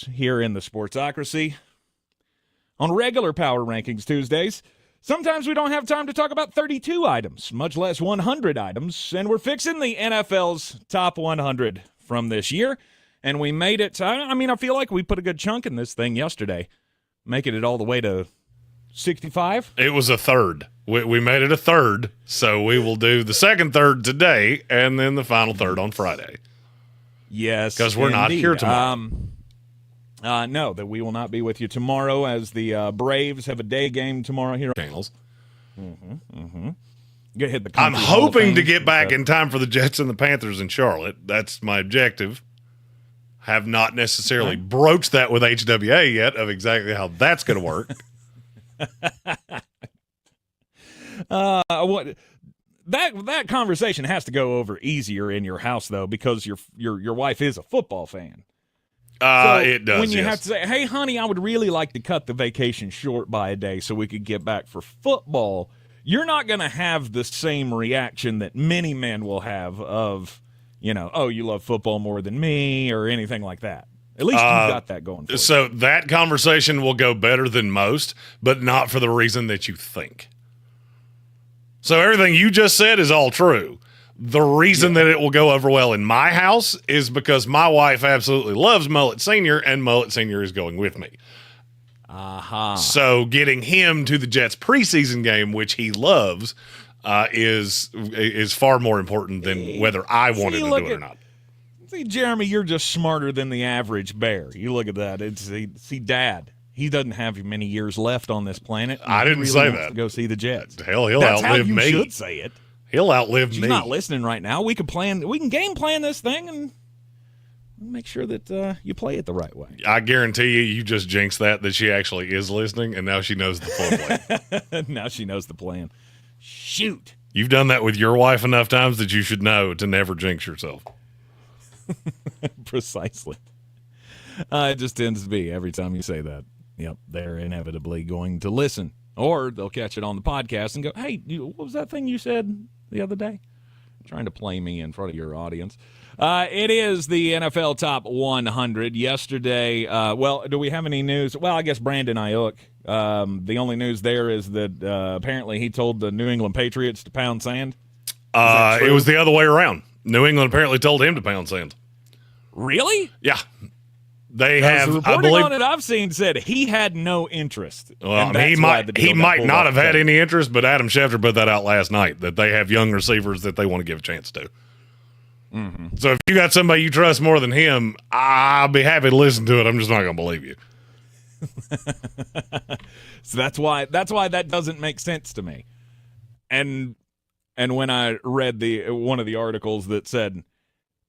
items here in the Sportsocracy. On regular Power Rankings Tuesdays, sometimes we don't have time to talk about 32 items, much less 100 items, and we're fixing the NFL's top 100 from this year, and we made it. I feel like we put a good chunk in this thing yesterday, making it all the way to 65. It was a third. We made it a third, so we will do the second third today and then the final third on Friday. Yes, because we're not here tomorrow. No, that we will not be with you tomorrow as the Braves have a day game tomorrow here. Channels. Get hit the I'm hoping to get back in time for the Jets and the Panthers in Charlotte. That's my objective. Have not necessarily broached that with HWA yet of exactly how that's going to work. That conversation has to go over easier in your house though, because your wife is a football fan. It does. When you have to say, "Hey, honey, I would really like to cut the vacation short by a day so we could get back for football," you're not going to have the same reaction that many men will have of, "Oh, you love football more than me," or anything like that. At least you got that going for you. So that conversation will go better than most, but not for the reason that you think. So everything you just said is all true. The reason that it will go over well in my house is because my wife absolutely loves Mullet Senior, and Mullet Senior is going with me. So getting him to the Jets preseason game, which he loves, is far more important than whether I wanted to do it or not. See, Jeremy, you're just smarter than the average bear. You look at that. See, Dad. He doesn't have many years left on this planet. I didn't say that. To go see the Jets. Hell, he'll That's outlive how me. You should say it. He'll outlive me. She's not listening right now. We can game plan this thing and make sure that you play it the right way. I guarantee you just jinxed that she actually is listening, and now she knows the full plan. Now she knows the plan. Shoot. You've done that with your wife enough times that you should know to never jinx yourself. Precisely. It just tends to be every time you say that. Yep, they're inevitably going to listen. Or they'll catch it on the podcast and go, "Hey, what was that thing you said the other day?" Trying to play me in front of your audience. It is the NFL Top 100. Yesterday, do we have any news? Well, I guess Brandon Ayuk. The only news there is that apparently he told the New England Patriots to pound sand. It was the other way around. New England apparently told him to pound sand. Really? Yeah. They have, the reporting I believe, on it I've seen said he had no interest. Well, he might not have had any interest, but Adam Schefter put that out last night, that they have young receivers that they want to give a chance to. Mm-hmm. So if you got somebody you trust more than him, I'll be happy to listen to it. I'm just not going to believe you. So that's why that doesn't make sense to me. And when I read one of the articles that said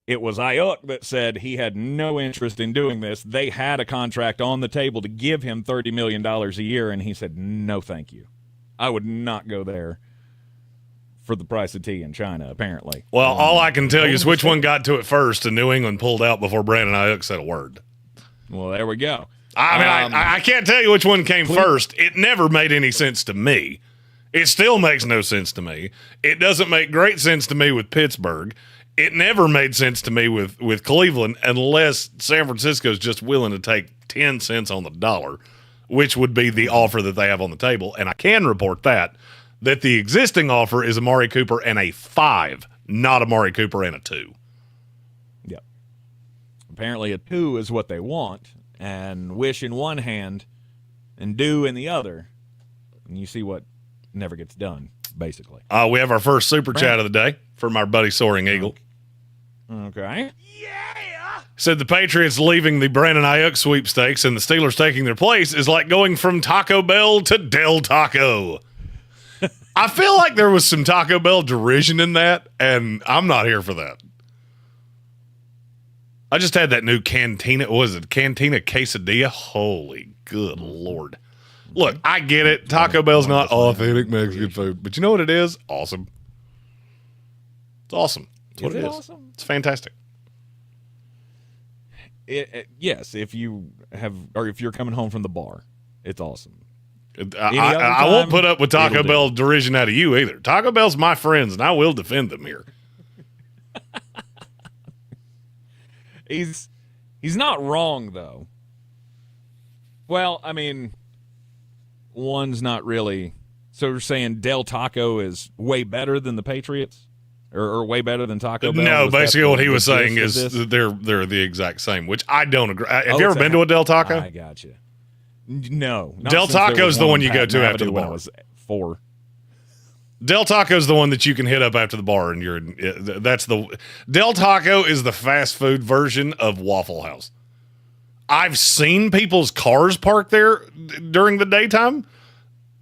it was Ayuk that said he had no interest in doing this, they had a contract on the table to give him $30 million a year, and he said, "No, thank you. I would not go there for the price of tea in China," apparently. Well, all I can tell you is which one got to it first, and New England pulled out before Brandon Ayuk said a word. Well, there we go. I can't tell you which one came first. It never made any sense to me. It still makes no sense to me. It doesn't make great sense to me with Pittsburgh. It never made sense to me with Cleveland unless San Francisco's just willing to take 10 cents on the dollar, which would be the offer that they have on the table. And I can report that the existing offer is Amari Cooper and a 5, not Amari Cooper and a 2. Yep. Apparently a 2 is what they want, and wish in one hand and do in the other. And you see what never gets done, basically. We have our first super chat of the day from our buddy Soaring Eagle. Okay. Yeah! Said the Patriots leaving the Brandon Ayuk sweepstakes and the Steelers taking their place is like going from Taco Bell to Del Taco. I feel like there was some Taco Bell derision in that, and I'm not here for that. I just had that new Cantina quesadilla? Holy good Lord. Look, I get it. Taco Bell's not authentic Mexican food, but you know what it is? Awesome. It's awesome. That's what it is. Awesome? It's fantastic. Yes, if you're coming home from the bar, it's awesome. I won't put up with Taco Bell derision out of you either. Taco Bell's my friends, and I will defend them here. He's not wrong though. Well, I mean, one's not really. So you're saying Del Taco is way better than the Patriots? Or way better than Taco Bell? No, basically what he was saying gist is of this? they're the exact same, which I don't agree. Have you ever it's been to a Del Taco? I got you. No. not Del since there Taco's was the one on you go Patton to after Avenue the when I bar. was 4. Del Taco's the one that you can hit up after the bar, and Del Taco is the fast food version of Waffle House. I've seen people's cars parked there during the daytime,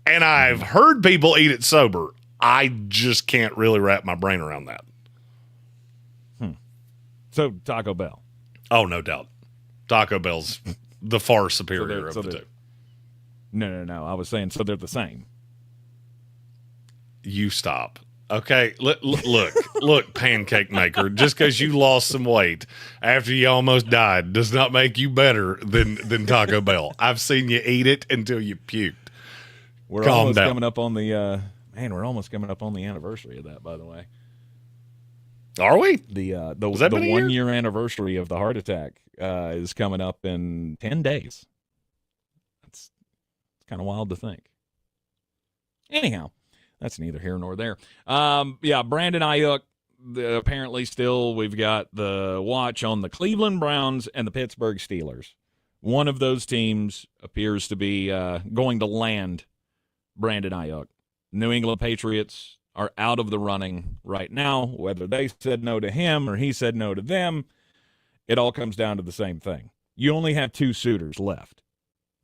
and I've heard people eat it sober. I just can't really wrap my brain around that. So Taco Bell. Oh, no doubt. Taco Bell's the far superior of the two. No. I was saying, so they're the same. You stop. Okay, look, pancake maker. Just because you lost some weight after you almost died does not make you better than Taco Bell. I've seen you eat it until you puked. We're almost coming up on the we're almost coming up on the anniversary of that, by the way. Are we? The 1 year anniversary of the heart attack is coming up in 10 days. It's kind of wild to think. Anyhow, that's neither here nor there. Brandon Ayuk, apparently still we've got the watch on the Cleveland Browns and the Pittsburgh Steelers. One of those teams appears to be going to land Brandon Ayuk. New England Patriots are out of the running right now. Whether they said no to him or he said no to them, it all comes down to the same thing. You only have 2 suitors left.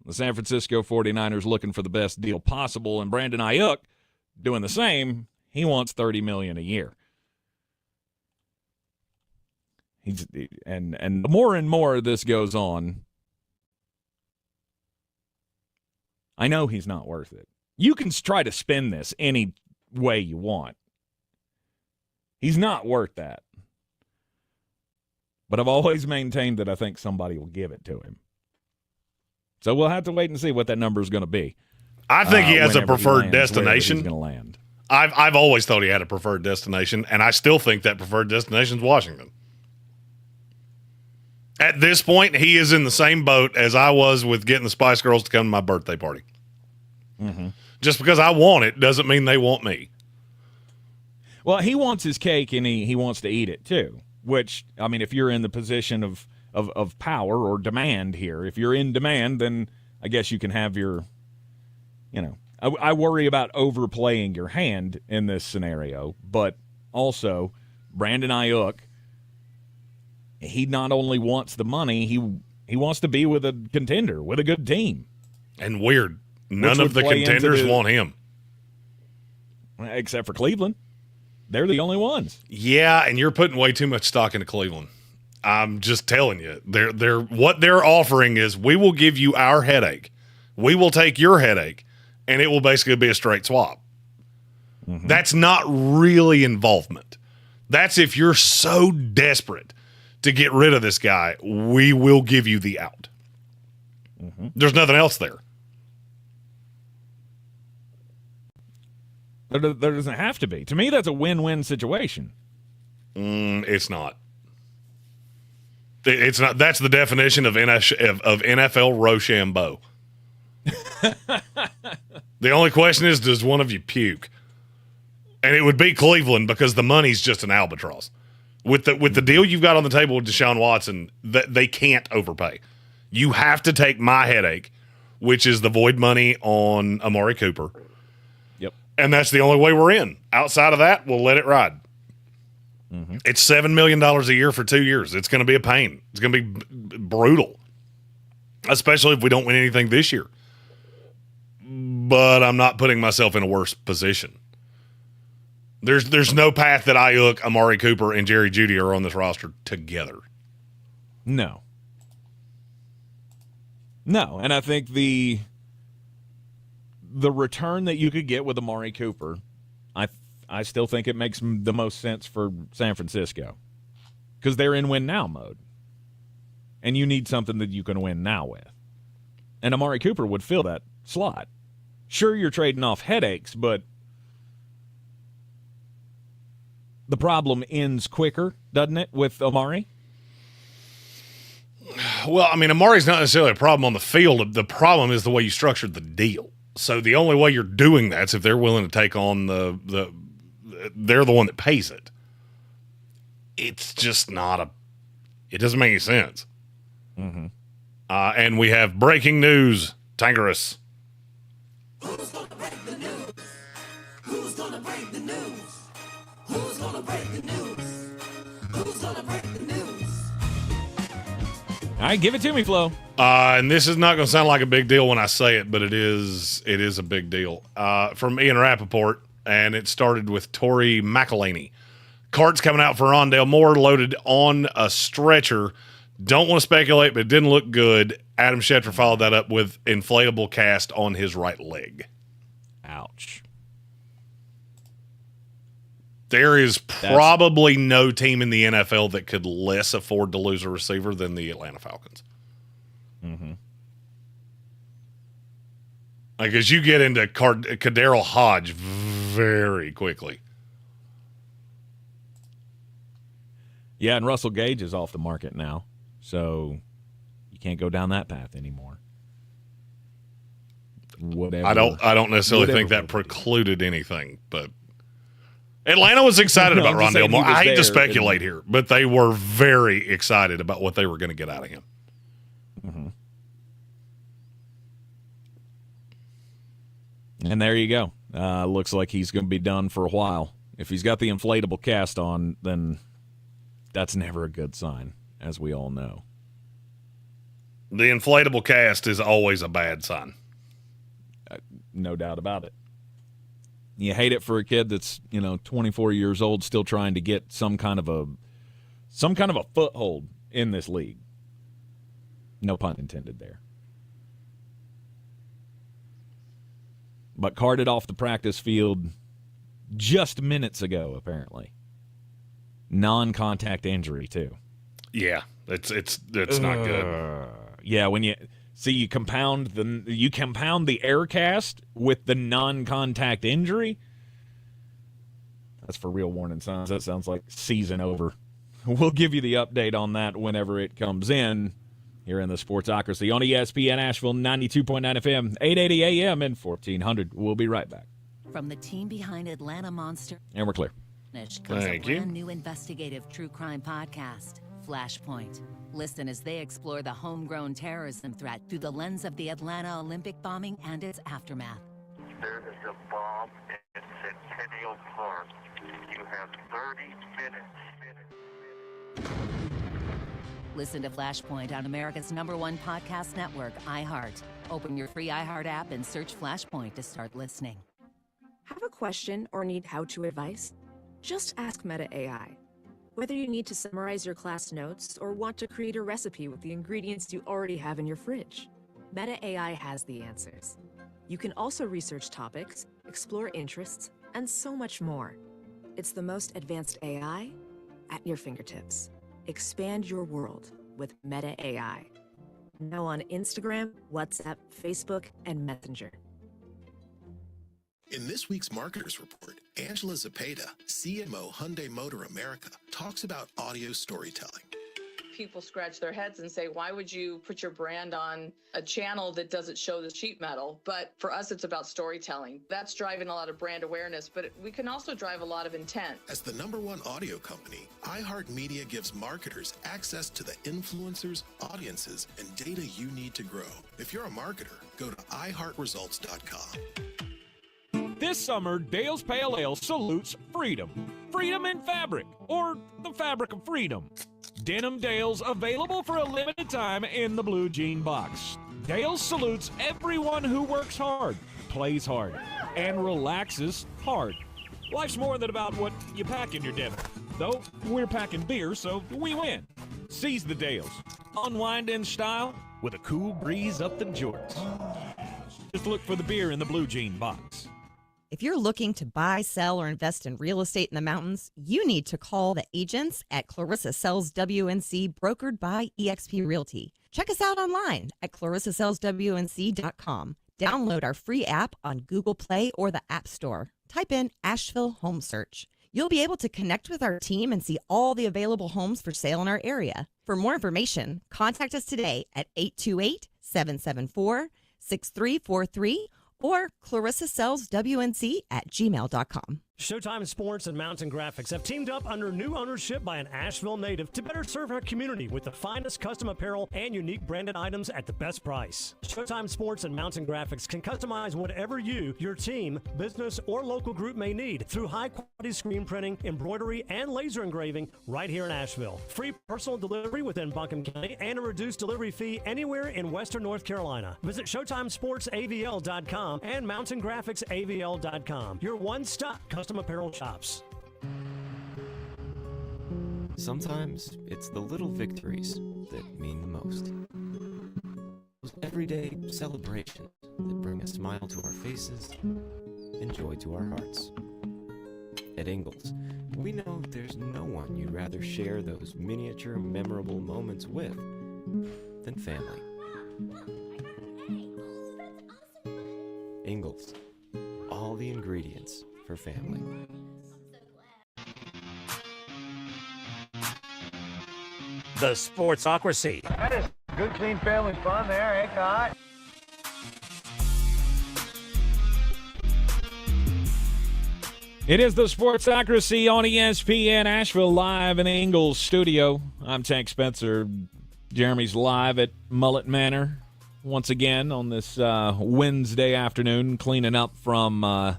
The San Francisco 49ers looking for the best deal possible, and Brandon Ayuk doing the same. He wants $30 million a year. And the more and more this goes on, I know he's not worth it. You can try to spin this any way you want. He's not worth that. But I've always maintained that I think somebody will give it to him. So we'll have to wait and see what that number is going to be. I think he has a preferred He's destination. going to land. I've always thought he had a preferred destination, and I still think that preferred destination is Washington. At this point, he is in the same boat as I was with getting the Spice Girls to come to my birthday party. Mm-hmm. Just because I want it doesn't mean they want me. Well, he wants his cake, and he wants to eat it too. Which, I mean, if you're in the position of power or demand here, if you're in demand, then I guess you can have your, I worry about overplaying your hand in this scenario, but also Brandon Ayuk, he not only wants the money, he wants to be with a contender, with a good team. And weird, none of the contenders want him. Except for Cleveland. They're the only ones. Yeah, and you're putting way too much stock into Cleveland. I'm just telling you. They're what they're offering is we will give you our headache. We will take your headache, and it will basically be a straight swap. Mm-hmm. That's not really involvement. That's if you're so desperate to get rid of this guy, we will give you the out. Mm-hmm. There's nothing else there. There doesn't have to be. To me, that's a win-win situation. It's not. It's not. That's the definition of NFL Rochambeau. The only question is, does one of you puke? And it would be Cleveland because the money's just an albatross. With the deal you've got on the table with Deshaun Watson, they can't overpay. You have to take my headache, which is the void money on Amari Cooper. Yep. And that's the only way we're in. Outside of that, we'll let it ride. Mm-hmm. It's $7 million a year for 2 years. It's going to be a pain. It's going to be brutal, especially if we don't win anything this year. But I'm not putting myself in a worse position. There's no path that Ayuk, Amari Cooper, and Jerry Jeudy are on this roster together. No, and I think the return that you could get with Amari Cooper, I still think it makes the most sense for San Francisco because they're in win now mode, and you need something that you can win now with. And Amari Cooper would fill that slot. Sure, you're trading off headaches, but the problem ends quicker, doesn't it, with Amari? Well, I mean, Amari's not necessarily a problem on the field. The problem is the way you structured the deal. So the only way you're doing that is if they're willing to take on they're the one that pays it. It's just not it doesn't make any sense. Mm-hmm. And we have breaking news, Tangerous. Who's gonna break the news? Who's gonna break the news? Who's gonna break the news? Who's gonna break the news? All right, give it to me, Flo. And this is not going to sound like a big deal when I say it, but it is a big deal. From Ian Rappaport, and it started with Tori McElhaney. Cart's coming out for Rondale Moore, loaded on a stretcher. Don't want to speculate, but it didn't look good. Adam Schefter followed that up with inflatable cast on his right leg. Ouch. There is probably no team in the NFL that could less afford to lose a receiver than the Atlanta Falcons. Mm-hmm. Like, as you get into Kadarrell Hodge very quickly. Yeah, and Russell Gage is off the market now, so you can't go down that path anymore. Whatever. I don't necessarily think that precluded anything, but Atlanta was excited about Rondale Moore. I hate to speculate here, but they were very excited about what they were going to get out of him. Mm-hmm. And there you go. Looks like he's going to be done for a while. If he's got the inflatable cast on, then that's never a good sign, as we all know. The inflatable cast is always a bad sign. No doubt about it. You hate it for a kid that's, 24 years old, still trying to get some kind of a foothold in this league. No pun intended there. But carted off the practice field just minutes ago, apparently. Non-contact injury, too. Yeah, it's not good. Yeah, when you compound the air cast with the non-contact injury. That's for real warning signs. That sounds like season over. We'll give you the update on that whenever it comes in here in the Sportsocracy on ESPN Asheville 92.9 FM, 880 AM, and 1400. We'll be right back. From the team behind Atlanta Monster, And we're clear. comes Thank a you. brand new investigative true crime podcast, Flashpoint. Listen as they explore the homegrown terrorism threat through the lens of the Atlanta Olympic bombing and its aftermath. There is a bomb in Centennial Park. You have 30 minutes. Listen to Flashpoint on America's #1 podcast network, iHeart. Open your free iHeart app and search Flashpoint to start listening. Have a question or need how-to advice? Just ask Meta AI. Whether you need to summarize your class notes or want to create a recipe with the ingredients you already have in your fridge, Meta AI has the answers. You can also research topics, explore interests, and so much more. It's the most advanced AI at your fingertips. Expand your world with Meta AI. Now on Instagram, WhatsApp, Facebook, and Messenger. In this week's Marketers Report, Angela Zepeda, CMO Hyundai Motor America, talks about audio storytelling. People scratch their heads and say, why would you put your brand on a channel that doesn't show the sheet metal? But for us, it's about storytelling. That's driving a lot of brand awareness, but we can also drive a lot of intent. As the #1 audio company, iHeartMedia gives marketers access to the influencers, audiences, and data you need to grow. If you're a marketer, go to iHeartResults.com. This summer, Dale's Pale Ale salutes freedom. Freedom in fabric, or the fabric of freedom. Denim Dale's available for a limited time in the blue jean box. Dale's salutes everyone who works hard, plays hard, and relaxes hard. Life's more than about what you pack in your denim. Though we're packing beer, so we win. Seize the Dales. Unwind in style with a cool breeze up the jorts. Just look for the beer in the blue jean box. If you're looking to buy, sell, or invest in real estate in the mountains, you need to call the agents at Clarissa Sells WNC, brokered by eXp Realty. Check us out online at clarissasellswnc.com. Download our free app on Google Play or the App Store. Type in Asheville Home Search. You'll be able to connect with our team and see all the available homes for sale in our area. For more information, contact us today at 828-774-6343 or clarissasellswnc@gmail.com. Showtime Sports and Mountain Graphics have teamed up under new ownership by an Asheville native to better serve our community with the finest custom apparel and unique branded items at the best price. Showtime Sports and Mountain Graphics can customize whatever you, your team, business, or local group may need through high-quality screen printing, embroidery, and laser engraving right here in Asheville. Free personal delivery within Buncombe County and a reduced delivery fee anywhere in western North Carolina. Visit ShowtimeSportsAVL.com and MountainGraphicsAVL.com. Your one-stop custom apparel shops. Sometimes it's the little victories that mean the most. Those everyday celebrations that bring a smile to our faces and joy to our hearts. At Ingalls, we know there's no one you'd rather share those miniature memorable moments with than family. Ingalls, all the ingredients for family. The Sportsocracy. That is good, clean family fun there, eh, Kai? It is the Sportsocracy on ESPN Asheville, live in the Ingalls studio. I'm Tank Spencer. Jeremy's live at Mullet Manor once again on this Wednesday afternoon, cleaning up from a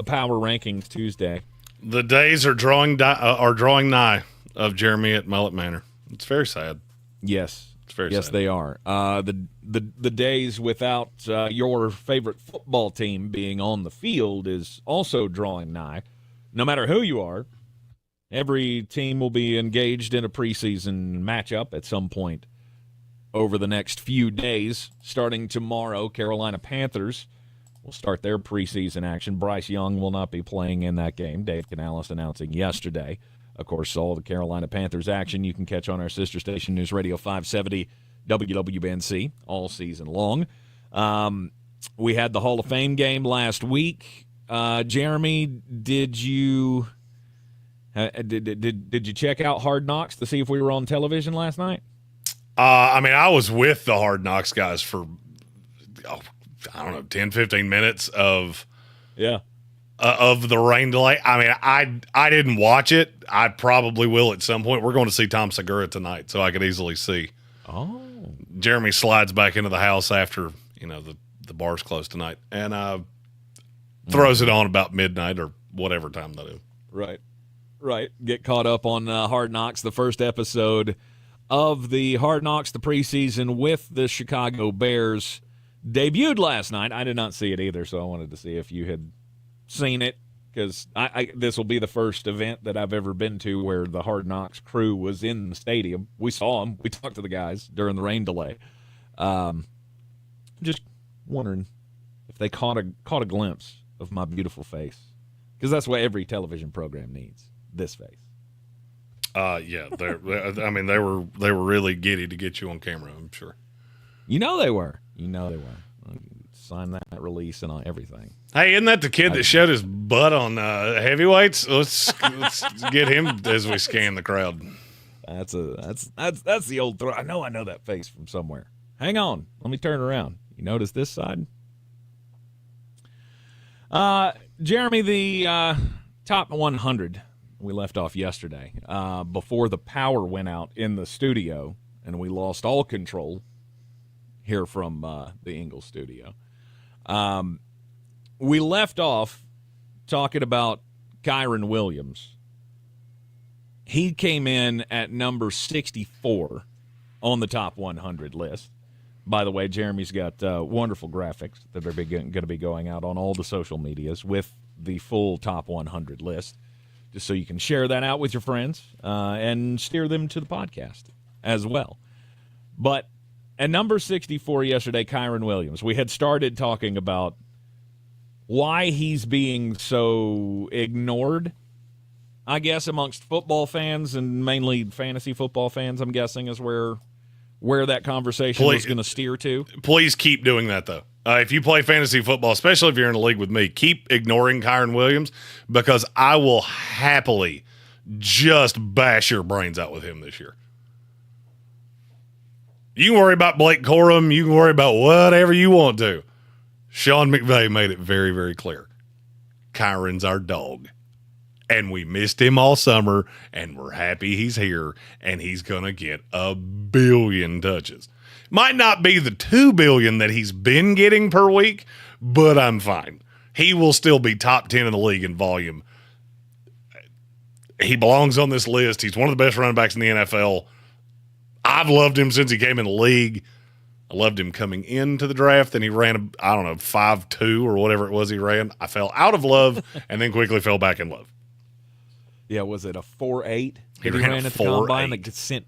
Power Rankings Tuesday. The days are drawing nigh of Jeremy at Mullet Manor. It's very sad. Yes, it's very yes, sad. they are. The days without your favorite football team being on the field is also drawing nigh. No matter who you are, every team will be engaged in a preseason matchup at some point over the next few days. Starting tomorrow, Carolina Panthers will start their preseason action. Bryce Young will not be playing in that game. Dave Canales announcing yesterday. Of course, all the Carolina Panthers action you can catch on our sister station, News Radio 570 WWNC, all season long. We had the Hall of Fame game last week. Jeremy, did you check out Hard Knocks to see if we were on television last night? I was with the Hard Knocks guys for, 10, 15 minutes of the rain delay. I didn't watch it. I probably will at some point. We're going to see Tom Segura tonight, so I could easily see. Oh. Jeremy slides back into the house after, the bar's closed tonight and throws it on about midnight or whatever time that is. Right. Get caught up on Hard Knocks, the first episode of the Hard Knocks, the preseason with the Chicago Bears. Debuted last night. I did not see it either, so I wanted to see if you had seen it, because this will be the first event that I've ever been to where the Hard Knocks crew was in the stadium. We saw them. We talked to the guys during the rain delay. Just wondering if they caught a glimpse of my beautiful face, because that's what every television program needs, this face. Yeah, they were really giddy to get you on camera, I'm sure. You know they were. Sign that release and on everything. Hey, isn't that the kid that showed his butt on heavyweights? Let's get him as we scan the crowd. That's the old throw. I know that face from somewhere. Hang on, let me turn around. You notice this side? Jeremy, the top 100 we left off yesterday before the power went out in the studio and we lost all control here from the Ingalls studio. We left off talking about Kyron Williams. He came in at number 64 on the top 100 list. By the way, Jeremy's got wonderful graphics that are going to be going out on all the social medias with the full top 100 list, just so you can share that out with your friends and steer them to the podcast as well. But at number 64 yesterday, Kyron Williams, we had started talking about why he's being so ignored, I guess, amongst football fans and mainly fantasy football fans, I'm guessing, is where that conversation was going to steer to. Please keep doing that, though. If you play fantasy football, especially if you're in a league with me, keep ignoring Kyron Williams because I will happily just bash your brains out with him this year. You can worry about Blake Corum. You can worry about whatever you want to. Sean McVay made it very, very clear. Kyron's our dog. And we missed him all summer, and we're happy he's here, and he's going to get 1 billion touches. Might not be the 2 billion that he's been getting per week, but I'm fine. He will still be top 10 in the league in volume. He belongs on this list. He's one of the best running backs in the NFL. I've loved him since he came in the league. I loved him coming into the draft, and he ran, 5.2 or whatever it was he ran. I fell out of love and then quickly fell back in love. Yeah, was it a 4.8? He ran ran at a the combine 4.8.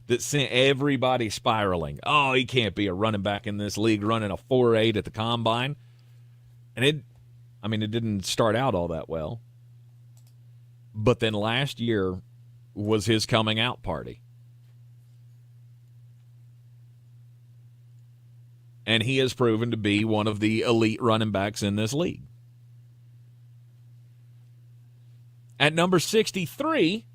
that sent everybody spiraling. Oh, he can't be a running back in this league running a 4.8 at the combine. And it didn't start out all that well. But then last year was his coming out party. And he has proven to be one of the elite running backs in this league. At number 63,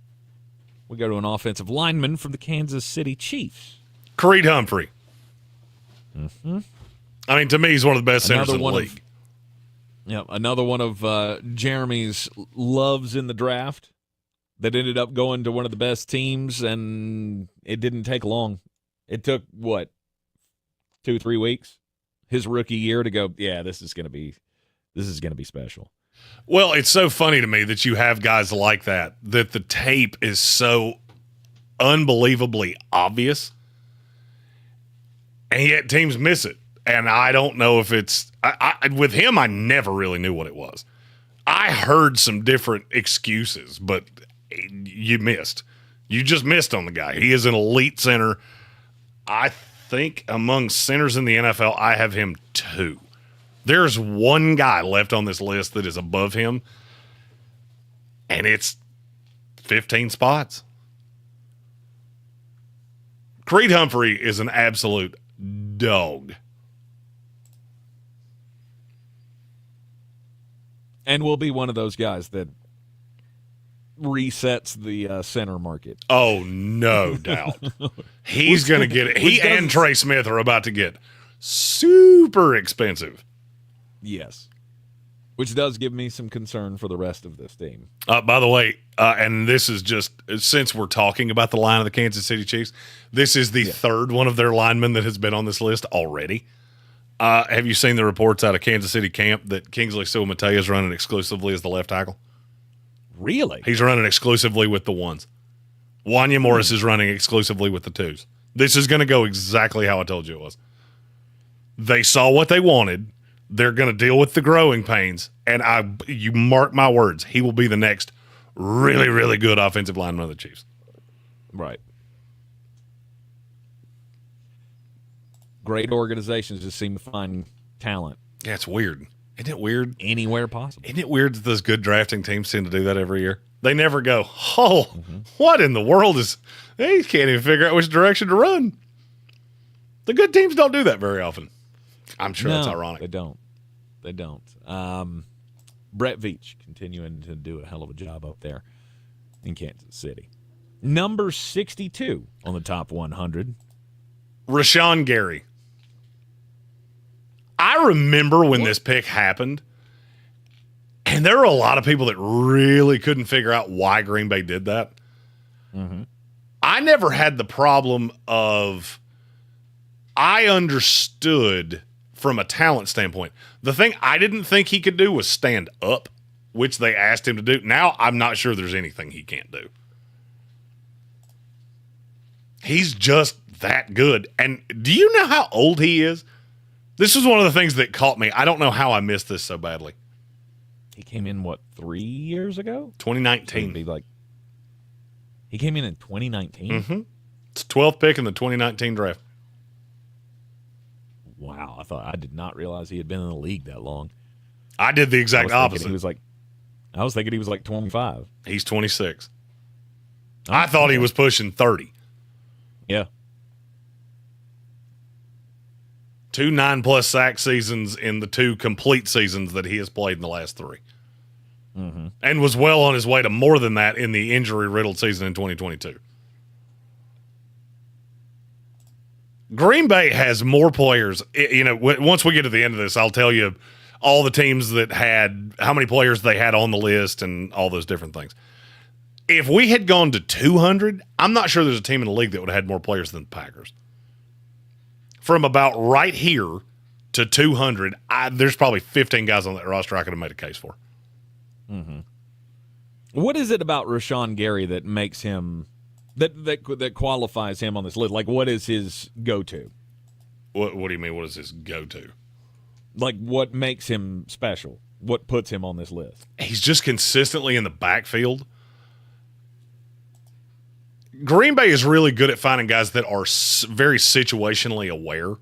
we go to an offensive lineman from the Kansas City Chiefs. Creed Humphrey. Mm-hmm. To me, he's one of the best centers in the league. Another one of Jeremy's loves in the draft that ended up going to one of the best teams, and it didn't take long. It took, 2-3 weeks, his rookie year, to go, yeah, this is going to be special. Well, it's so funny to me that you have guys like that the tape is so unbelievably obvious, and yet teams miss it. And I don't know if it's with him, I never really knew what it was. I heard some different excuses, but you missed. You just missed on the guy. He is an elite center. I think among centers in the NFL, I have him 2. There's one guy left on this list that is above him, and it's 15 spots. Creed Humphrey is an absolute dog. And will be one of those guys that resets the center market. Oh, no doubt. He's going to get it. He and Trey Smith are about to get super expensive. Yes. Which does give me some concern for the rest of this team. By the way, and this is just, since we're talking about the line of the Kansas City Chiefs, this is the third one of their linemen that has been on this list already. Have you seen the reports out of Kansas City camp that Kingsley Suamataia is running exclusively as the left tackle? Really? He's running exclusively with the 1s. Wanya Morris is running exclusively with the 2s. This is going to go exactly how I told you it was. They saw what they wanted. They're going to deal with the growing pains, and you mark my words, he will be the next really, really good offensive lineman of the Chiefs. Right. Great organizations just seem to find talent. Yeah, it's weird. Isn't it weird? Anywhere possible. Isn't it weird that those good drafting teams seem to do that every year? They never go, what in the world is – they can't even figure out which direction to run. The good teams don't do that very often. I'm sure that's ironic. They don't. Brett Veach continuing to do a hell of a job up there in Kansas City. Number 62 on the top 100. Rashawn Gary. I remember when this pick happened, and there were a lot of people that really couldn't figure out why Green Bay did that. Mm-hmm. I never had the problem of I understood from a talent standpoint. The thing I didn't think he could do was stand up, which they asked him to do. Now I'm not sure there's anything he can't do. He's just that good. And do you know how old he is? This was one of the things that caught me. I don't know how I missed this so badly. He came in, 3 years ago? 2019. He came in 2019? Mm-hmm. It's 12th pick in the 2019 draft. Wow, I did not realize he had been in the league that long. I did the exact opposite. I was thinking he was 25. He's 26. I thought he was pushing 30. Yeah. 2 9+ sack seasons in the 2 complete seasons that he has played in the last 3. Mm-hmm. And was well on his way to more than that in the injury-riddled season in 2022. Green Bay has more players. Once we get to the end of this, I'll tell you all the teams that had, how many players they had on the list and all those different things. If we had gone to 200, I'm not sure there's a team in the league that would have had more players than the Packers. From about right here to 200, there's probably 15 guys on that roster I could have made a case for. Mm-hmm. What is it about Rashawn Gary that makes him that qualifies him on this list? Like, what is his go-to? What do you mean? What is his go-to? Like, what makes him special? What puts him on this list? He's just consistently in the backfield. Green Bay is really good at finding guys that are very situationally aware.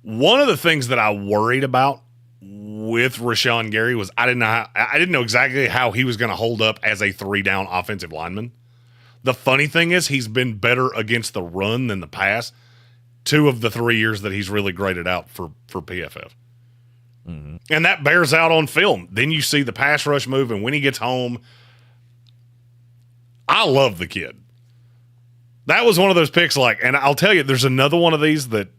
One of the things that I worried about with Rashawn Gary was I didn't know exactly how he was going to hold up as a 3-down offensive lineman. The funny thing is he's been better against the run than the pass 2 of the 3 years that he's really graded out for PFF. Mm-hmm. And that bears out on film. Then you see the pass rush move, and when he gets home, I love the kid. That was one of those picks, and I'll tell you, there's another one of these that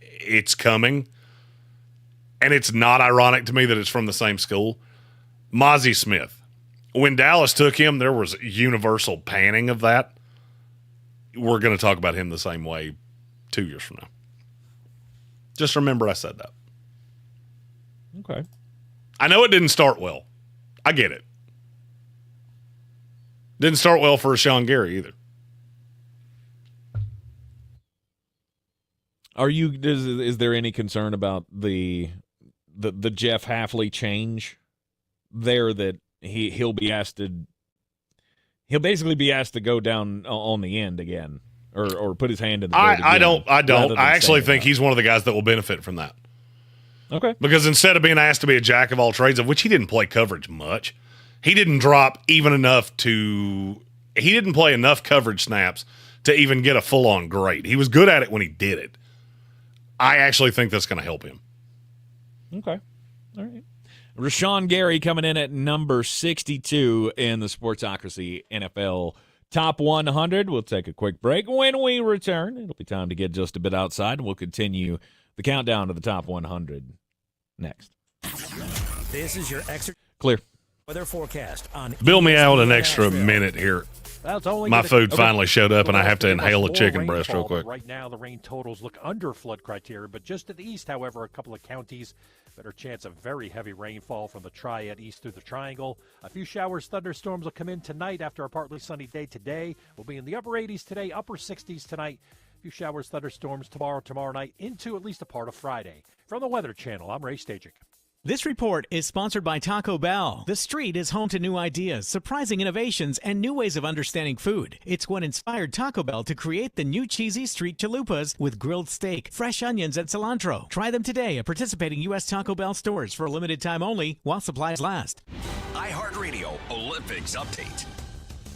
it's coming, and it's not ironic to me that it's from the same school. Mozzie Smith. When Dallas took him, there was universal panning of that. We're going to talk about him the same way 2 years from now. Just remember I said that. Okay. I know it didn't start well. I get it. Didn't start well for Rashawn Gary either. Is there any concern about the Jeff Hafley change there, that he'll basically be asked to go down on the end again, or put his hand in the dirt again? I don't. I actually think he's one of the guys that will benefit from that. Okay. Because instead of being asked to be a jack of all trades, of which he didn't play coverage much, he didn't drop even enough he didn't play enough coverage snaps to even get a full-on grade. He was good at it when he did it. I actually think that's going to help him. Okay. All right. Rashawn Gary coming in at number 62 in the Sportsocracy NFL Top 100. We'll take a quick break. When we return, it'll be time to get just a bit outside, and we'll continue the countdown to the Top 100 next. This is your extra Clear. weather forecast on Bill me out an ESPN extra Asheville. minute here. Well, it's only My gonna- food finally showed up, and I have to inhale a More chicken breast real rainfall, quick. but right now, the rain totals look under flood criteria, but just to the east, however, a couple of counties, better chance of very heavy rainfall from the Triad east through the Triangle. A few showers, thunderstorms will come in tonight after a partly sunny day today. We'll be in the upper 80s today, upper 60s tonight. A few showers, thunderstorms tomorrow night into at least a part of Friday. From the Weather Channel, I'm Ray Stajic. This report is sponsored by Taco Bell. The street is home to new ideas, surprising innovations, and new ways of understanding food. It's what inspired Taco Bell to create the new cheesy street chalupas with grilled steak, fresh onions, and cilantro. Try them today at participating U.S. Taco Bell stores for a limited time only while supplies last. iHeartRadio Olympics Update.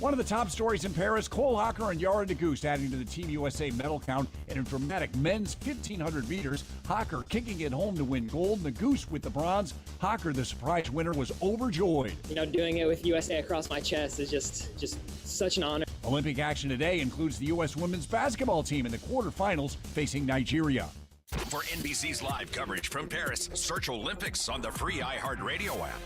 One of the top stories in Paris, Cole Hocker and Yara DeGoose adding to the Team USA medal count in a dramatic men's 1,500 meters. Hocker kicking it home to win gold. DeGoose with the bronze. Hocker, the surprise winner, was overjoyed. Doing it with USA across my chest is just such an honor. Olympic action today includes the U.S. women's basketball team in the quarterfinals facing Nigeria. For NBC's live coverage from Paris, search Olympics on the free iHeartRadio app.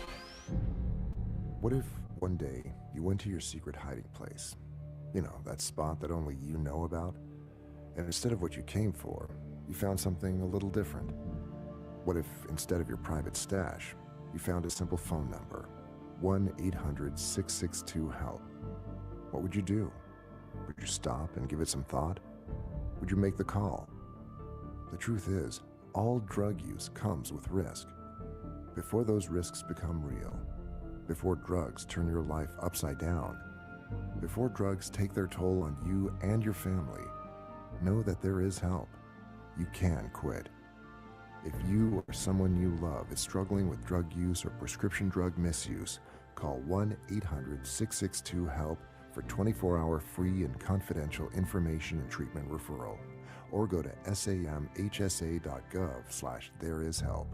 What if one day you went to your secret hiding place? You know, that spot that only you know about? And instead of what you came for, you found something a little different. What if instead of your private stash, you found a simple phone number, 1-800-662-HELP? What would you do? Would you stop and give it some thought? Would you make the call? The truth is, all drug use comes with risk. Before those risks become real, before drugs turn your life upside down, before drugs take their toll on you and your family, know that there is help. You can quit. If you or someone you love is struggling with drug use or prescription drug misuse, call 1-800-662-HELP for 24-hour free and confidential information and treatment referral. or go to samhsa.gov/thereishelp.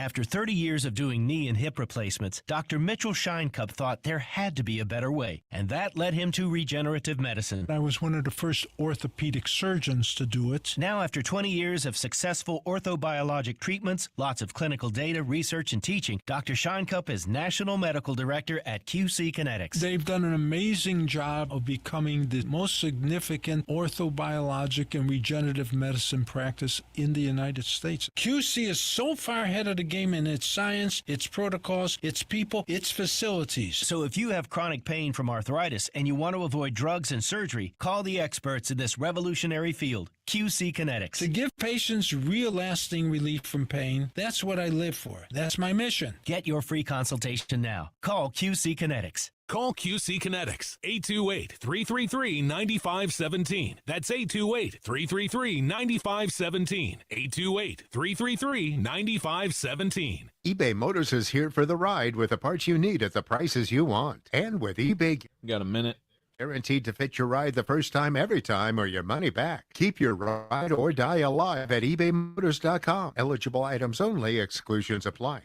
After 30 years of doing knee and hip replacements, Dr. Mitchell Scheinkup thought there had to be a better way, and that led him to regenerative medicine. I was one of the first orthopedic surgeons to do it. Now, after 20 years of successful orthobiologic treatments, lots of clinical data, research, and teaching, Dr. Scheinkup is National Medical Director at QC Kinetics. They've done an amazing job of becoming the most significant orthobiologic and regenerative medicine practice in the United States. QC is so far ahead of the game in its science, its protocols, its people, its facilities. So if you have chronic pain from arthritis and you want to avoid drugs and surgery, call the experts in this revolutionary field, QC Kinetics. To give patients real lasting relief from pain, that's what I live for. That's my mission. Get your free consultation now. Call QC Kinetics. Call QC Kinetics, 828-333-9517. That's 828-333-9517. 828-333-9517. eBay Motors is here for the ride with the parts you need at the prices you want. And with eBay... Got a minute? Guaranteed to fit your ride the first time, every time, or your money back. Keep your ride or die alive at ebaymotors.com. Eligible items only. Exclusions apply.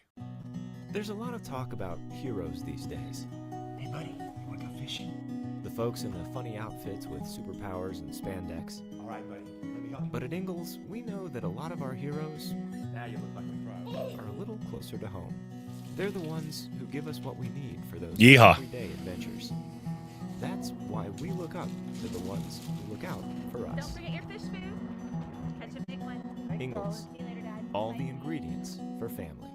There's a lot of talk about heroes these days. Hey, buddy, you want to go fishing? The folks in the funny outfits with superpowers and spandex. All right, buddy, let me help you. But at Ingalls, we know that a lot of our heroes Now you look like a pro. are a little closer to home. They're the ones who give us what we need for those Yeehaw. everyday adventures. That's why we look up to the ones who look out for us. Don't forget your fish food. Catch a big one. Ingalls. See you later, Dad. All the ingredients for family.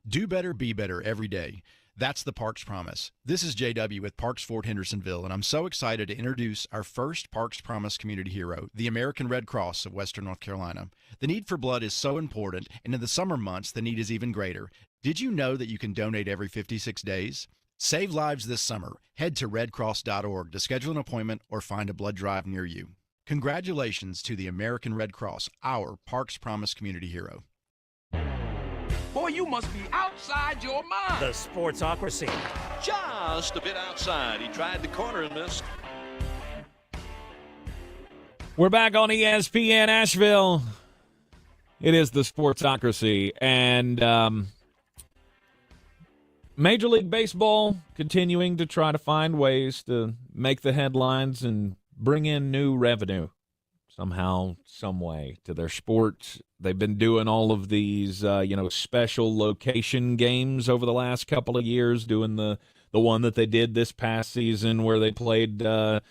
Do better, be better every day. That's the Parks Promise. This is JW with Parks Fort Hendersonville, and I'm so excited to introduce our first Parks Promise community hero, the American Red Cross of Western North Carolina. The need for blood is so important, and in the summer months, the need is even greater. Did you know that you can donate every 56 days? Save lives this summer. Head to redcross.org to schedule an appointment or find a blood drive near you. Congratulations to the American Red Cross, our Parks Promise community hero. Boy, you must be outside your mind. The Sportsocracy. Just a bit outside. He tried the corner and missed. We're back on ESPN Asheville. It is the Sportsocracy, and Major League Baseball continuing to try to find ways to make the headlines and bring in new revenue somehow, some way to their sport. They've been doing all of these, special location games over the last couple of years, doing the one that they did this past season where they played down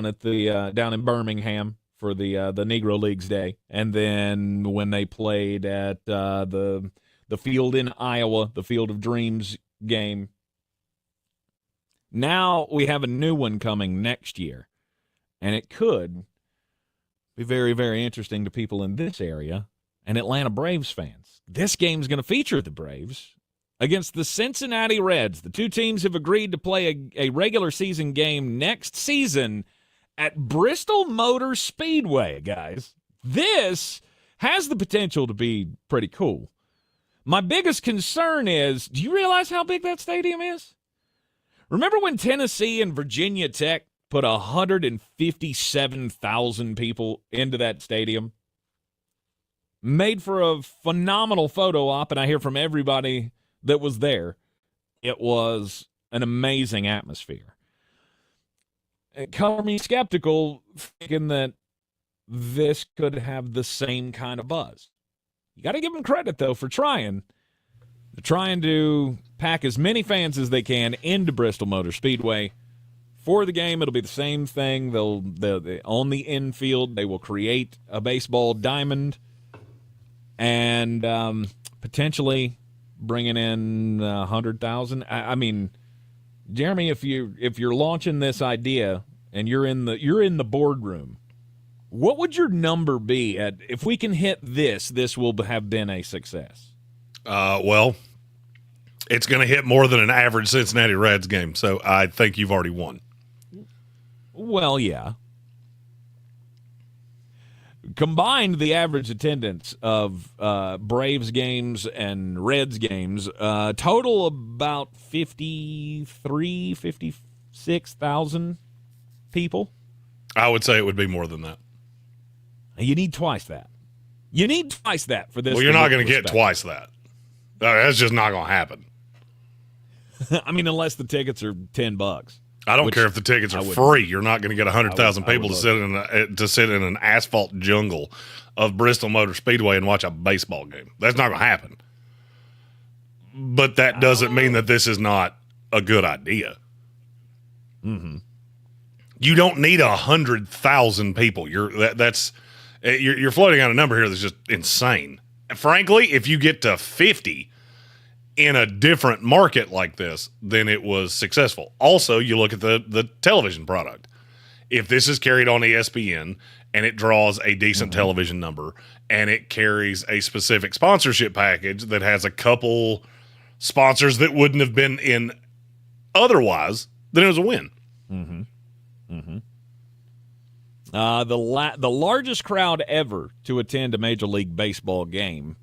in Birmingham for the Negro Leagues Day, and then when they played at the field in Iowa, the Field of Dreams game. Now we have a new one coming next year, and it could be very, very interesting to people in this area and Atlanta Braves fans. This game's going to feature the Braves against the Cincinnati Reds. The two teams have agreed to play a regular season game next season at Bristol Motor Speedway, guys. This has the potential to be pretty cool. My biggest concern is, do you realize how big that stadium is? Remember when Tennessee and Virginia Tech put 157,000 people into that stadium? Made for a phenomenal photo op, and I hear from everybody that was there, it was an amazing atmosphere. It color me skeptical, thinking that this could have the same kind of buzz. You got to give them credit, though, for trying. They're trying to pack as many fans as they can into Bristol Motor Speedway. For the game, it'll be the same thing. They'll on the infield, they will create a baseball diamond and potentially bringing in 100,000. I mean, Jeremy, if you're launching this idea and you're in the boardroom, what would your number be at if we can hit this will have been a success? Well, it's going to hit more than an average Cincinnati Reds game, so I think you've already won. Well, yeah. Combined, the average attendance of Braves games and Reds games total about 56,000 people. I would say it would be more than that. You need twice that. You need twice that for this. Well, you're not going to get twice that. That's just not going to happen. I mean, unless the tickets are $10. I don't care if the tickets are free. You're not going to get 100,000 people to sit in an asphalt jungle of Bristol Motor Speedway and watch a baseball game. That's not going to happen. But that doesn't mean that this is not a good idea. Mm-hmm. You don't need 100,000 people. You're floating out a number here that's just insane. Frankly, if you get to 50 in a different market like this, then it was successful. Also, you look at the television product. If this is carried on ESPN and it draws a decent television number and it carries a specific sponsorship package that has a couple sponsors that wouldn't have been in otherwise, then it was a win. Mm-hmm. Mm-hmm. The largest crowd ever to attend a Major League Baseball game,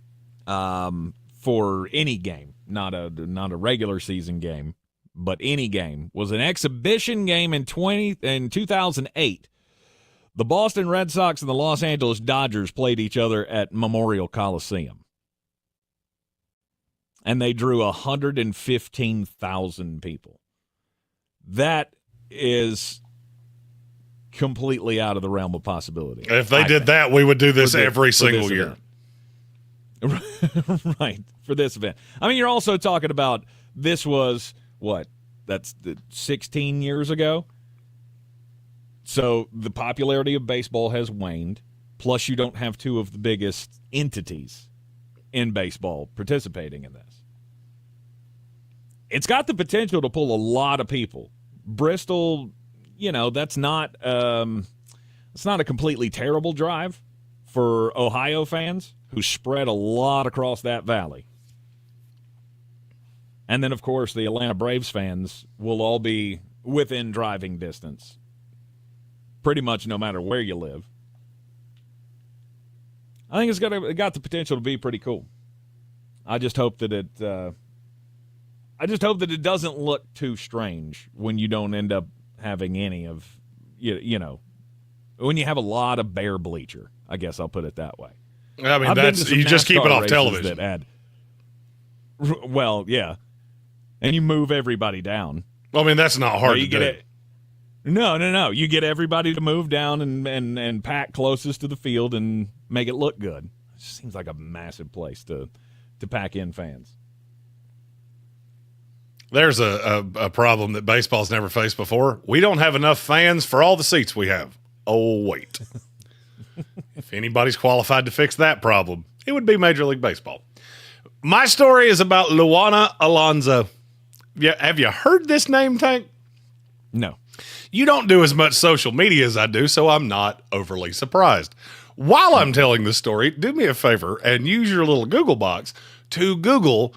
for any game, not a regular season game, but any game, was an exhibition game in 2008. The Boston Red Sox and the Los Angeles Dodgers played each other at Memorial Coliseum, and they drew 115,000 people. That is completely out of the realm of possibility. If they did that, we would do this every single year. Right, for this event. I mean, you're also talking about this was, that's 16 years ago? So the popularity of baseball has waned, plus you don't have two of the biggest entities in baseball participating in this. It's got the potential to pull a lot of people. Bristol, that's not it's not a completely terrible drive for Ohio fans who spread a lot across that valley. And then, of course, the Atlanta Braves fans will all be within driving distance, pretty much no matter where you live. I think it got the potential to be pretty cool. I just hope that it doesn't look too strange when you don't end up having any of, when you have a lot of bare bleacher. I guess I'll put it that way. I mean, you just keep it off television. Well, yeah. And you move everybody down. Well, I mean, that's not hard to do. No. You get everybody to move down and pack closest to the field and make it look good. It seems like a massive place to pack in fans. There's a problem that baseball's never faced before. We don't have enough fans for all the seats we have. Oh, wait. If anybody's qualified to fix that problem, it would be Major League Baseball. My story is about Luana Alonso. Have you heard this name, Tank? No. You don't do as much social media as I do, so I'm not overly surprised. While I'm telling this story, do me a favor and use your little Google box to Google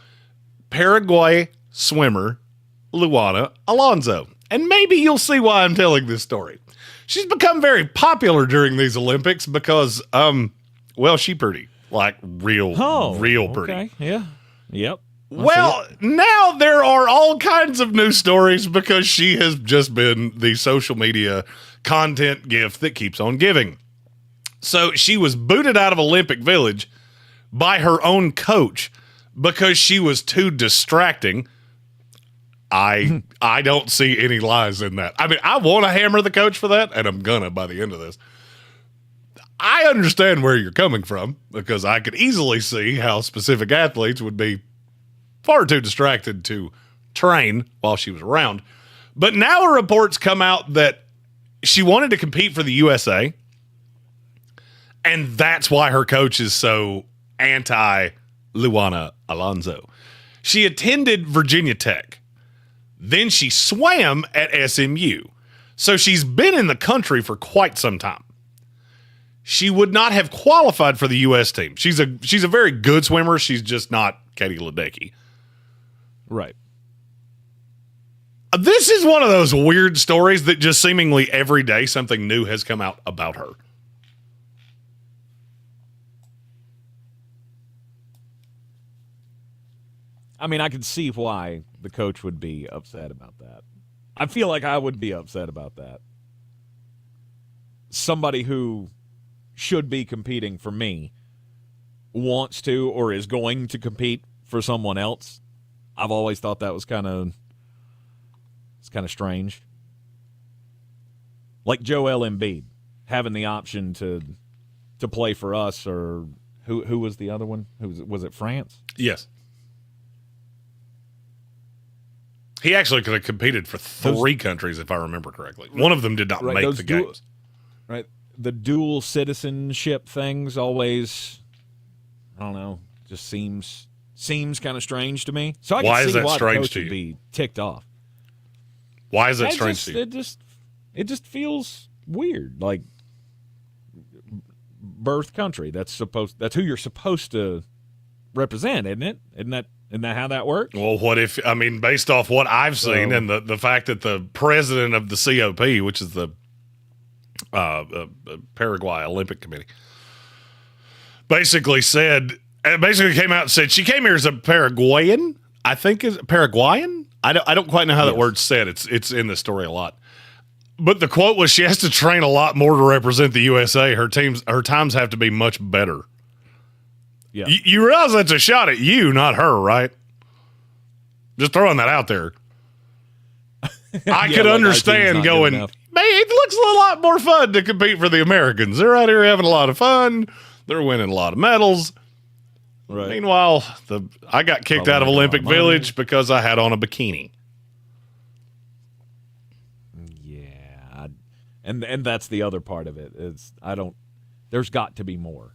Paraguay swimmer Luana Alonso, and maybe you'll see why I'm telling this story. She's become very popular during these Olympics because, she's pretty, like real pretty. Okay, yeah, yep. Well, now there are all kinds of new stories because she has just been the social media content gift that keeps on giving. So she was booted out of Olympic Village by her own coach because she was too distracting. I don't see any lies in that. I mean, I want to hammer the coach for that, and I'm gonna by the end of this. I understand where you're coming from because I could easily see how specific athletes would be far too distracted to train while she was around. But now reports come out that she wanted to compete for the USA, and that's why her coach is so anti-Luana Alonso. She attended Virginia Tech. Then she swam at SMU. So she's been in the country for quite some time. She would not have qualified for the U.S. team. She's a very good swimmer. She's just not Katie Ledecky. Right. This is one of those weird stories that just seemingly every day something new has come out about her. I mean, I could see why the coach would be upset about that. I feel like I would be upset about that. somebody who should be competing for me wants to or is going to compete for someone else. I've always thought that was kind of strange. Like Joel Embiid having the option to play for us, or who was the other one? Was it France? Yes. He actually could have competed for three countries, if I remember correctly. One of them did not make the games. Right. The dual citizenship things always, I don't know, just seems kind of strange to me. So I why can is see that why strange the coach to would you? be ticked off. Why is that strange to you? It just feels weird. Like birth country. That's who you're supposed to represent, isn't it? Isn't that how that works? Well, based off what I've seen and the fact that the president of the COP, which is the Paraguay Olympic Committee, basically came out and said she came here as a Paraguayan. I think is Paraguayan. I don't quite know how that word's said. It's in the story a lot. But the quote was, she has to train a lot more to represent the USA. Her times have to be much better. Yeah. You realize that's a shot at you, not her, right? Just throwing that out there. I could understand going, man, it looks a lot more fun to compete for the Americans. They're out here having a lot of fun. They're winning a lot of medals. Right. Meanwhile, I got kicked out of Olympic Village because I had on a bikini. Yeah. And that's the other part of it. There's got to be more.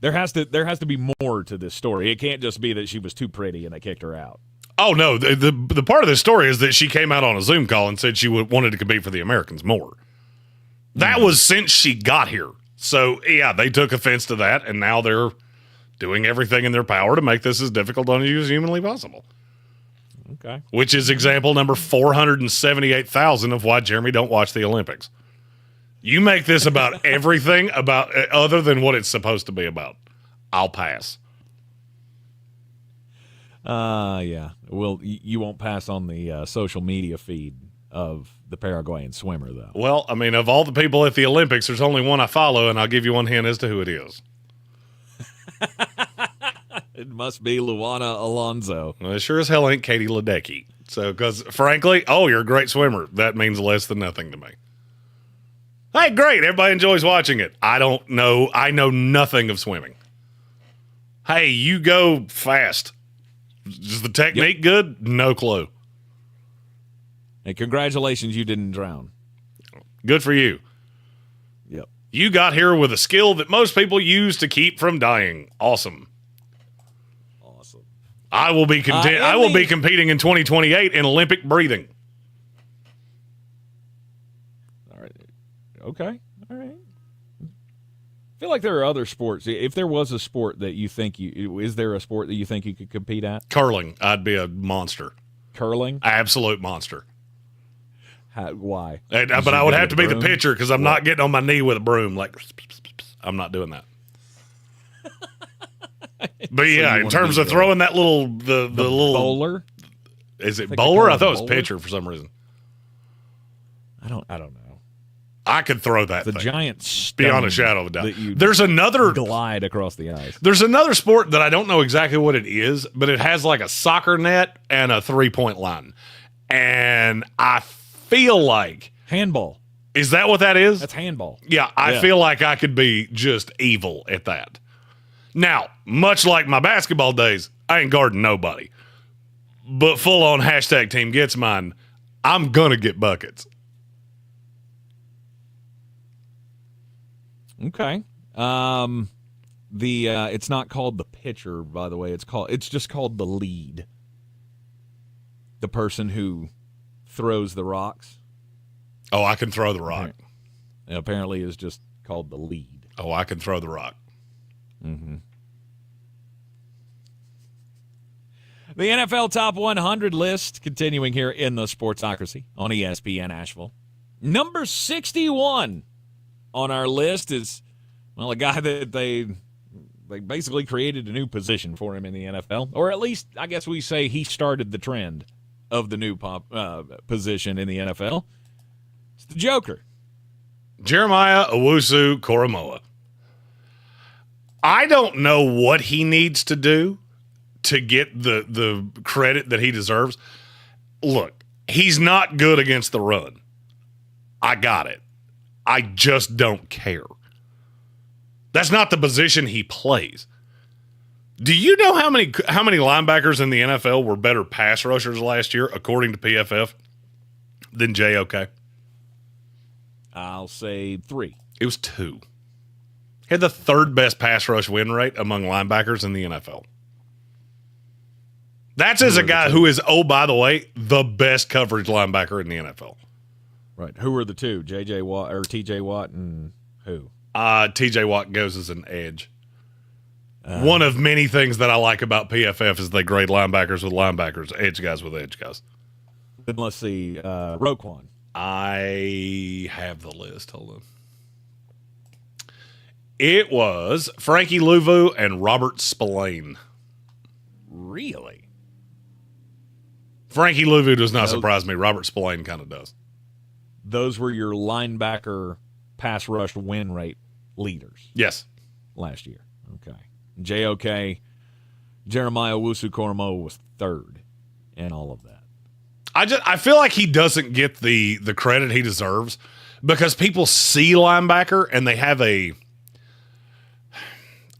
There has to be more to this story. It can't just be that she was too pretty and they kicked her out. Oh, no. The part of this story is that she came out on a Zoom call and said she wanted to compete for the Americans more. That was since she got here. So, yeah, they took offense to that, and now they're doing everything in their power to make this as difficult on you as humanly possible. Okay. Which is example number 478,000 of why Jeremy don't watch the Olympics. You make this about everything other than what it's supposed to be about. I'll pass. Yeah. Well, you won't pass on the social media feed of the Paraguayan swimmer, though. Well, of all the people at the Olympics, there's only one I follow, and I'll give you one hint as to who it is. It must be Luana Alonso. Well, it sure as hell ain't Katie Ledecky. So, because frankly, you're a great swimmer. That means less than nothing to me. Hey, great. Everybody enjoys watching it. I don't know. I know nothing of swimming. Hey, you go fast. Is the technique good? No clue. Hey, congratulations, you didn't drown. Good for you. Yep. You got here with a skill that most people use to keep from dying. Awesome. I will be be competing in 2028 in Olympic breathing. All right. Okay. All right. I feel like there are other sports. If there was a sport that you think is there a sport that you think you could compete at? Curling. I'd be a monster. Curling? Absolute monster. Why? But I would have to be the pitcher because I'm not getting on my knee with a broom. Like, I'm not doing that. But yeah, in terms of throwing that little the little bowler, is it bowler? I thought it was pitcher for some reason. I don't know. I could throw that. The thing. Giant beyond a shadow of a doubt. There's another glide across the ice. There's another sport that I don't know exactly what it is, but it has like a soccer net and a 3-point line, and I feel like handball. Is that what that is? That's handball. Yeah, I feel like I could be just evil at that. Now, much like my basketball days, I ain't guarding nobody. But full on hashtag team gets mine, I'm going to get buckets. Okay. It's not called the pitcher, by the way. It's just called the lead. The person who throws the rocks. Oh, I can throw the rock. Apparently is just called the lead. Oh, I can throw the rock. Mm-hmm. The NFL Top 100 list, continuing here in the Sportsocracy on ESPN Asheville. Number 61 on our list is, well, a guy that they basically created a new position for him in the NFL. Or at least, I guess we say he started the trend of the new position in the NFL. It's the Joker. Jeremiah Owusu-Koramoah. I don't know what he needs to do to get the credit that he deserves. Look, he's not good against the run. I got it. I just don't care. That's not the position he plays. Do you know how many linebackers in the NFL were better pass rushers last year, according to PFF, than JOK? I'll say 3. It was 2. He had the 3rd best pass rush win rate among linebackers in the NFL. That's as a guy who is, oh, by the way, the best coverage linebacker in the NFL. Right. Who are the 2? J.J. Watt or T.J. Watt and who? T.J. Watt goes as an edge. One of many things that I like about PFF is they grade linebackers with linebackers, edge guys with edge guys. Then let's see, Roquan. I have the list. Hold on. It was Frankie Louvu and Robert Spillane. Really? Frankie Louvu does not surprise me. Robert Spillane kind of does. Those were your linebacker pass rush win rate leaders. Yes. Last year. Okay. JOK, Jeremiah Owusu-Koramoah was 3rd in all of that. I feel like he doesn't get the credit he deserves because people see linebacker and they have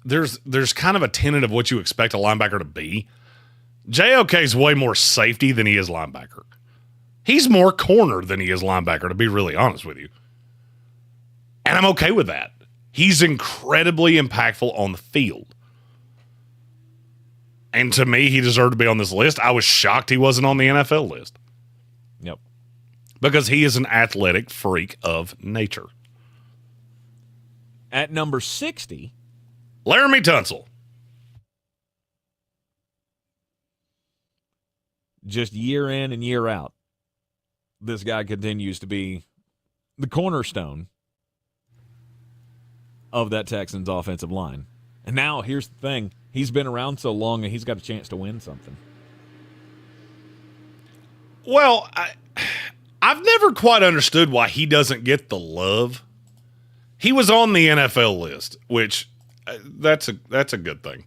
there's kind of a tenet of what you expect a linebacker to be. JOK is way more safety than he is linebacker. He's more corner than he is linebacker, to be really honest with you. And I'm okay with that. He's incredibly impactful on the field. And to me, he deserved to be on this list. I was shocked he wasn't on the NFL list. Yep. Because he is an athletic freak of nature. At number 60, Laramie Tunsil. Just year in and year out, this guy continues to be the cornerstone of that Texans offensive line. And now here's the thing. He's been around so long and he's got a chance to win something. Well, I've never quite understood why he doesn't get the love. He was on the NFL list, which that's a good thing.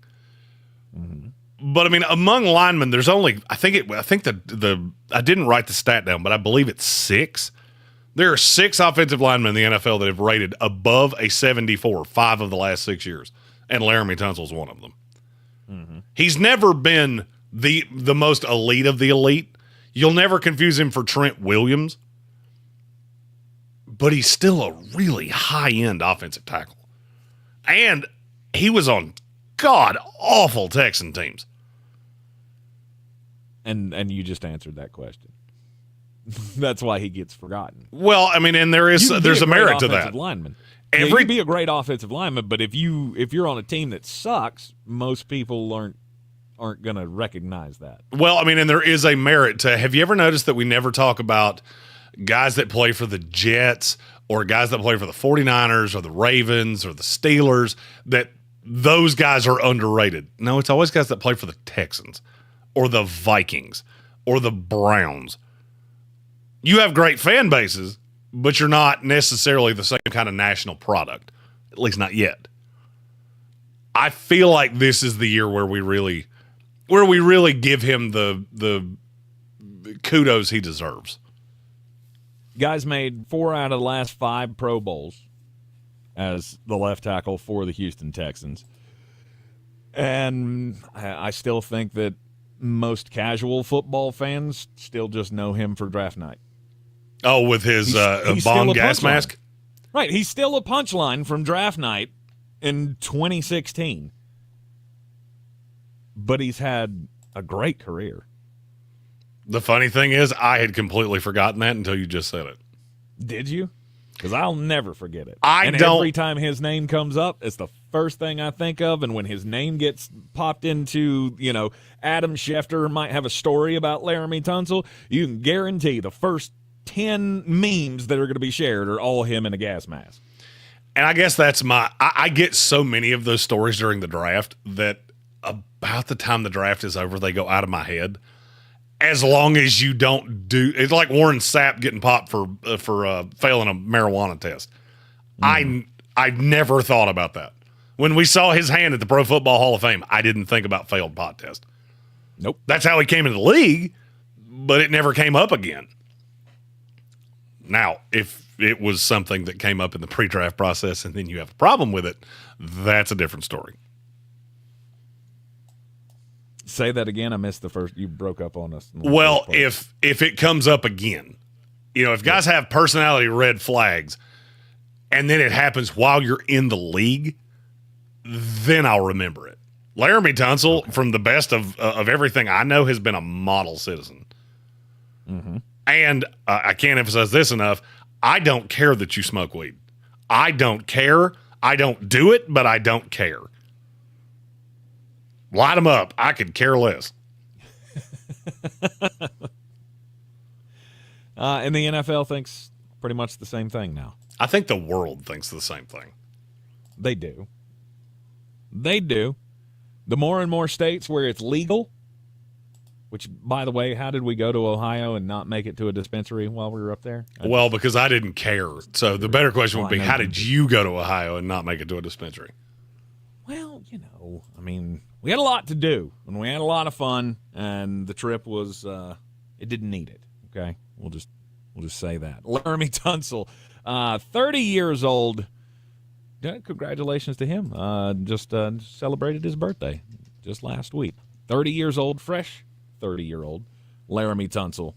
Mm-hmm. But I mean, among linemen, there's only I think I didn't write the stat down, but I believe it's 6. There are 6 offensive linemen in the NFL that have rated above a 74 5 of the last 6 years, and Laramie Tunsil's one of them. Mm-hmm. He's never been the most elite of the elite. You'll never confuse him for Trent Williams, but he's still a really high-end offensive tackle. And he was on god-awful Texan teams. And you just answered that question. That's why he gets forgotten. Well, I mean, and there's a merit to that. Lineman. You can be a great offensive lineman, but if you're on a team that sucks, most people aren't going to recognize that. Well, I mean, and there is a merit to. Have you ever noticed that we never talk about guys that play for the Jets or guys that play for the 49ers or the Ravens or the Steelers, that those guys are underrated? No, it's always guys that play for the Texans or the Vikings or the Browns. You have great fan bases, but you're not necessarily the same kind of national product, at least not yet. I feel like this is the year where we really give him the kudos he deserves. Guys made 4 out of the last 5 Pro Bowls as the left tackle for the Houston Texans. And I still think that most casual football fans still just know him for draft night. Oh, with his bomb gas mask? Right. He's still a punchline from draft night in 2016. But he's had a great career. The funny thing is, I had completely forgotten that until you just said it. Did you? Because I'll never forget it. Every time his name comes up, it's the first thing I think of. And when his name gets popped into, Adam Schefter might have a story about Laramie Tunsil, you can guarantee the first 10 memes that are going to be shared are all him in a gas mask. And I guess that's I get so many of those stories during the draft that about the time the draft is over, they go out of my head. As long as you don't it's like Warren Sapp getting popped for failing a marijuana test. I never thought about that. When we saw his hand at the Pro Football Hall of Fame, I didn't think about failed pot test. Nope. That's how he came into the league, but it never came up again. Now, if it was something that came up in the pre-draft process and then you have a problem with it, that's a different story. Say that again. I missed the first. You broke up on us. Well, if it comes up again, if guys have personality red flags and then it happens while you're in the league, then I'll remember it. Laramie Tunsil, from the best of everything I know, has been a model citizen. Mm-hmm. And I can't emphasize this enough. I don't care that you smoke weed. I don't care. I don't do it, but I don't care. Light them up. I could care less. And the NFL thinks pretty much the same thing now. I think the world thinks the same thing. They do. They do. The more and more states where it's legal, which, by the way, how did we go to Ohio and not make it to a dispensary while we were up there? Well, because I didn't care. So the better question would be, how did you go to Ohio and not make it to a dispensary? Well, we had a lot to do, and we had a lot of fun, and the trip was, it didn't need it, okay? We'll just say that. Laramie Tunsil, 30 years old. Yeah, congratulations to him. Just celebrated his birthday just last week. 30 years old, fresh 30-year-old Laramie Tunsil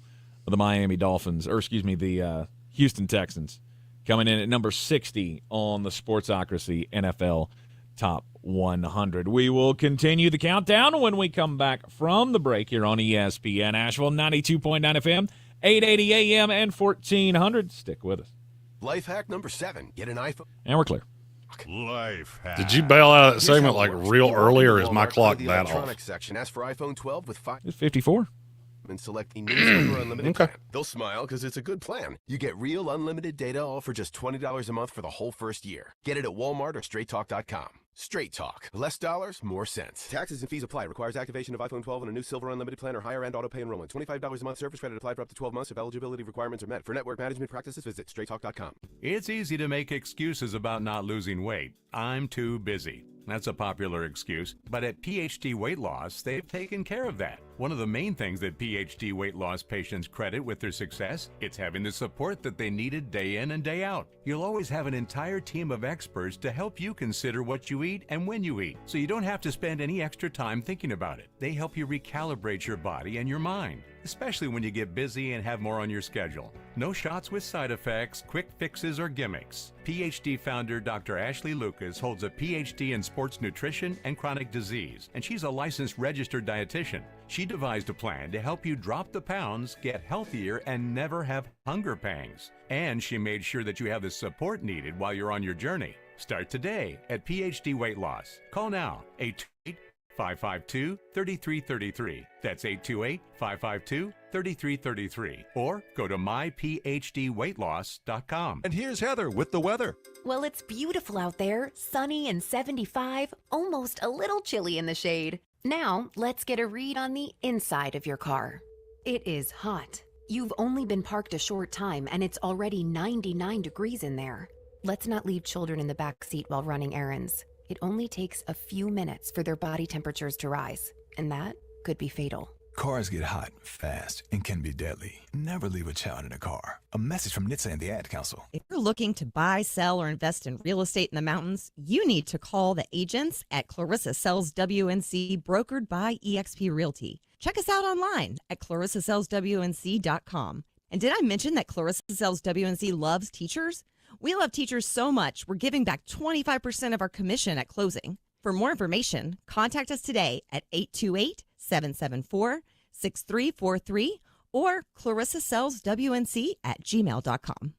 of the Miami Dolphins, the Houston Texans, coming in at number 60 on the Sportsocracy NFL Top 100. We will continue the countdown when we come back from the break here on ESPN Asheville, 92.9 FM, 880 AM, and 1400. Stick with us. Life hack number 7. Get an iPhone. And we're clear. Life hack. Did you bail out of that segment like real early, or is my clock that off? Section. Ask for iPhone 12 with 5. It's 54. And select the new Silver Unlimited plan. They'll smile because it's a good plan. You get real unlimited data all for just $20 a month for the whole first year. Get it at Walmart or StraightTalk.com. Straight Talk. Less dollars, more sense. Taxes and fees apply. Requires activation of iPhone 12 on a new Silver Unlimited plan or higher end auto pay enrollment. $25 a month service credit applied for up to 12 months if eligibility requirements are met. For network management practices, visit StraightTalk.com. It's easy to make excuses about not losing weight. I'm too busy. That's a popular excuse, but at PhD Weight Loss, they've taken care of that. One of the main things that PhD Weight Loss patients credit with their success, it's having the support that they needed day in and day out. You'll always have an entire team of experts to help you consider what you eat and when you eat, so you don't have to spend any extra time thinking about it. They help you recalibrate your body and your mind, especially when you get busy and have more on your schedule. No shots with side effects, quick fixes, or gimmicks. PhD founder Dr. Ashley Lucas holds a PhD in sports nutrition and chronic disease, and she's a licensed registered dietitian. She devised a plan to help you drop the pounds, get healthier, and never have hunger pangs. And she made sure that you have the support needed while you're on your journey. Start today at PhD Weight Loss. Call now, 828-552-3333. That's 828-552-3333. Or go to myphdweightloss.com. And here's Heather with the weather. Well, it's beautiful out there, sunny and 75, almost a little chilly in the shade. Now, let's get a read on the inside of your car. It is hot. You've only been parked a short time and it's already 99 degrees in there. Let's not leave children in the back seat while running errands. It only takes a few minutes for their body temperatures to rise, and that could be fatal. Cars get hot fast and can be deadly. Never leave a child in a car. A message from NHTSA and the Ad Council. If you're looking to buy, sell, or invest in real estate in the mountains, you need to call the agents at Clarissa Sells WNC, brokered by eXp Realty. Check us out online at clarissasellswnc.com. And did I mention that Clarissa Sells WNC loves teachers? We love teachers so much, we're giving back 25% of our commission at closing. For more information, contact us today at 828-774-6343 or clarissasellswnc@gmail.com.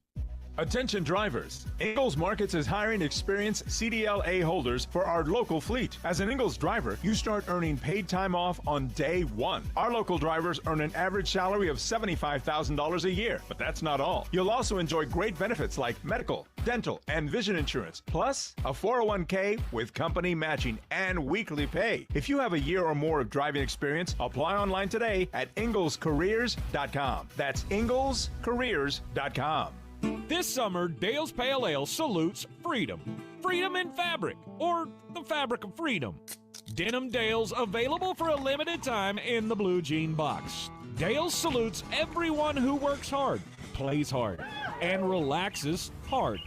Attention drivers, Ingalls Markets is hiring experienced CDLA holders for our local fleet. As an Ingalls driver, you start earning paid time off on day one. Our local drivers earn an average salary of $75,000 a year, but that's not all. You'll also enjoy great benefits like medical, dental, and vision insurance, plus a 401k with company matching and weekly pay. If you have a year or more of driving experience, apply online today at inglescareers.com. That's inglescareers.com. This summer, Dale's Pale Ale salutes freedom. Freedom in fabric, or the fabric of freedom. Denim Dale's available for a limited time in the blue jean box. Dale's salutes everyone who works hard, plays hard, and relaxes hard.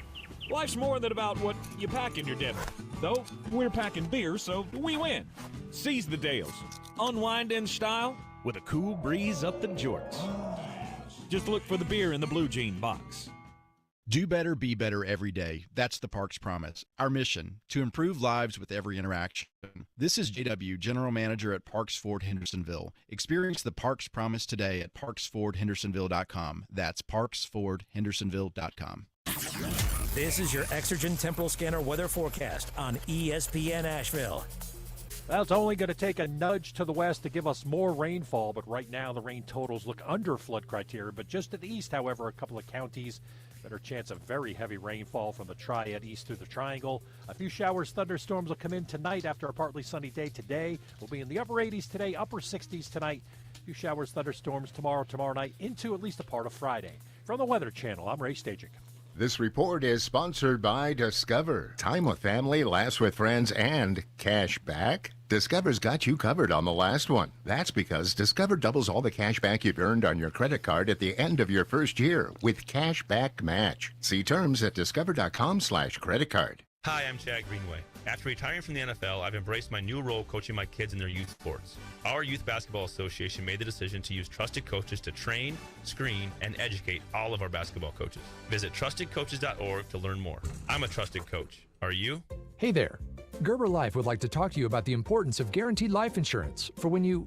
Life's more than about what you pack in your denim. Though, we're packing beer, so we win. Seize the Dales. Unwind in style with a cool breeze up the jorts. Just look for the beer in the blue jean box. Do better, be better every day. That's the Parks Promise. Our mission, to improve lives with every interaction. This is JW, General Manager at Parks Ford Hendersonville. Experience the Parks Promise today at parksfordhendersonville.com. That's parksfordhendersonville.com. This is your Exergen Temporal Scanner weather forecast on ESPN Asheville. Well, it's only going to take a nudge to the west to give us more rainfall, but right now the rain totals look under flood criteria. But just to the east, however, a couple of counties, better chance of very heavy rainfall from the Triad east through the Triangle. A few showers, thunderstorms will come in tonight after a partly sunny day today. We'll be in the upper 80s today, upper 60s tonight. A few showers, thunderstorms tomorrow night into at least a part of Friday. From the Weather Channel, I'm Ray Stajic. This report is sponsored by Discover. Time with family, laughs with friends, and cash back. Discover's got you covered on the last one. That's because Discover doubles all the cash back you've earned on your credit card at the end of your first year with Cash Back Match. See terms at discover.com/credit card. Hi, I'm Chad Greenway. After retiring from the NFL, I've embraced my new role coaching my kids in their youth sports. Our Youth Basketball Association made the decision to use trusted coaches to train, screen, and educate all of our basketball coaches. Visit trustedcoaches.org to learn more. I'm a trusted coach. Are you? Hey there. Gerber Life would like to talk to you about the importance of guaranteed life insurance for when you...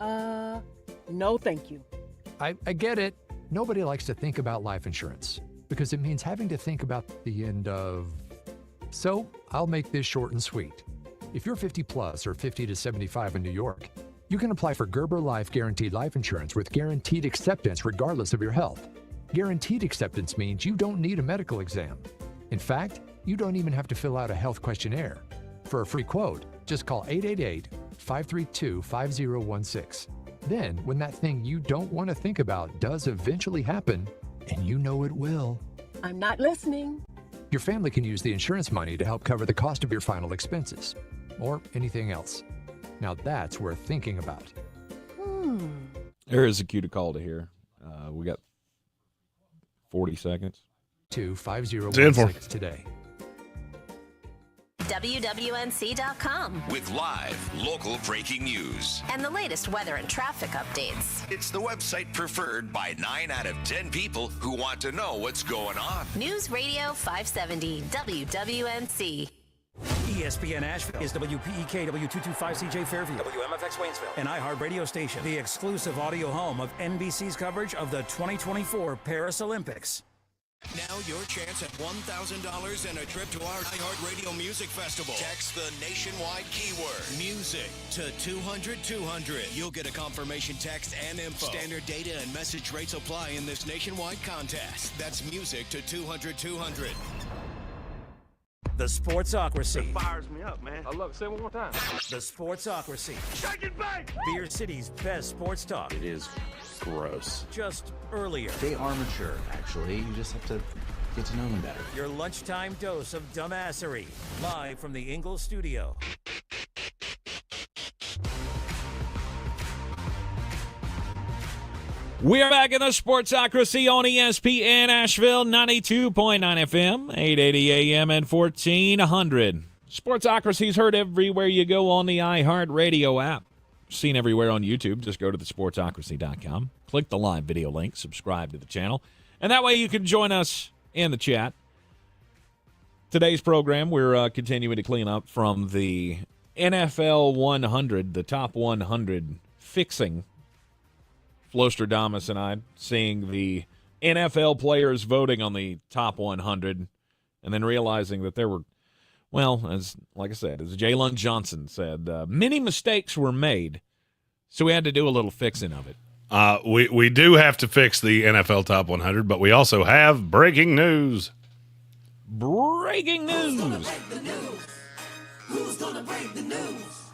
No, thank you. I get it. Nobody likes to think about life insurance because it means having to think about the end of... So, I'll make this short and sweet. If you're 50 plus or 50 to 75 in New York, you can apply for Gerber Life Guaranteed Life Insurance with guaranteed acceptance regardless of your health. Guaranteed acceptance means you don't need a medical exam. In fact, you don't even have to fill out a health questionnaire. For a free quote, just call 888-532-5016. Then, when that thing you don't want to think about does eventually happen, and you know it will, I'm not listening. your family can use the insurance money to help cover the cost of your final expenses, or anything else. Now that's worth thinking about. There is a cue to call to hear. We got 40 seconds. 5016 today. WWNC.com. With live, local breaking news. And the latest weather and traffic updates. It's the website preferred by 9 out of 10 people who want to know what's going on. News Radio 570, WWNC. ESPN Asheville is WPEK W225CJ Fairview, WMFX Waynesville, an iHeart radio station, the exclusive audio home of NBC's coverage of the 2024 Paris Olympics. Now your chance at $1,000 and a trip to our iHeart Radio Music Festival. Text the nationwide keyword music to 200-200. You'll get a confirmation text and info. Standard data and message rates apply in this nationwide contest. That's music to 200-200. The Sportsocracy. It fires me up, man. I love it. Say it one more time. The Sportsocracy. Shake it back! Beer City's best sports talk. It is gross. Just earlier. They are mature, actually. You just have to get to know them better. Your lunchtime dose of dumbassery. Live from the Ingalls studio. We are back in the Sportsocracy on ESPN Asheville, 92.9 FM, 880 AM, and 1400. Sportsocracy is heard everywhere you go on the iHeart Radio app. Seen everywhere on YouTube. Just go to thesportsocracy.com. Click the live video link. Subscribe to the channel. And that way you can join us in the chat. Today's program, we're continuing to clean up from the NFL 100, the top 100 fixing. Flostradamus and I seeing the NFL players voting on the top 100 and then realizing that there were, well, like I said, as Jalen Johnson said, many mistakes were made, so we had to do a little fixing of it. We do have to fix the NFL top 100, but we also have breaking news. Breaking news. Who's gonna break the news? Who's gonna break the news?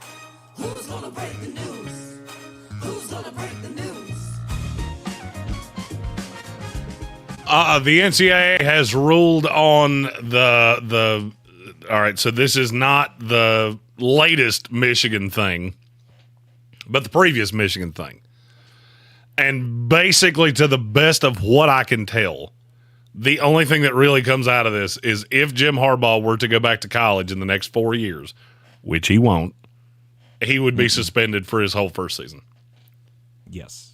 Who's gonna break the news? Who's gonna break the news? The NCAA has ruled on the. All right, so this is not the latest Michigan thing, but the previous Michigan thing. And basically, to the best of what I can tell, the only thing that really comes out of this is if Jim Harbaugh were to go back to college in the next 4 years, which he won't, he would be suspended for his whole first season. Yes.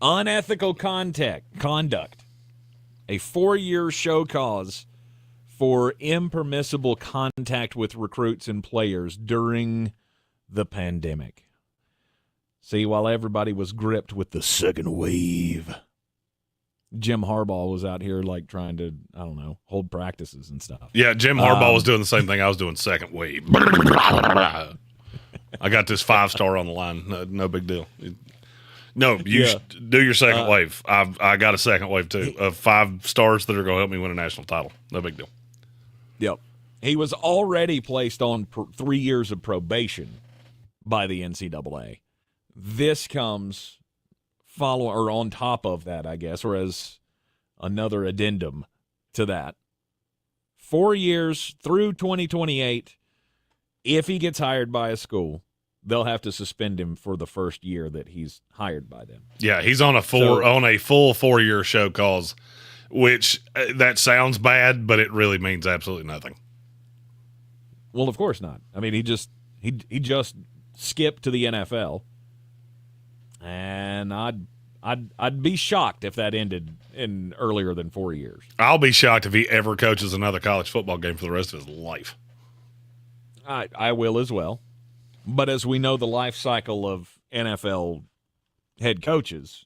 Unethical conduct. A 4-year show cause for impermissible contact with recruits and players during the pandemic. See, while everybody was gripped with the second wave, Jim Harbaugh was out here like trying to, I don't know, hold practices and stuff. Yeah, Jim Harbaugh was doing the same thing I was doing second wave. I got this 5-star on the line. No big deal. No, you do your second wave. I got a second wave too of 5 stars that are going to help me win a national title. No big deal. Yep. He was already placed on 3 years of probation by the NCAA. This comes on top of that, I guess, or as another addendum to that. 4 years through 2028. If he gets hired by a school, they'll have to suspend him for the first year that he's hired by them. Yeah, he's on a full 4-year show cause, which that sounds bad, but it really means absolutely nothing. Well, of course not. I mean, he just skipped to the NFL, and I'd be shocked if that ended in earlier than 4 years. I'll be shocked if he ever coaches another college football game for the rest of his life. I will as well. But as we know the life cycle of NFL head coaches,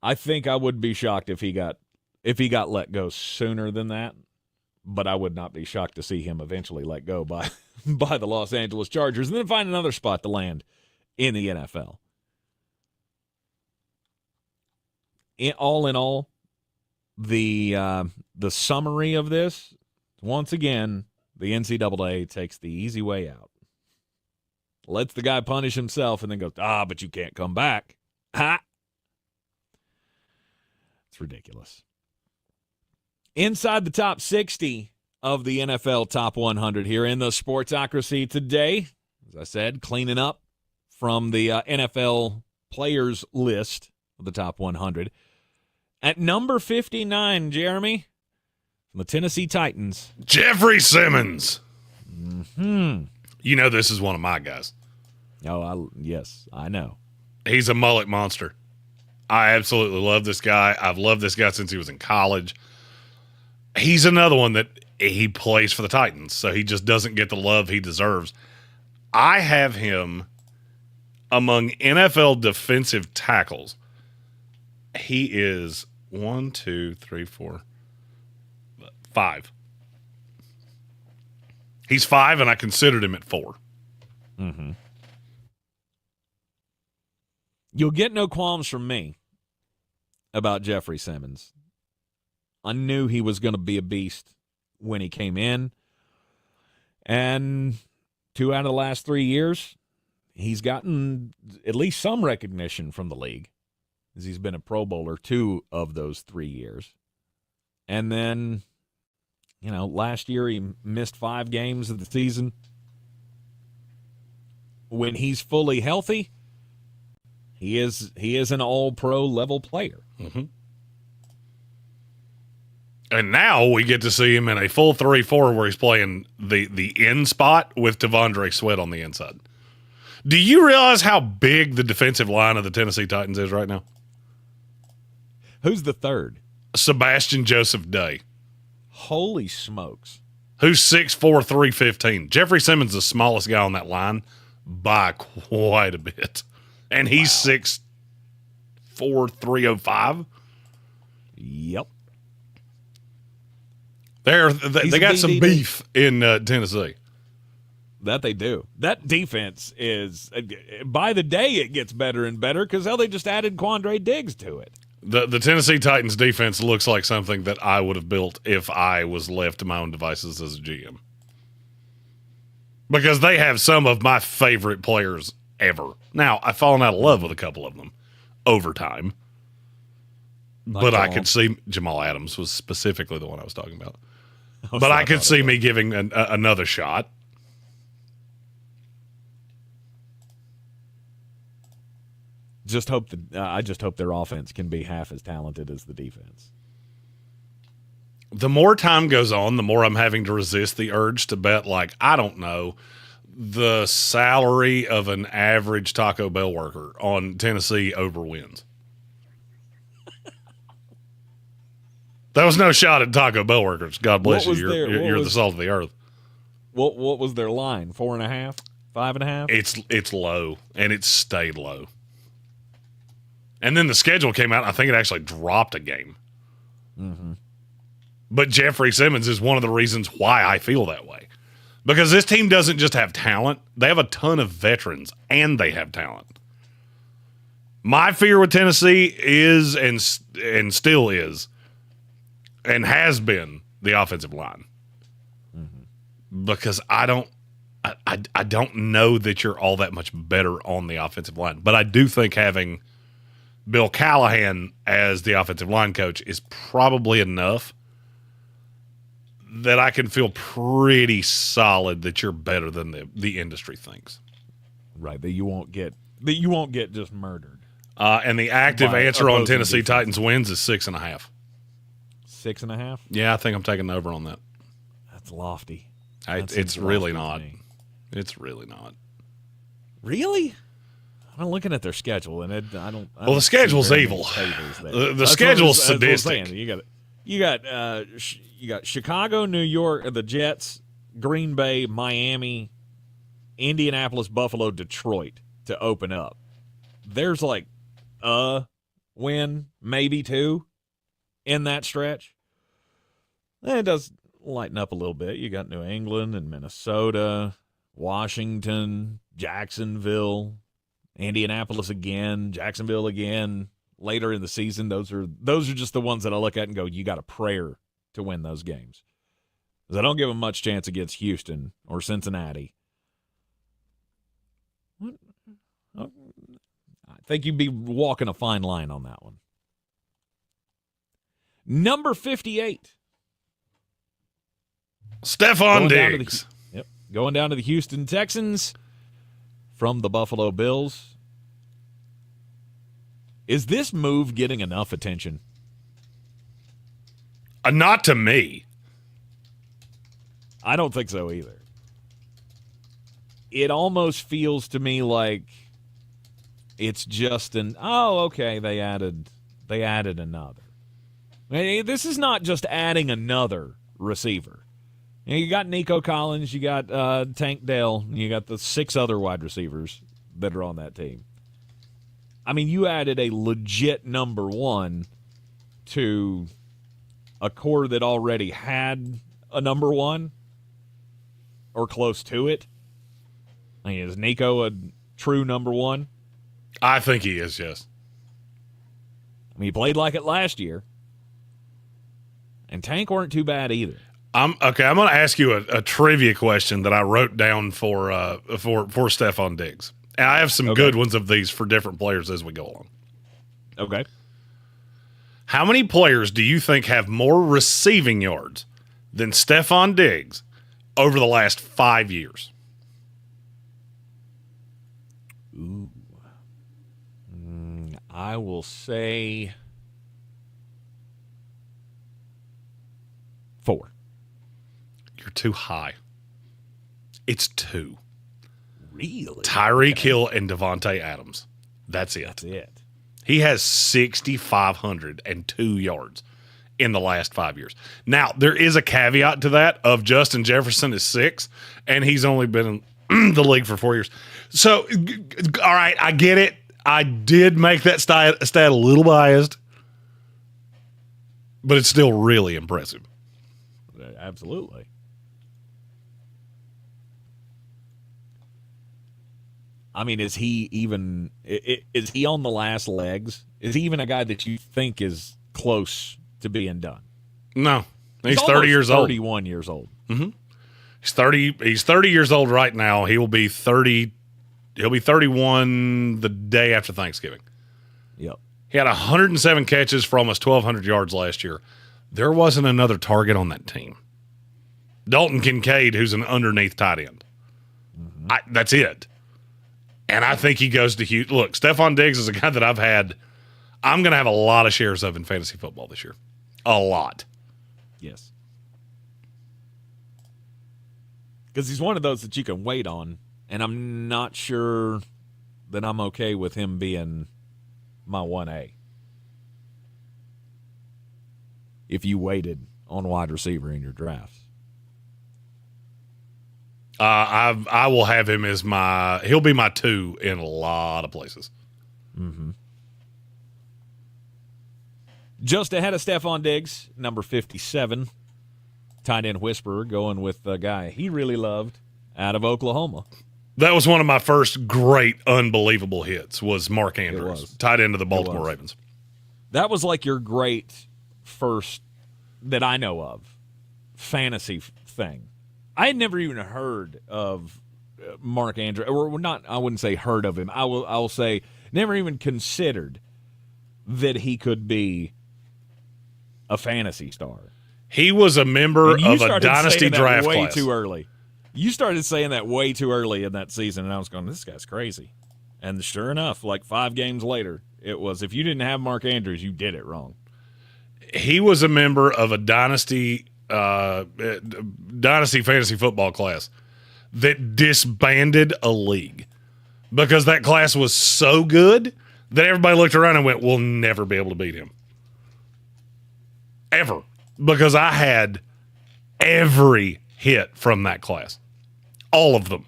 I think I would be shocked if he got let go sooner than that. But I would not be shocked to see him eventually let go by the Los Angeles Chargers and then find another spot to land in the NFL. All in all, the summary of this, once again, the NCAA takes the easy way out. Lets the guy punish himself and then goes, but you can't come back. Ha! It's ridiculous. Inside the top 60 of the NFL Top 100 here in the Sportsocracy today. As I said, cleaning up from the NFL players list of the Top 100. At number 59, Jeremy, from the Tennessee Titans. Jeffrey Simmons. Mm-hmm. You know this is one of my guys. Yes, I know. He's a mullet monster. I absolutely love this guy. I've loved this guy since he was in college. He's another one that he plays for the Titans, so he just doesn't get the love he deserves. I have him among NFL defensive tackles. He is 1, 2, 3, 4, 5. He's 5, and I considered him at 4. Mm-hmm. You'll get no qualms from me about Jeffrey Simmons. I knew he was going to be a beast when he came in. And 2 out of the last 3 years, he's gotten at least some recognition from the league, as he's been a Pro Bowler 2 of those 3 years. And then, last year he missed 5 games of the season. When he's fully healthy, he is an all-pro level player. Mm-hmm. And now we get to see him in a full 3-4 where he's playing the end spot with T'Vondre Sweat on the inside. Do you realize how big the defensive line of the Tennessee Titans is right now? Who's the third? Sebastian Joseph Day. Holy smokes. Who's 6'4", 315. Jeffrey Simmons is the smallest guy on that line by quite a bit. And he's 6'4", 305. Yep. They got some beef in Tennessee. That they do. That defense is, by the day, it gets better and better because they just added Quandre Diggs to it. The Tennessee Titans defense looks like something that I would have built if I was left to my own devices as a GM. Because they have some of my favorite players ever. Now, I've fallen out of love with a couple of them overtime. Not But I Jamal. could see Jamal Adams was specifically the one I was talking about. But I could see me giving another shot. I just hope their offense can be half as talented as the defense. The more time goes on, the more I'm having to resist the urge to bet, like, I don't know, the salary of an average Taco Bell worker on Tennessee over wins. That was no shot at Taco Bell workers. God bless you. You're the salt of the earth. What was their line? 4.5? 5.5? It's low, and it's stayed low. And then the schedule came out, and I think it actually dropped a game. Mm-hmm. But Jeffrey Simmons is one of the reasons why I feel that way. Because this team doesn't just have talent. They have a ton of veterans, and they have talent. My fear with Tennessee is, and still is, and has been, the offensive line. Mm-hmm. Because I don't know that you're all that much better on the offensive line. But I do think having Bill Callahan as the offensive line coach is probably enough that I can feel pretty solid that you're better than the industry thinks. Right, that you won't get just murdered. And the active By answer on opposing Tennessee defense. Titans wins is 6.5. 6.5? Yeah, I think I'm taking over on that. That's lofty. It's really not. It's really not. Really? I'm looking at their schedule, and I don't. Well, the schedule's evil. The schedule's sadistic. You got Chicago, New York, the Jets, Green Bay, Miami, Indianapolis, Buffalo, Detroit to open up. There's like a win, maybe two in that stretch. It does lighten up a little bit. You got New England and Minnesota, Washington, Jacksonville, Indianapolis again, Jacksonville again. Later in the season, those are just the ones that I look at and go, you got a prayer to win those games. Because I don't give them much chance against Houston or Cincinnati. I think you'd be walking a fine line on that one. Number 58. Stephon Diggs. Going down to the Houston Texans from the Buffalo Bills. Is this move getting enough attention? Not to me. I don't think so either. It almost feels to me like it's just okay, they added another. I mean, this is not just adding another receiver. You got Nico Collins, you got Tank Dell, you got the 6 other wide receivers that are on that team. I mean, you added a legit number one to a core that already had a number one or close to it. I mean, is Nico a true number one? I think he is, yes. I mean, he played like it last year. And Tank weren't too bad either. I'm going to ask you a trivia question that I wrote down for Stephon Diggs. And I have some good ones of these for different players as we go along. Okay. How many players do you think have more receiving yards than Stephon Diggs over the last 5 years? Ooh. I will say 4. You're too high. It's 2. Really? Tyreek Hill and Devontae Adams. That's it. That's it. He has 6,502 yards in the last 5 years. Now, there is a caveat to that of Justin Jefferson is 6, and he's only been in the league for 4 years. So, all right, I get it. I did make that stat a little biased, but it's still really impressive. Absolutely. I mean, is he on the last legs? Is he even a guy that you think is close to being done? No. He's 30 years old. 31 years old. Mm-hmm. He's 30 years old right now. He will be 30. He'll be 31 the day after Thanksgiving. Yep. He had 107 catches for almost 1,200 yards last year. There wasn't another target on that team. Dalton Kincaid, who's an underneath tight end. That's it. And I think he goes to Houston. Look, Stephon Diggs is a guy that I'm going to have a lot of shares of in fantasy football this year. A lot. Yes. Because he's one of those that you can wait on, and I'm not sure that I'm okay with him being my 1A. If you waited on wide receiver in your drafts. I will have him as he'll be my 2 in a lot of places. Mm-hmm. Just ahead of Stephon Diggs, number 57, tight end whisperer, going with the guy he really loved out of Oklahoma. That was one of my first great, unbelievable hits was Mark Andrews, tight end of the Baltimore Ravens. That was like your great first, that I know of, fantasy thing. I had never even heard of Mark Andrews, or not. I wouldn't say heard of him. I'll say never even considered that he could be a fantasy star. He was a member of a dynasty draft way class. Too early. You started saying that way too early in that season, and I was going, "This guy's crazy." And sure enough, like 5 games later, it was, if you didn't have Mark Andrews, you did it wrong. He was a member of a dynasty fantasy football class that disbanded a league because that class was so good that everybody looked around and went, we'll never be able to beat him. Ever. Because I had every hit from that class. All of them.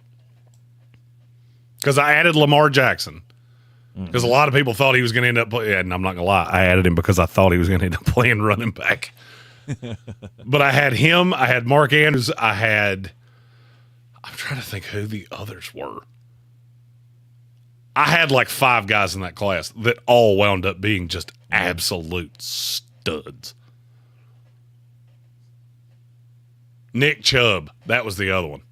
Because I added Lamar Jackson. Because a lot of people thought he was going to end up playing, and I'm not going to lie, I added him because I thought he was going to end up playing running back. But I had him, I had Mark Andrews, I'm trying to think who the others were. I had like 5 guys in that class that all wound up being just absolute studs. Nick Chubb, that was the other one.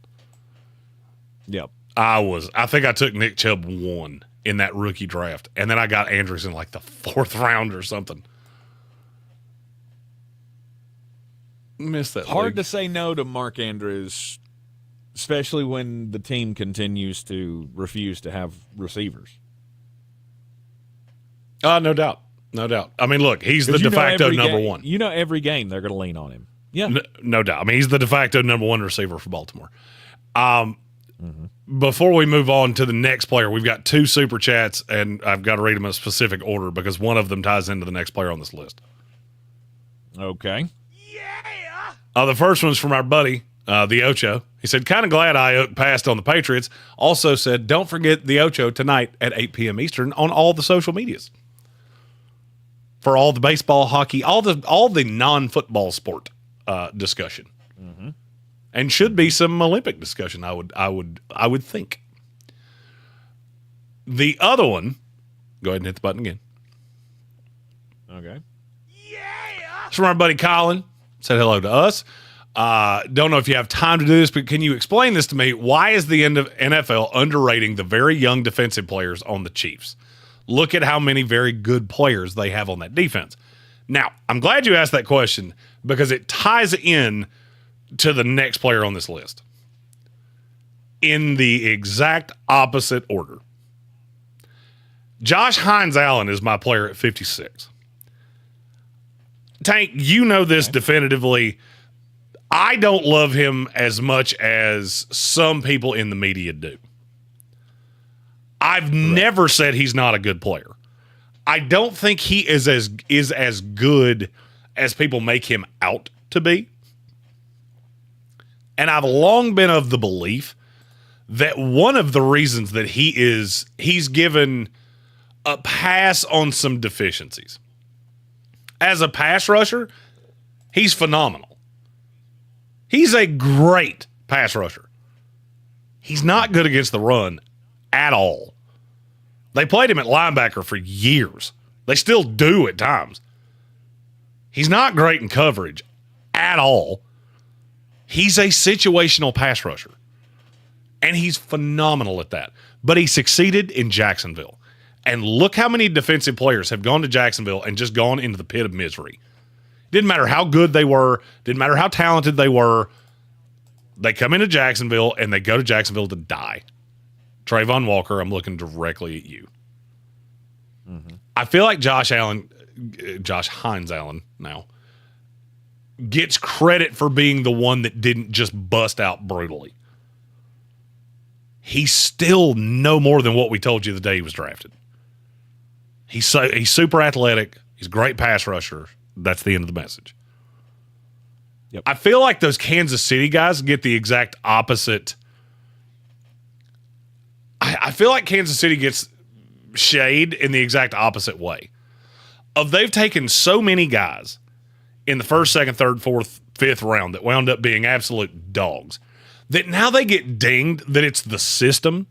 Yep. I think I took Nick Chubb 1 in that rookie draft, and then I got Andrews in like the 4th round or something. Missed that. Hard to say no to Mark Andrews, especially when the team continues to refuse to have receivers. No doubt. No doubt. I mean, look, he's the de facto number 1. You know every game they're going to lean on him. Yeah. No doubt. I mean, he's the de facto number 1 receiver for Baltimore. Before we move on to the next player, we've got 2 super chats, and I've got to read them in a specific order because one of them ties into the next player on this list. Okay. The first one's from our buddy, the Ocho. He said, kind of glad I passed on the Patriots. Also said, don't forget the Ocho tonight at 8 p.m. Eastern on all the social medias. For all the baseball, hockey, all the non-football sport discussion. Mm-hmm. And should be some Olympic discussion, I would think. The other one, go ahead and hit the button again. Okay. It's from our buddy Colin. Said hello to us. Don't know if you have time to do this, but can you explain this to me? Why is the NFL underrating the very young defensive players on the Chiefs? Look at how many very good players they have on that defense. Now, I'm glad you asked that question because it ties in to the next player on this list in the exact opposite order. Josh Hines-Allen is my player at 56. Tank, you know this definitively. I don't love him as much as some people in the media do. I've never said he's not a good player. I don't think he is as good as people make him out to be. And I've long been of the belief that one of the reasons that he's given a pass on some deficiencies. As a pass rusher, he's phenomenal. He's a great pass rusher. He's not good against the run at all. They played him at linebacker for years. They still do at times. He's not great in coverage at all. He's a situational pass rusher. And he's phenomenal at that. But he succeeded in Jacksonville. And look how many defensive players have gone to Jacksonville and just gone into the pit of misery. Didn't matter how good they were. Didn't matter how talented they were. They come into Jacksonville, and they go to Jacksonville to die. Trayvon Walker, I'm looking directly at you. Mm-hmm. I feel like Josh Hines Allen now, gets credit for being the one that didn't just bust out brutally. He's still no more than what we told you the day he was drafted. He's super athletic. He's a great pass rusher. That's the end of the message. Yep. I feel like those Kansas City guys get the exact opposite. I feel like Kansas City gets shade in the exact opposite way. They've taken so many guys in the first, second, third, fourth, fifth round that wound up being absolute dogs, that now they get dinged that it's the system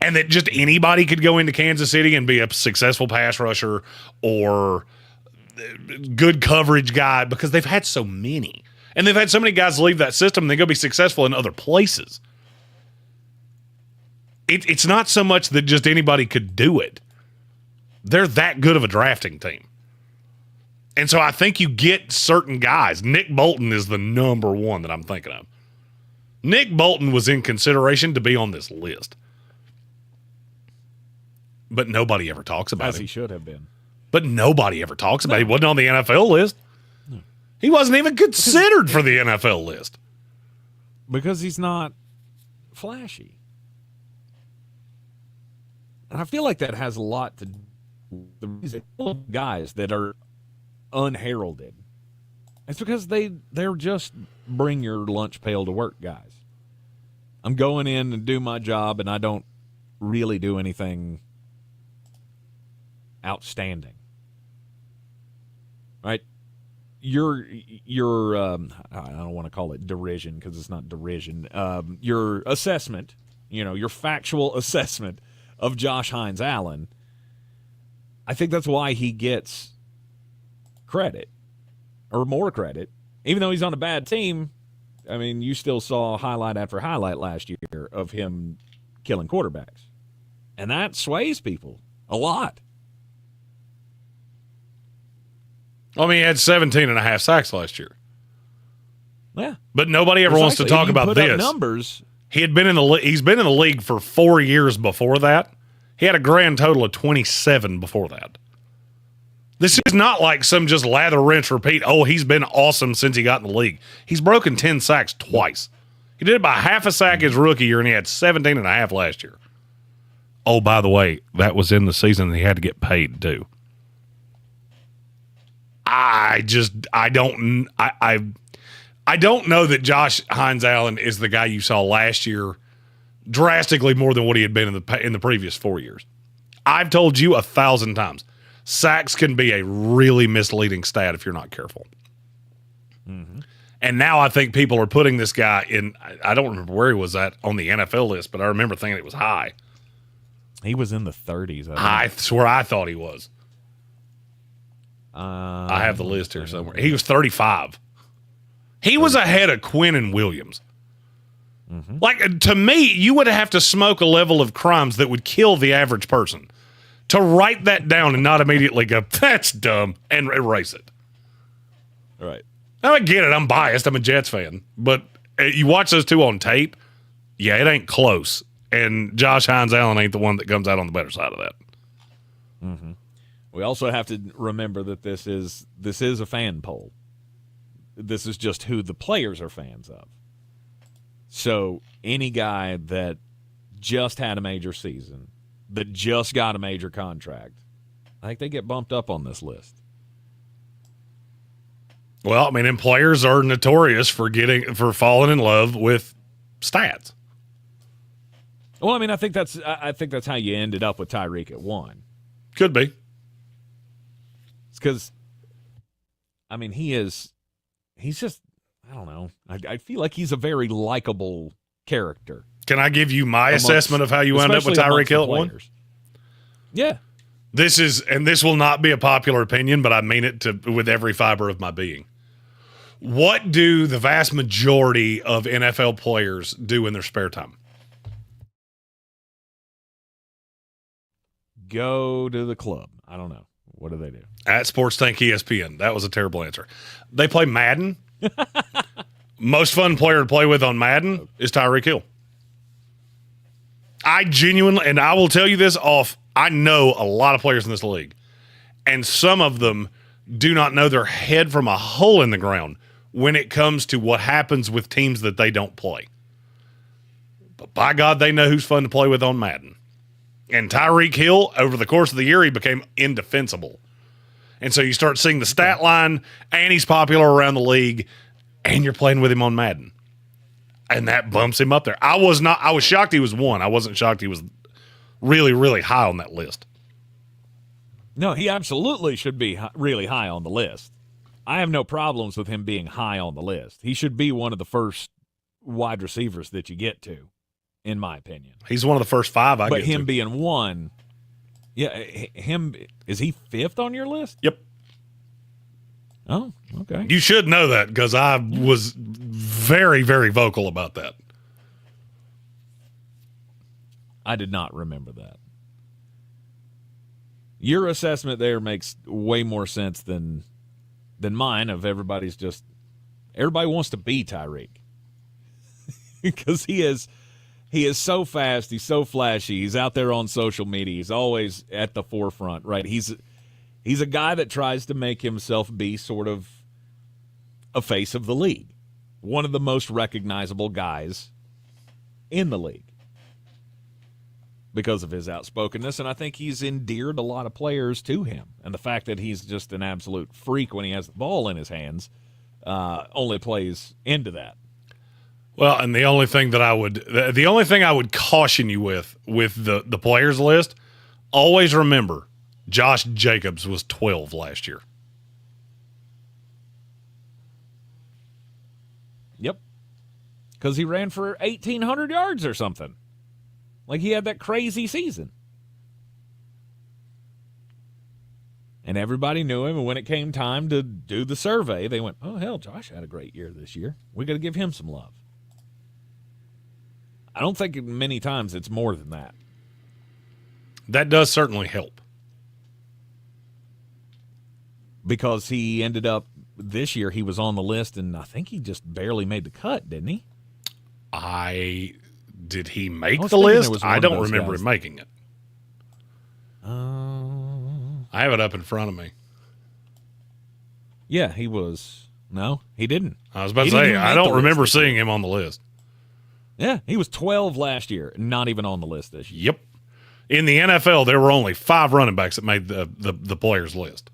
and that just anybody could go into Kansas City and be a successful pass rusher or good coverage guy because they've had so many. And they've had so many guys leave that system and they go be successful in other places. It's not so much that just anybody could do it. They're that good of a drafting team. And so I think you get certain guys. Nick Bolton is the number one that I'm thinking of. Nick Bolton was in consideration to be on this list. But nobody ever talks about him. As he should have been. But nobody ever talks about him. He wasn't on the NFL list. No. He wasn't even considered for the NFL list. Because he's not flashy. And I feel like that has a lot to do with the guys that are unheralded. It's because they're just bring your lunch pail to work guys. I'm going in and do my job, and I don't really do anything outstanding. Right? Your I don't want to call it derision because it's not derision. Your assessment, your factual assessment of Josh Hines Allen, I think that's why he gets credit or more credit. Even though he's on a bad team, I mean, you still saw highlight after highlight last year of him killing quarterbacks. And that sways people a lot. I mean, he had 17 and a half sacks last year. Yeah. But nobody ever wants to talk about this. Numbers. He's been in the league for 4 years before that. He had a grand total of 27 before that. This is not like some just lather, rinse, repeat. Oh, he's been awesome since he got in the league. He's broken 10 sacks twice. He did it by half a sack his rookie year, and he had 17 and a half last year. Oh, by the way, that was in the season he had to get paid too. I don't know that Josh Hines Allen is the guy you saw last year drastically more than what he had been in the previous 4 years. I've told you 1,000 times, sacks can be a really misleading stat if you're not careful. Mm-hmm. And now I think people are putting this guy in, I don't remember where he was at on the NFL list, but I remember thinking it was high. He was in the 30s. I swear I thought he was. I have the list here somewhere. He was 35. He was ahead of Quinn and Williams. Mm-hmm. Like, to me, you would have to smoke a level of crimes that would kill the average person to write that down and not immediately go, that's dumb, and erase it. Right. Now, I get it. I'm biased. I'm a Jets fan. But you watch those two on tape, yeah, it ain't close. And Josh Hines Allen ain't the one that comes out on the better side of that. Mm-hmm. We also have to remember that this is a fan poll. This is just who the players are fans of. So any guy that just had a major season, that just got a major contract, I think they get bumped up on this list. Well, I mean, and players are notorious for falling in love with stats. Well, I mean, I think that's how you ended up with Tyreek at 1. Could be. It's because, I mean, he's just, I don't know. I feel like he's a very likable character. Can I give you my assessment of how you wound up with Tyreek Hill at 1? Yeah. This will not be a popular opinion, but I mean it with every fiber of my being. What do the vast majority of NFL players do in their spare time? go to the club. I don't know. What do they do? At Sports Tank ESPN. That was a terrible answer. They play Madden. Most fun player to play with on Madden is Tyreek Hill. I genuinely, and I will tell you this I know a lot of players in this league, and some of them do not know their head from a hole in the ground when it comes to what happens with teams that they don't play. But by God, they know who's fun to play with on Madden. And Tyreek Hill, over the course of the year, he became indefensible. And so you start seeing the stat line, and he's popular around the league, and you're playing with him on Madden. And that bumps him up there. I was shocked he was 1. I wasn't shocked he was really, really high on that list. No, he absolutely should be really high on the list. I have no problems with him being high on the list. He should be one of the first wide receivers that you get to, in my opinion. He's one of the first 5 I get to. But him being 1, is he 5th on your list? Yep. Oh, okay. You should know that because I was very, very vocal about that. I did not remember that. Your assessment there makes way more sense than mine of everybody wants to be Tyreek. Because he is so fast, he's so flashy, he's out there on social media, he's always at the forefront, right? He's a guy that tries to make himself be sort of a face of the league. One of the most recognizable guys in the league because of his outspokenness, and I think he's endeared a lot of players to him. And the fact that he's just an absolute freak when he has the ball in his hands only plays into that. Well, and the only thing I would caution you with the players list, always remember Josh Jacobs was 12 last year. Yep. Because he ran for 1,800 yards or something. Like he had that crazy season. And everybody knew him, and when it came time to do the survey, they went, oh, hell, Josh had a great year this year. We got to give him some love. I don't think many times it's more than that. That does certainly help. Because he ended up, this year he was on the list, and I think he just barely made the cut, didn't he? Did he make the list? I don't remember him making it. I have it up in front of me. Yeah, he was. No, he didn't. I was about to say, I don't remember seeing him on the list. Yeah, he was 12 last year, not even on the list this year. Yep. In the NFL, there were only 5 running backs that made the players list.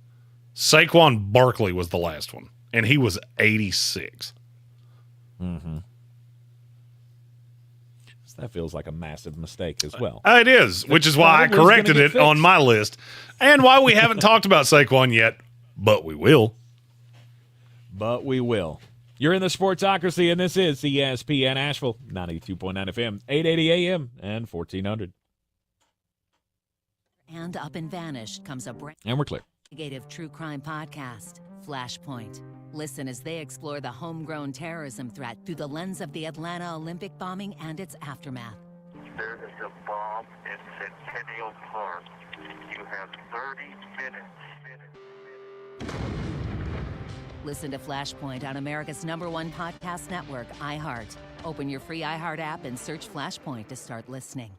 Saquon Barkley was the last one, and he was 86. Mm-hmm. So that feels like a massive mistake as well. It is, which is why I corrected it on my list, and why we haven't talked about Saquon yet, but we will. But we will. You're in the Sportsocracy, and this is ESPN Asheville, 92.9 FM, 880 AM, and 1400. And Up and Vanish comes a brand And we're clear. investigative true crime podcast, Flashpoint. Listen as they explore the homegrown terrorism threat through the lens of the Atlanta Olympic bombing and its aftermath. There is a bomb in Centennial Park. You have 30 minutes. Listen to Flashpoint on America's #1 podcast network, iHeart. Open your free iHeart app and search Flashpoint to start listening.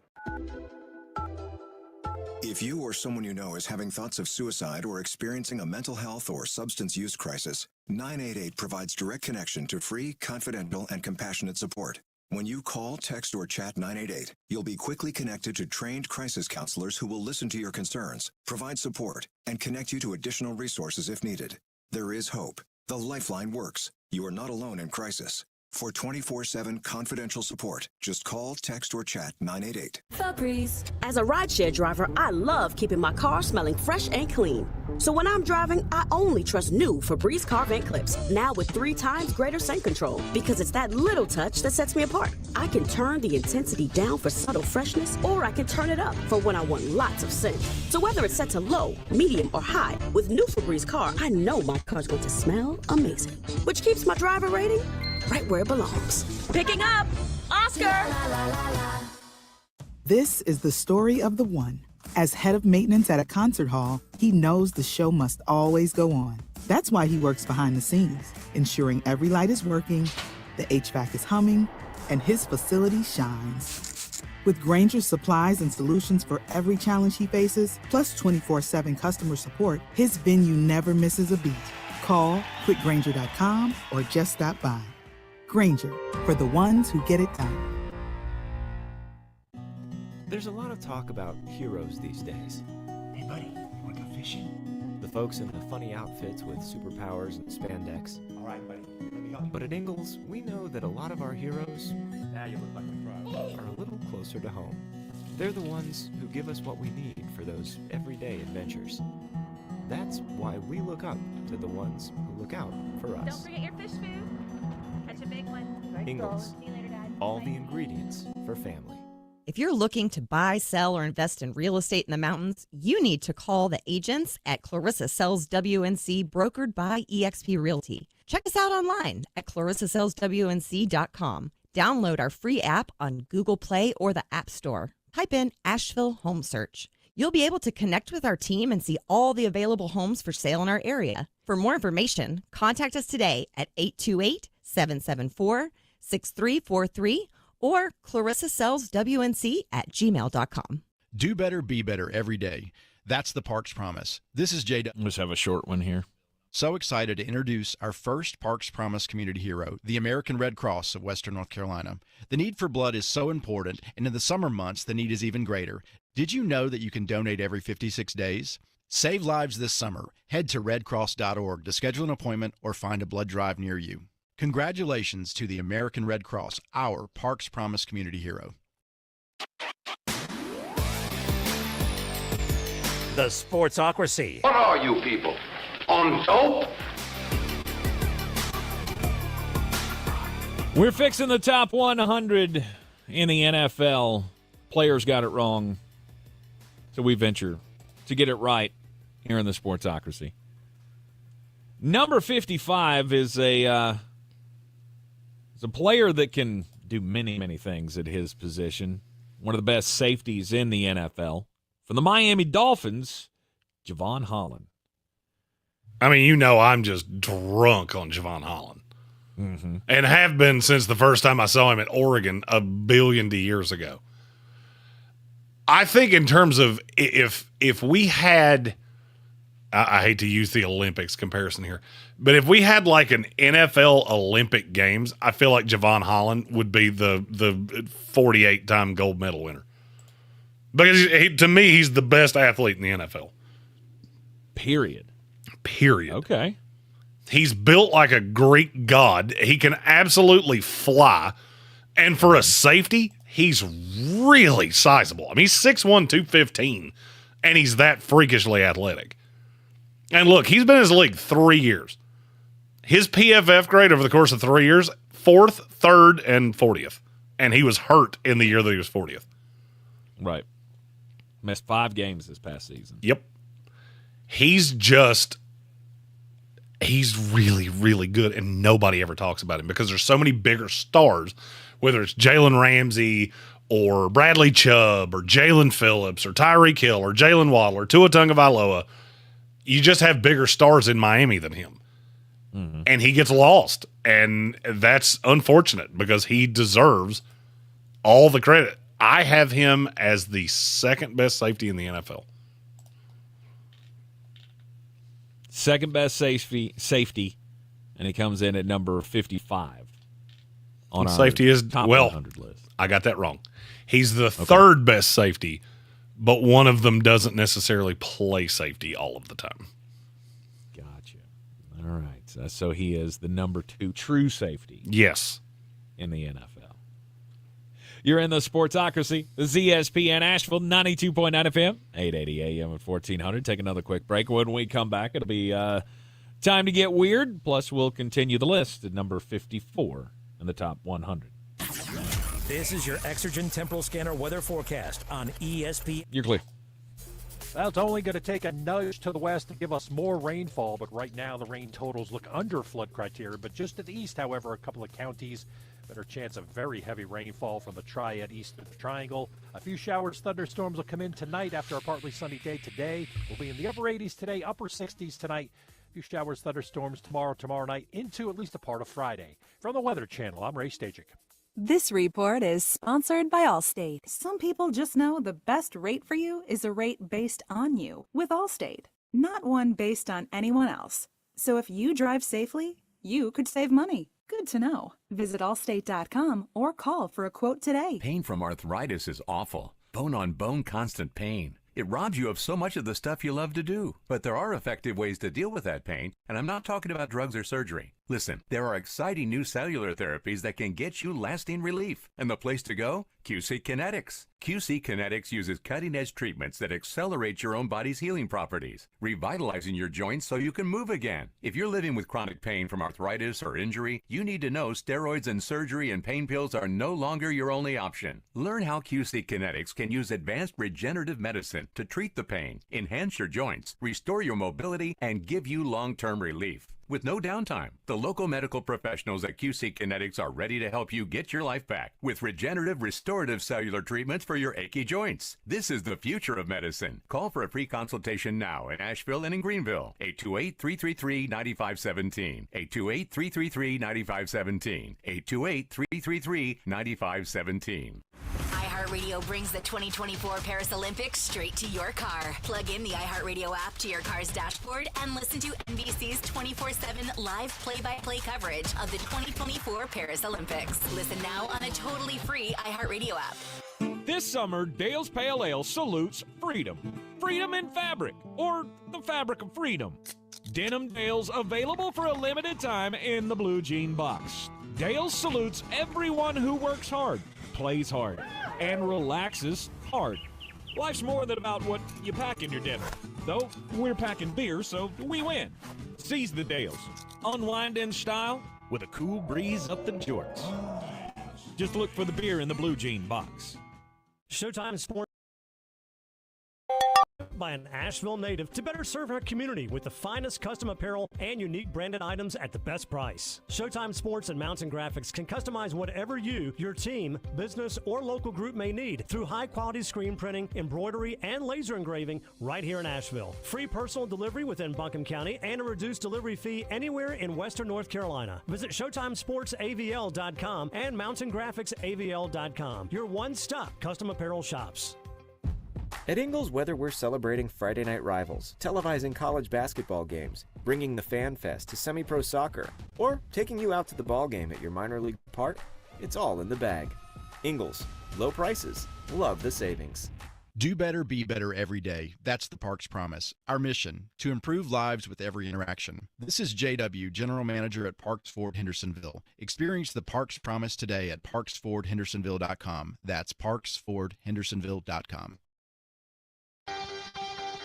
If you or someone you know is having thoughts of suicide or experiencing a mental health or substance use crisis, 988 provides direct connection to free, confidential, and compassionate support. When you call, text, or chat 988, you'll be quickly connected to trained crisis counselors who will listen to your concerns, provide support, and connect you to additional resources if needed. There is hope. The Lifeline works. You are not alone in crisis. For 24/7 confidential support, just call, text, or chat 988. Febreze. As a rideshare driver, I love keeping my car smelling fresh and clean. So when I'm driving, I only trust new Febreze car vent clips, now with 3 times greater scent control, because it's that little touch that sets me apart. I can turn the intensity down for subtle freshness, or I can turn it up for when I want lots of scent. So whether it's set to low, medium, or high, with new Febreze car, I know my car's going to smell amazing, which keeps my driver rating right where it belongs. Picking up! Oscar! This is the story of the one. As head of maintenance at a concert hall, he knows the show must always go on. That's why he works behind the scenes, ensuring every light is working, the HVAC is humming, and his facility shines. With Grainger's supplies and solutions for every challenge he faces, plus 24/7 customer support, his venue never misses a beat. Call quickgrainger.com or just stop by. Grainger, for the ones who get it done. There's a lot of talk about heroes these days. Hey, buddy, wanna go fishing? The folks in the funny outfits with superpowers and spandex. All right, buddy, let me help you. But at Ingalls, we know that a lot of our heroes Now you look like a pro. are a little closer to home. They're the ones who give us what we need for those everyday adventures. That's why we look up to the ones who look out for us. Don't forget your fish food. Catch a big one. Ingalls, See you later, Dad. all the ingredients for family. If you're looking to buy, sell, or invest in real estate in the mountains, you need to call the agents at Clarissa Sells WNC, brokered by eXp Realty. Check us out online at clarissasellswnc.com. Download our free app on Google Play or the App Store. Type in Asheville Home Search. You'll be able to connect with our team and see all the available homes for sale in our area. For more information, contact us today at 828-774-6343 or clarissasellswnc@gmail.com. Do better, be better every day. That's the Parks Promise. This is Jay. Let's have a short one here. So excited to introduce our first Parks Promise community hero, the American Red Cross of Western North Carolina. The need for blood is so important, and in the summer months, the need is even greater. Did you know that you can donate every 56 days? Save lives this summer. Head to redcross.org to schedule an appointment or find a blood drive near you. Congratulations to the American Red Cross, our Parks Promise community hero. The Sportsocracy. What are you people? On dope? We're fixing the top 100 in the NFL. Players got it wrong, so we venture to get it right here in the Sportsocracy. Number 55 is a player that can do many, many things at his position. One of the best safeties in the NFL. From the Miami Dolphins, Javon Holland. I mean, you know I'm just drunk on Javon Holland. Mm-hmm. And have been since the first time I saw him at Oregon a billion years ago. I think in terms of if we had, I hate to use the Olympics comparison here, but if we had like an NFL Olympic Games, I feel like Javon Holland would be the 48-time gold medal winner. Because to me, he's the best athlete in the NFL. Period. Okay. He's built like a Greek god. He can absolutely fly. And for a safety, he's really sizable. I mean, he's 6'1", 215, and he's that freakishly athletic. And look, he's been in his league 3 years. His PFF grade over the course of 3 years, 4th, 3rd, and 40th. And he was hurt in the year that he was 40th. Right. Missed 5 games this past season. Yep. He's really, really good, and nobody ever talks about him because there's so many bigger stars, whether it's Jalen Ramsey or Bradley Chubb or Jalen Phillips or Tyreek Hill or Jalen Waddle or Tua Tagovailoa. You just have bigger stars in Miami than him. Mm-hmm. And he gets lost, and that's unfortunate because he deserves all the credit. I have him as the second best safety in the NFL. Second best safety, and he comes in at number 55 on our safety is top well, 100 list. I got that wrong. He's the third best safety, but one of them doesn't necessarily play safety all of the time. Gotcha. All right. So he is the number 2 true safety. Yes. In the NFL. You're in the Sportsocracy. The ESPN Asheville, 92.9 FM, 880 AM at 1400. Take another quick break. When we come back, it'll be time to get weird. Plus, we'll continue the list at number 54 in the top 100. This is your Exergen Temporal Scanner weather forecast on ESPN. You're clear. Well, it's only going to take a nudge to the west to give us more rainfall, but right now the rain totals look under flood criteria. But just to the east, however, a couple of counties Better chance of very heavy rainfall from the triad east of the triangle. A few showers, thunderstorms will come in tonight after a partly sunny day today. We'll be in the upper 80s today, upper 60s tonight. A few showers, thunderstorms tomorrow night into at least a part of Friday. From the Weather Channel, I'm Ray Stajic. This report is sponsored by Allstate. Some people just know the best rate for you is a rate based on you with Allstate, not one based on anyone else. So if you drive safely, you could save money. Good to know. Visit allstate.com or call for a quote today. Pain from arthritis is awful. Bone-on-bone constant pain. It robs you of so much of the stuff you love to do. But there are effective ways to deal with that pain, and I'm not talking about drugs or surgery. Listen, there are exciting new cellular therapies that can get you lasting relief. And the place to go? QC Kinetics. QC Kinetics uses cutting-edge treatments that accelerate your own body's healing properties, revitalizing your joints so you can move again. If you're living with chronic pain from arthritis or injury, you need to know steroids and surgery and pain pills are no longer your only option. Learn how QC Kinetics can use advanced regenerative medicine to treat the pain, enhance your joints, restore your mobility, and give you long-term relief. With no downtime, the local medical professionals at QC Kinetics are ready to help you get your life back with regenerative restorative cellular treatments for your achy joints. This is the future of medicine. Call for a free consultation now in Asheville and in Greenville. 828-333-9517. 828-333-9517. 828-333-9517. iHeartRadio brings the 2024 Paris Olympics straight to your car. Plug in the iHeartRadio app to your car's dashboard and listen to NBC's 24/7 live play-by-play coverage of the 2024 Paris Olympics. Listen now on a totally free iHeartRadio app. This summer, Dale's Pale Ale salutes freedom. Freedom in fabric, or the fabric of freedom. Denim Dales available for a limited time in the blue jean box. Dale's salutes everyone who works hard, plays hard, and relaxes hard. Life's more than about what you pack in your dinner. Though we're packing beer, so we win. Seize the Dales. Unwind in style with a cool breeze up the jorts. Just look for the beer in the blue jean box. Showtime Sports by an Asheville native to better serve our community with the finest custom apparel and unique branded items at the best price. Showtime Sports and Mountain Graphics can customize whatever you, your team, business, or local group may need through high-quality screen printing, embroidery, and laser engraving right here in Asheville. Free personal delivery within Buncombe County and a reduced delivery fee anywhere in Western North Carolina. Visit ShowtimeSportsAVL.com and MountainGraphicsAVL.com. Your one-stop custom apparel shops. At Ingles, whether we're celebrating Friday night rivals, televising college basketball games, bringing the Fan Fest to semi-pro soccer, or taking you out to the ball game at your minor league park, it's all in the bag. Ingles, low prices, love the savings. Do better, be better every day. That's the Parks Promise. Our mission, to improve lives with every interaction. This is JW, General Manager at Parks Ford Hendersonville. Experience the Parks Promise today at parksfordhendersonville.com. That's parksfordhendersonville.com.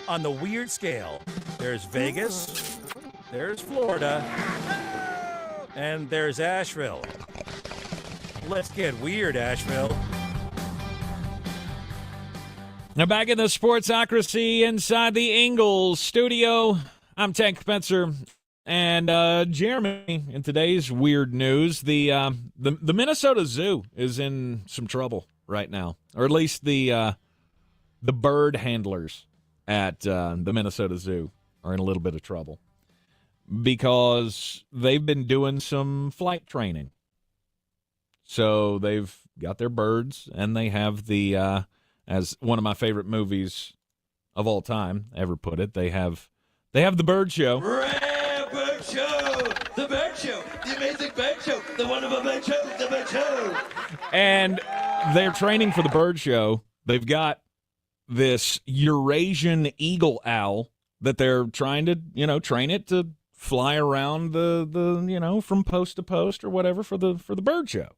On the weird scale, there's Vegas, there's Florida, and there's Asheville. Let's get weird, Asheville. Now back in the Sportsocracy inside the Ingles studio, I'm Tank Spencer and Jeremy. In today's weird news, the Minnesota Zoo is in some trouble right now, or at least the bird handlers at the Minnesota Zoo are in a little bit of trouble because they've been doing some flight training. So they've got their birds, and they have the, as one of my favorite movies of all time ever put it, they have the bird show. Bird show! The bird show! The amazing bird show! The wonderful bird show! The bird show! And they're training for the bird show. They've got this Eurasian eagle owl that they're trying to, train it to fly around the from post to post or whatever for the bird show.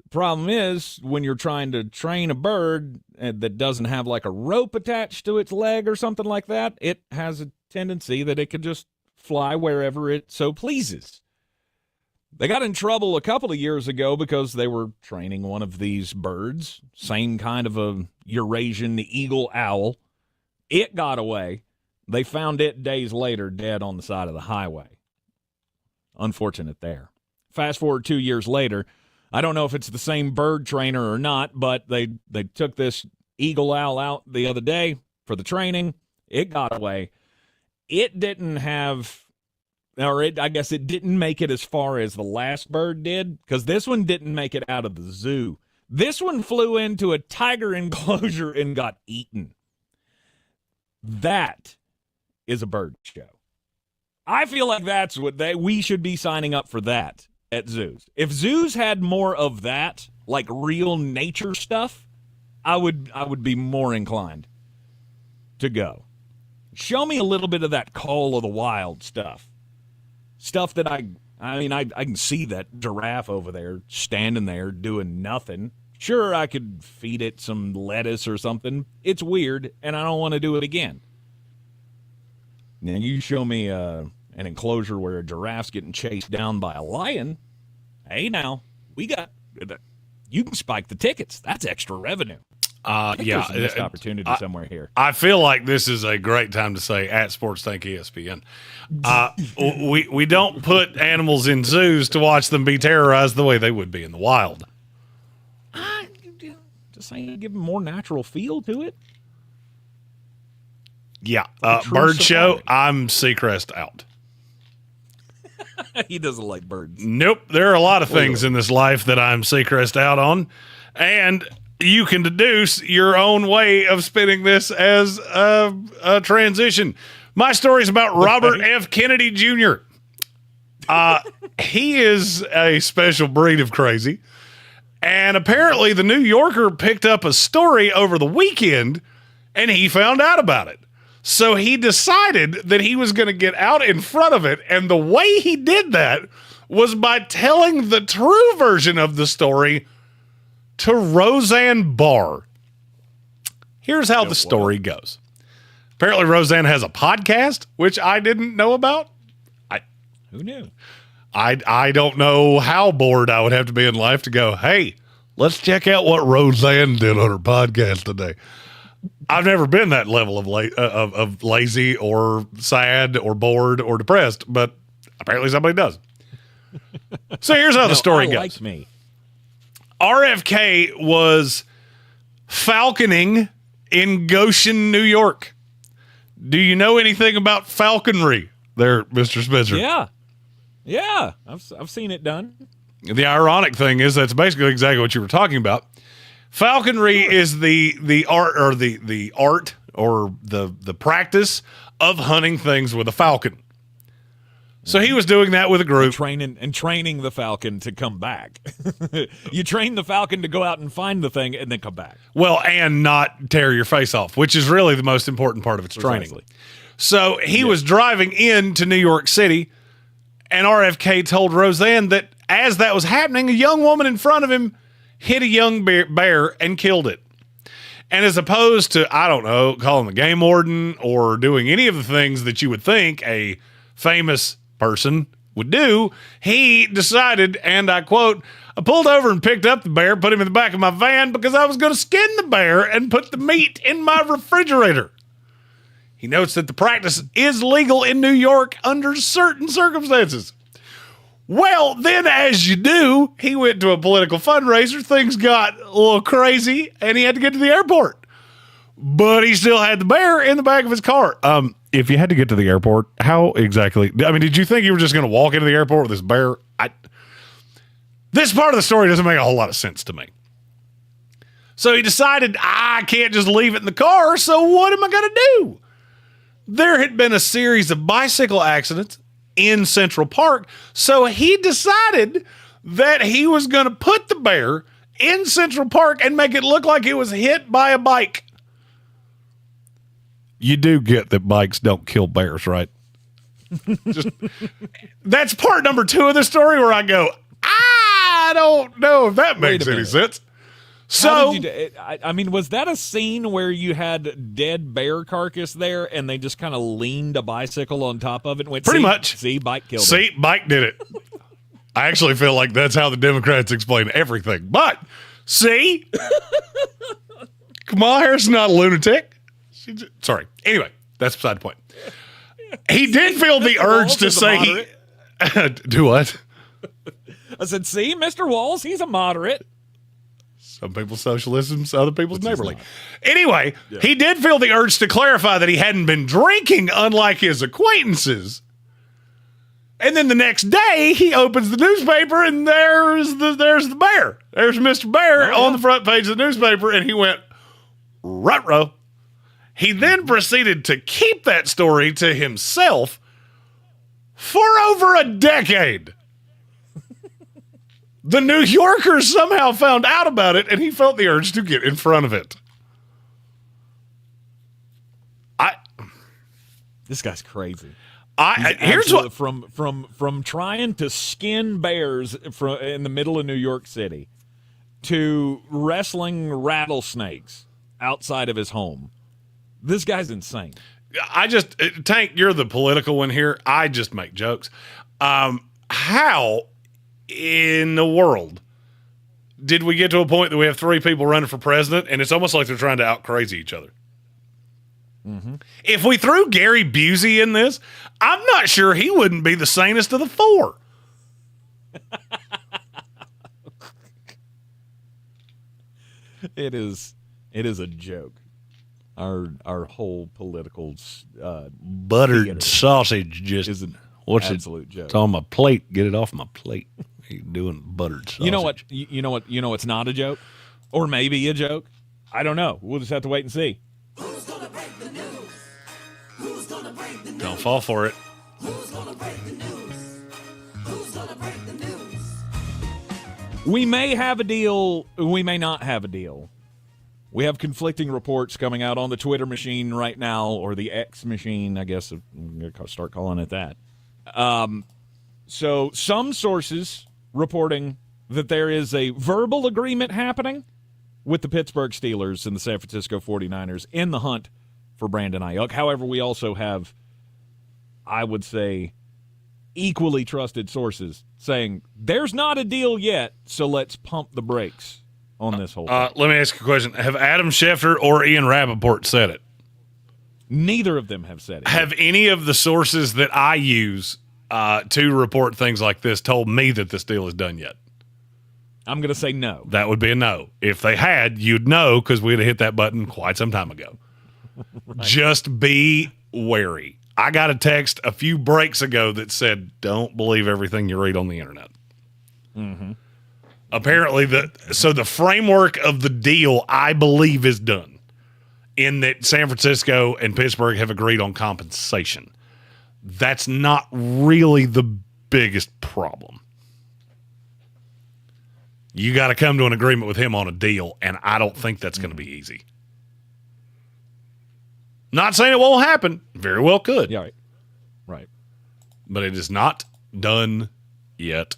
The problem is when you're trying to train a bird that doesn't have like a rope attached to its leg or something like that, it has a tendency that it could just fly wherever it so pleases. They got in trouble a couple of years ago because they were training one of these birds, same kind of a Eurasian eagle owl. It got away. They found it days later dead on the side of the highway. Unfortunate there. fast forward 2 years later, I don't know if it's the same bird trainer or not, but they took this eagle owl out the other day for the training. It got away. It didn't have, I guess it didn't make it as far as the last bird did, because this one didn't make it out of the zoo. This one flew into a tiger enclosure and got eaten. That is a bird show. I feel like that's what we should be signing up for that at zoos. If zoos had more of that, like real nature stuff, I would be more inclined to go. Show me a little bit of that call of the wild stuff. Stuff that I can see that giraffe over there standing there doing nothing. Sure, I could feed it some lettuce or something. It's weird, and I don't want to do it again. Now, you show me an enclosure where a giraffe's getting chased down by a lion. Hey, now, you can spike the tickets. That's extra revenue. Yeah, there's a missed opportunity somewhere here. I feel like this is a great time to say at Sports Think ESPN. We don't put animals in zoos to watch them be terrorized the way they would be in the wild. Just saying, give them more natural feel to it. Yeah, bird show. I'm Seacrest out. He doesn't like birds. Nope, there are a lot of things in this life that I'm Seacrest out on, and you can deduce your own way of spinning this as a transition. My story is about Robert F. Kennedy Jr. He is a special breed of crazy, and apparently the New Yorker picked up a story over the weekend, and he found out about it. So he decided that he was going to get out in front of it, and the way he did that was by telling the true version of the story to Roseanne Barr. Here's how the story goes. Apparently Roseanne has a podcast, which I didn't know about. Who knew? I don't know how bored I would have to be in life to go, hey, let's check out what Roseanne did on her podcast today. I've never been that level of lazy or sad or bored or depressed, but apparently somebody does. So here's how the story goes. Like me. RFK was falconing in Goshen, New York. Do you know anything about falconry there, Mr. Spencer? Yeah. I've seen it done. The ironic thing is that's basically exactly what you were talking about. Falconry is the art or the art or the practice of hunting things with a falcon. So he was doing that with a group. Training the falcon to come back. You train the falcon to go out and find the thing and then come back. Well, and not tear your face off, which is really the most important part of its training. So he was driving into New York City, and RFK told Roseanne that as that was happening, a young woman in front of him hit a young bear and killed it. And as opposed to, I don't know, calling the game warden or doing any of the things that you would think a famous person would do, he decided, and I quote, I pulled over and picked up the bear, put him in the back of my van because I was going to skin the bear and put the meat in my refrigerator. He notes that the practice is legal in New York under certain circumstances. Well, then, as you do, he went to a political fundraiser. Things got a little crazy, and he had to get to the airport. But he still had the bear in the back of his car. If you had to get to the airport, how exactly? I mean, did you think you were just going to walk into the airport with this bear? This part of the story doesn't make a whole lot of sense to me. So he decided, I can't just leave it in the car, so what am I going to do? There had been a series of bicycle accidents in Central Park, so he decided that he was going to put the bear in Central Park and make it look like it was hit by a bike. You do get that bikes don't kill bears, right? That's part number 2 of the story where I go, I don't know if that makes any sense. So, I mean, was that a scene where you had dead bear carcass there and they just kind of leaned a bicycle on top of it and went, pretty much. See, bike killed it. See, bike did it. I actually feel like that's how the Democrats explain everything. But, see? Kamala Harris is not a lunatic. Sorry. Anyway, that's beside the point. He did feel the urge to say... Do what? I said, see, Mr. Walls, he's a moderate. Some people's socialism, other people's neighborly. Anyway, he did feel the urge to clarify that he hadn't been drinking, unlike his acquaintances. And then the next day, he opens the newspaper, and there's the bear. There's Mr. Bear on the front page of the newspaper, and he went, ruh-roh. He then proceeded to keep that story to himself for over a decade. The New Yorker somehow found out about it, and he felt the urge to get in front of it. This guy's crazy. Here's what from trying to skin bears in the middle of New York City to wrestling rattlesnakes outside of his home. This guy's insane. Tank, you're the political one here. I just make jokes. How in the world did we get to a point that we have 3 people running for president, and it's almost like they're trying to out-crazy each other? Mm-hmm. If we threw Gary Busey in this, I'm not sure he wouldn't be the sanest of the 4. It is a joke. Our whole political buttered theater sausage just is an what's absolute it? joke. It's on my plate. Get it off my plate. You're doing buttered sausage. You know what? You know what's not a joke, or maybe a joke. I don't know. We'll just have to wait and see. Don't fall for it. We may have a deal. We may not have a deal. We have conflicting reports coming out on the Twitter machine right now, or the X machine, I guess. I'm going to start calling it that. So some sources reporting that there is a verbal agreement happening with the Pittsburgh Steelers and the San Francisco 49ers in the hunt for Brandon Ayuk. However, we also have, I would say, equally trusted sources saying there's not a deal yet, so let's pump the brakes on this whole thing. Let me ask you a question. Have Adam Schefter or Ian Rappaport said it? Neither of them have said it. Have any of the sources that I use to report things like this told me that this deal is done yet? I'm going to say no. That would be a no. If they had, you'd know because we'd have hit that button quite some time ago. Right. Just be wary. I got a text a few breaks ago that said, don't believe everything you read on the internet. Mm-hmm. Apparently, the framework of the deal, I believe, is done in that San Francisco and Pittsburgh have agreed on compensation. That's not really the biggest problem. You got to come to an agreement with him on a deal, and I don't think that's going to be easy. Not saying it won't happen. Very well could. Yeah, right. But it is not done yet.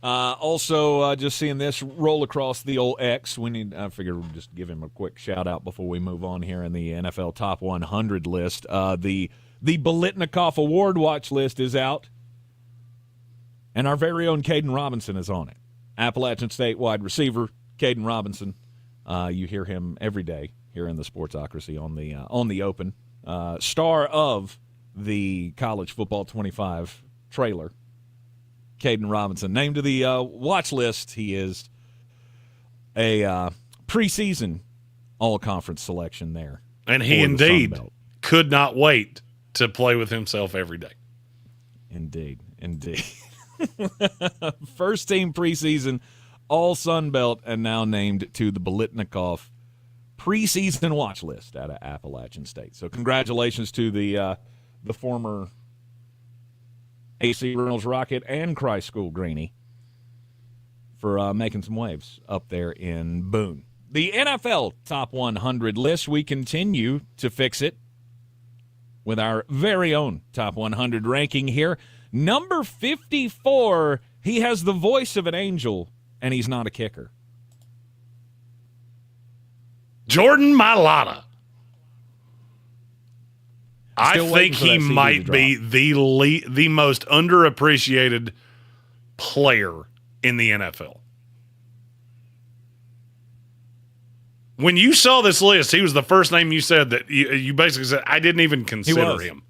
Also, just seeing this roll across the old X. I figured we'd just give him a quick shout out before we move on here in the NFL Top 100 list. The Biletnikoff Award watch list is out, and our very own Caden Robinson is on it. Appalachian State wide receiver Caden Robinson. You hear him every day here in the Sportsocracy on the Open. Star of the College Football 25 trailer. Caden Robinson named to the watch list. He is a preseason all-conference selection there. And he indeed could not wait to play with himself every day. Indeed. First team preseason, all Sun Belt, and now named to the Biletnikoff preseason watch list out of Appalachian State. So congratulations to the former AC Reynolds Rocket and Christ School Greenie for making some waves up there in Boone. The NFL Top 100 list, we continue to fix it with our very own Top 100 ranking here. Number 54, he has the voice of an angel, and he's not a kicker. Jordan Mailata. I think he might be the most underappreciated player in the NFL. When you saw this list, he was the first name you said that you basically said, I didn't even consider him.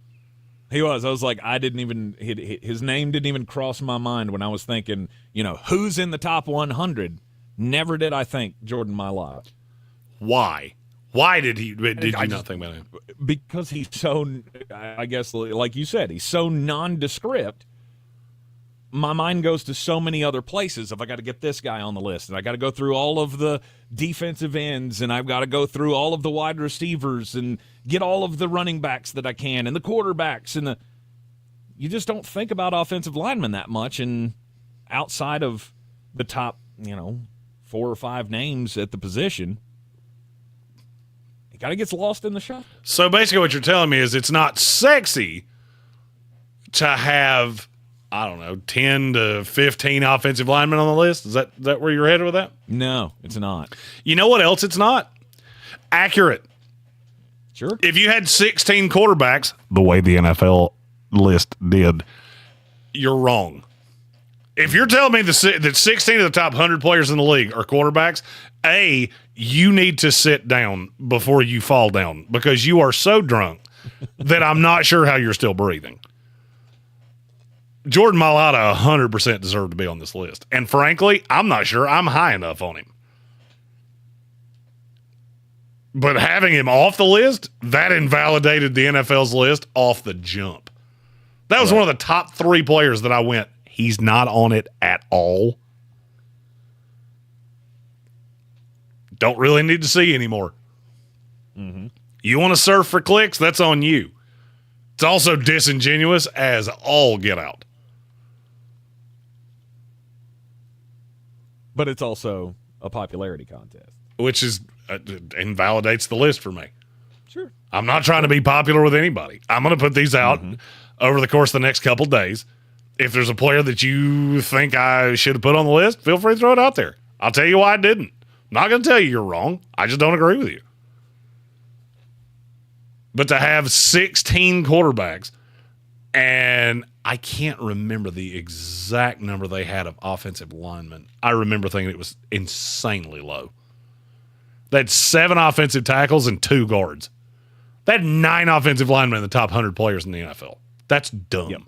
He was. I was like, his name didn't even cross my mind when I was thinking, who's in the top 100. Never did I think Jordan Mailata. Why? Why did you not think about him? Because he's so, I guess, like you said, he's so nondescript. My mind goes to so many other places. If I got to get this guy on the list, and I got to go through all of the defensive ends, and I've got to go through all of the wide receivers and get all of the running backs that I can and the quarterbacks. And you just don't think about offensive linemen that much. And outside of the top, 4 or 5 names at the position, it kind of gets lost in the shuffle. So basically what you're telling me is it's not sexy to have, 10 to 15 offensive linemen on the list? Is that where you're headed with that? No, it's not. You know what else it's not? Accurate. Sure. If you had 16 quarterbacks, the way the NFL list did, you're wrong. If you're telling me that 16 of the top 100 players in the league are quarterbacks, you need to sit down before you fall down because you are so drunk that I'm not sure how you're still breathing. Jordan Mailata 100% deserved to be on this list. And frankly, I'm not sure I'm high enough on him. But having him off the list, that invalidated the NFL's list off the jump. That was one of the top 3 players that I went, he's not on it at all. Don't really need to see anymore. Mm-hmm. You want to surf for clicks? That's on you. It's also disingenuous as all get out. But it's also a popularity contest. Which is invalidates the list for me. Sure. I'm not trying to be popular with anybody. I'm going to put these out over the course of the next couple days. If there's a player that you think I should have put on the list, feel free to throw it out there. I'll tell you why I didn't. I'm not going to tell you you're wrong. I just don't agree with you. But to have 16 quarterbacks, and I can't remember the exact number they had of offensive linemen. I remember thinking it was insanely low. They had 7 offensive tackles and 2 guards. They had 9 offensive linemen in the top 100 players in the NFL. That's dumb. Yep.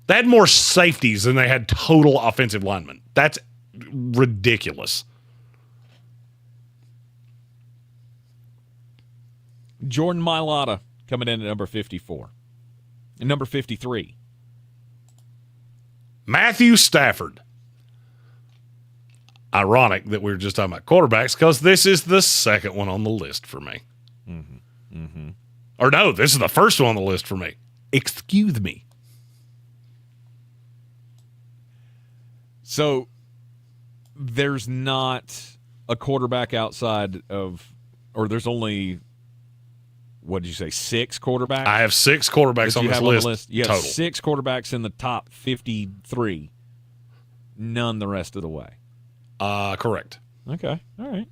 They had more safeties than they had total offensive linemen. That's ridiculous. Jordan Mailata coming in at number 54. And number 53. Matthew Stafford. Ironic that we were just talking about quarterbacks because this is the second one on the list for me. Mm-hmm. Mm-hmm. Or no, this is the first one on the list for me. Excuse me. So there's not a quarterback outside of, or there's only, what did you say, 6 quarterbacks? I have 6 quarterbacks on this list. You have total. 6 quarterbacks in the top 53. None the rest of the way. Correct. Okay. All right.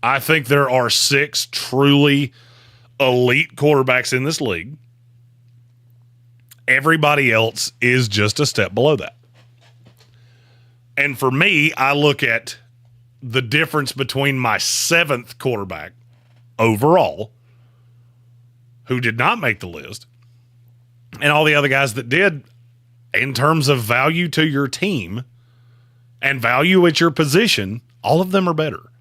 I think there are 6 truly elite quarterbacks in this league. Everybody else is just a step below that. And for me, I look at the difference between my 7th quarterback overall, who did not make the list, and all the other guys that did in terms of value to your team and value at your position. All of them are better.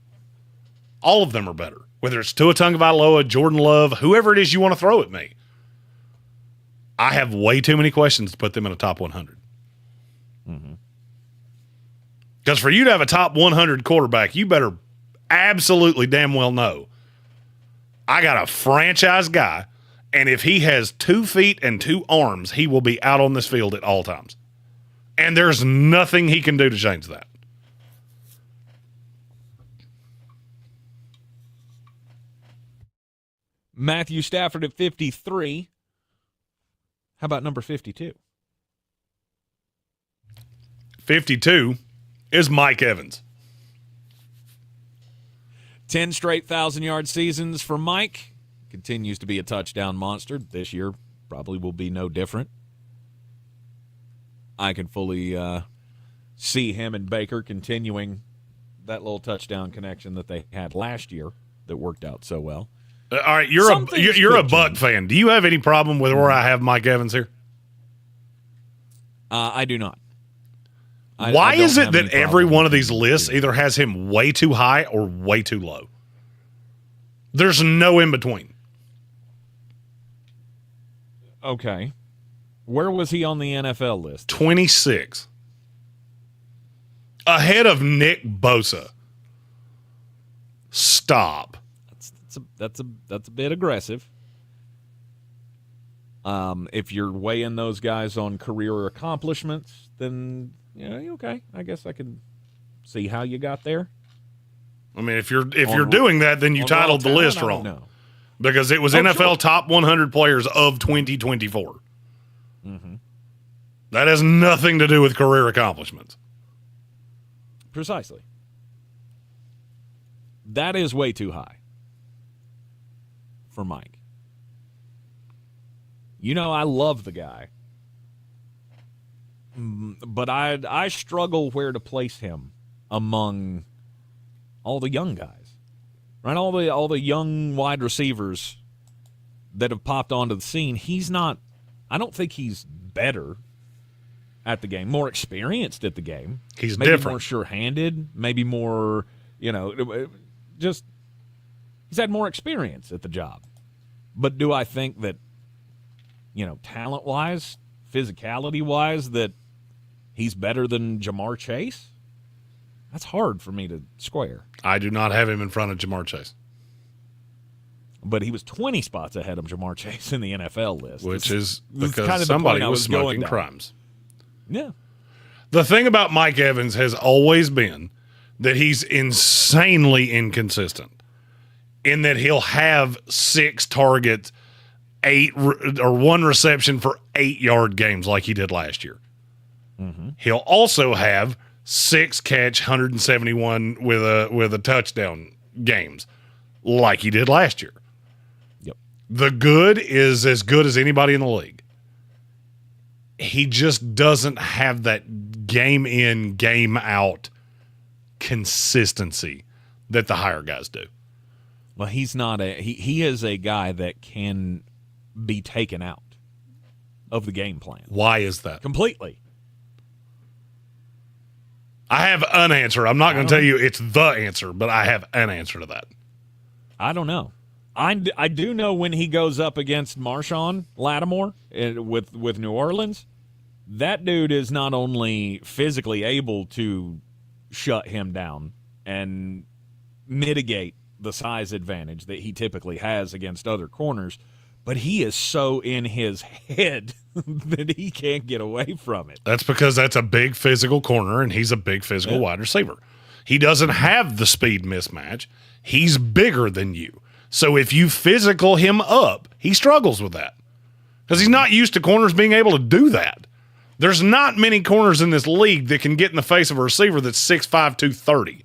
All of them are better. Whether it's Tua Tagovailoa, Jordan Love, whoever it is you want to throw at me. I have way too many questions to put them in a top 100. Mm-hmm. Because for you to have a top 100 quarterback, you better absolutely damn well know I got a franchise guy, and if he has 2 feet and 2 arms, he will be out on this field at all times. And there's nothing he can do to change that. Matthew Stafford at 53. How about number 52? 52 is Mike Evans. 10 straight 1,000-yard seasons for Mike. Continues to be a touchdown monster. This year probably will be no different. I can fully see him and Baker continuing that little touchdown connection that they had last year that worked out so well. All right, you're a Buck fan. Do you have any problem with where I have Mike Evans here? I do not. Why is it that every one of these lists either has him way too high or way too low? There's no in between. Okay. Where was he on the NFL list? 26. Ahead of Nick Bosa. Stop. That's a bit aggressive. If you're weighing those guys on career accomplishments, then okay. I guess I can see how you got there. I mean, if you're doing that, then you titled the list wrong. No. Because it was NFL top 100 players of 2024. Mm-hmm. That has nothing to do with career accomplishments. Precisely. That is way too high for Mike. I love the guy. But I struggle where to place him among all the young guys. Right? All the young wide receivers that have popped onto the scene. I don't think he's better at the game, more experienced at the game. He's maybe different. More sure-handed, maybe more, just he's had more experience at the job. But do I think that, talent-wise, physicality-wise, that he's better than Jamar Chase? That's hard for me to square. I do not have him in front of Jamar Chase. But he was 20 spots ahead of Jamar Chase in the NFL list. Which is because kind of somebody was smoking crimes. Yeah. The thing about Mike Evans has always been that he's insanely inconsistent in that he'll have 6 targets, 1 reception for 8-yard games like he did last year. Mm-hmm. He'll also have 6 catch, 171 with a touchdown games like he did last year. Yep. The good is as good as anybody in the league. He just doesn't have that game in, game out consistency that the higher guys do. Well, he's not he is a guy that can be taken out of the game plan. Why is that? Completely. I have an answer. I'm not going to tell you it's the answer, but I have an answer to that. I don't know. I do know when he goes up against Marshawn Lattimore with New Orleans, that dude is not only physically able to shut him down and mitigate the size advantage that he typically has against other corners, but he is so in his head that he can't get away from it. That's because that's a big physical corner, and he's a big physical wide receiver. He doesn't have the speed mismatch. He's bigger than you. So if you physical him up, he struggles with that because he's not used to corners being able to do that. There's not many corners in this league that can get in the face of a receiver that's 6'5", 230.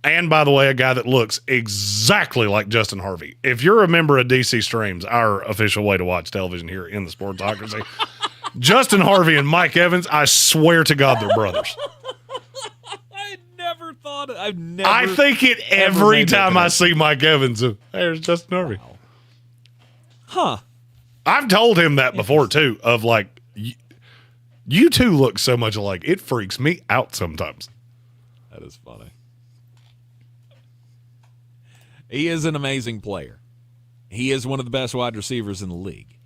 And, by the way, a guy that looks exactly like Justin Harvey. If you're a member of DC Streams, our official way to watch television here in the Sportsocracy, Justin Harvey and Mike Evans, I swear to God, they're brothers. I think it every time I see Mike Evans. There's Justin Harvey. Wow. Huh. I've told him that before, too, of like, you two look so much alike. It freaks me out sometimes. That is funny. He is an amazing player. He is one of the best wide receivers in the league.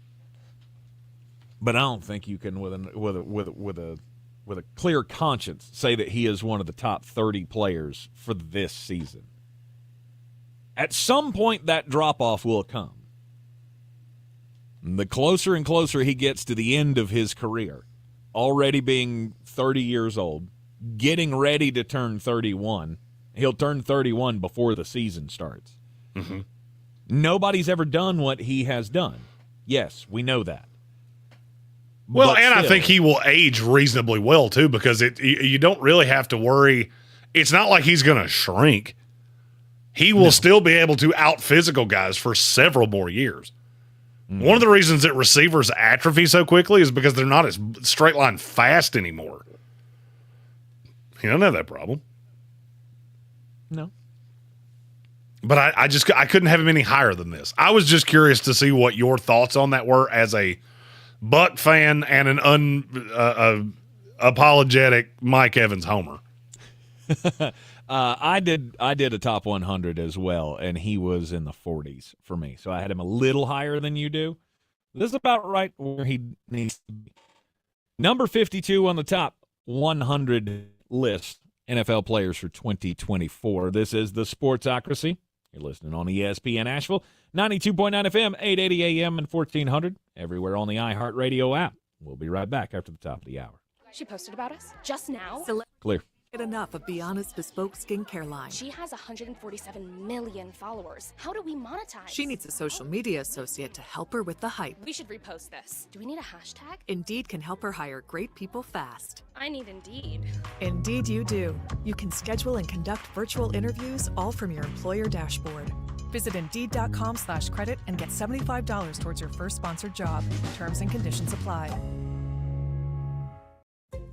But I don't think you can, with a clear conscience, say that he is one of the top 30 players for this season. At some point, that drop-off will come. And the closer and closer he gets to the end of his career, already being 30 years old, getting ready to turn 31, he'll turn 31 before the season starts. Mm-hmm. Nobody's ever done what he has done. Yes, we know that. Well, But and still, I think he will age reasonably well, too, because you don't really have to worry. It's not like he's going to shrink. He will still be able to out-physical guys for several more years. Mm-hmm. One of the reasons that receivers atrophy so quickly is because they're not as straight-line fast anymore. You don't have that problem. No. But I couldn't have him any higher than this. I was just curious to see what your thoughts on that were as a Buck fan and an apologetic Mike Evans homer. I did a top 100 as well, and he was in the 40s for me. So I had him a little higher than you do. This is about right where he needs to be. Number 52 on the top 100 list, NFL players for 2024. This is the Sportsocracy. You're listening on ESPN Asheville, 92.9 FM, 880 AM, and 1400, everywhere on the iHeartRadio app. We'll be right back after the top of the hour. She posted about us just now. Clear. Get enough of Be Honest Bespoke skincare line. She has 147 million followers. How do we monetize? She needs a social media associate to help her with the hype. We should repost this. Do we need a hashtag? Indeed can help her hire great people fast. I need Indeed. Indeed you do. You can schedule and conduct virtual interviews all from your employer dashboard. Visit Indeed.com/credit and get $75 towards your first sponsored job. Terms and conditions apply.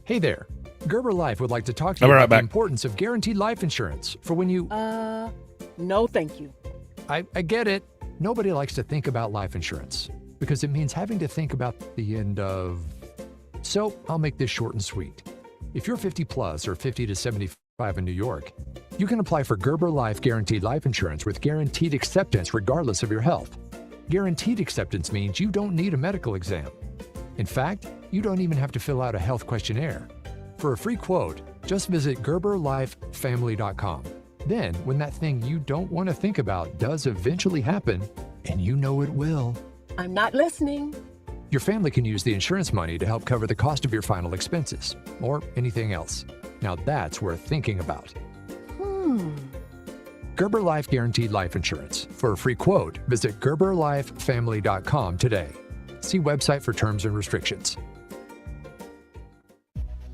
Hey there. Gerber Life would like to talk to you about the importance of guaranteed life insurance for when you... No, thank you. I get it. Nobody likes to think about life insurance because it means having to think about the end of... So I'll make this short and sweet. If you're 50 plus or 50 to 75 in New York, you can apply for Gerber Life Guaranteed Life Insurance with guaranteed acceptance regardless of your health. Guaranteed acceptance means you don't need a medical exam. In fact, you don't even have to fill out a health questionnaire. For a free quote, just visit GerberLifeFamily.com. Then, when that thing you don't want to think about does eventually happen, and you know it will, I'm not listening. your family can use the insurance money to help cover the cost of your final expenses, or anything else. Now that's worth thinking about. Gerber Life Guaranteed Life Insurance. For a free quote, visit GerberLifeFamily.com today. See website for terms and restrictions.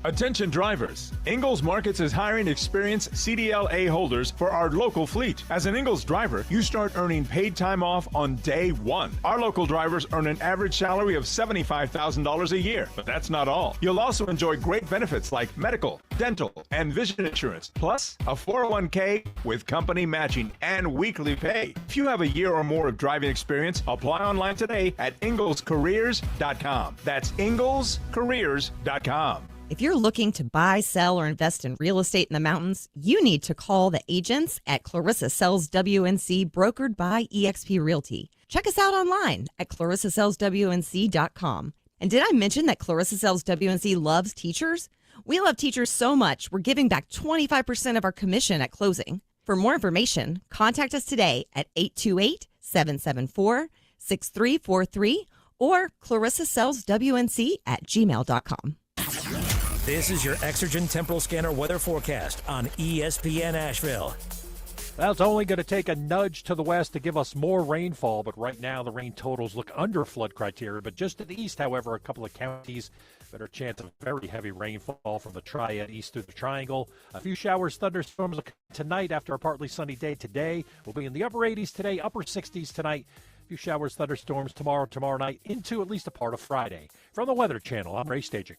Attention drivers, Ingalls Markets is hiring experienced CDLA holders for our local fleet. As an Ingalls driver, you start earning paid time off on day one. Our local drivers earn an average salary of $75,000 a year, but that's not all. You'll also enjoy great benefits like medical, dental, and vision insurance, plus a 401k with company matching and weekly pay. If you have a year or more of driving experience, apply online today at inglescareers.com. That's inglescareers.com. If you're looking to buy, sell, or invest in real estate in the mountains, you need to call the agents at Clarissa Sells WNC, brokered by eXp Realty. Check us out online at clarissasellswnc.com. And did I mention that Clarissa Sells WNC loves teachers? We love teachers so much, we're giving back 25% of our commission at closing. For more information, contact us today at 828-774-6343 or clarissasellswnc@gmail.com. This is your Exergen Temporal Scanner weather forecast on ESPN Asheville. Well, it's only going to take a nudge to the west to give us more rainfall, but right now the rain totals look under flood criteria. But just to the east, however, a couple of counties, better chance of very heavy rainfall from the Triad east through the Triangle. A few showers, thunderstorms tonight after a partly sunny day today. We'll be in the upper 80s today, upper 60s tonight. A few showers, thunderstorms tomorrow night into at least a part of Friday. From the Weather Channel, I'm Ray Stajic.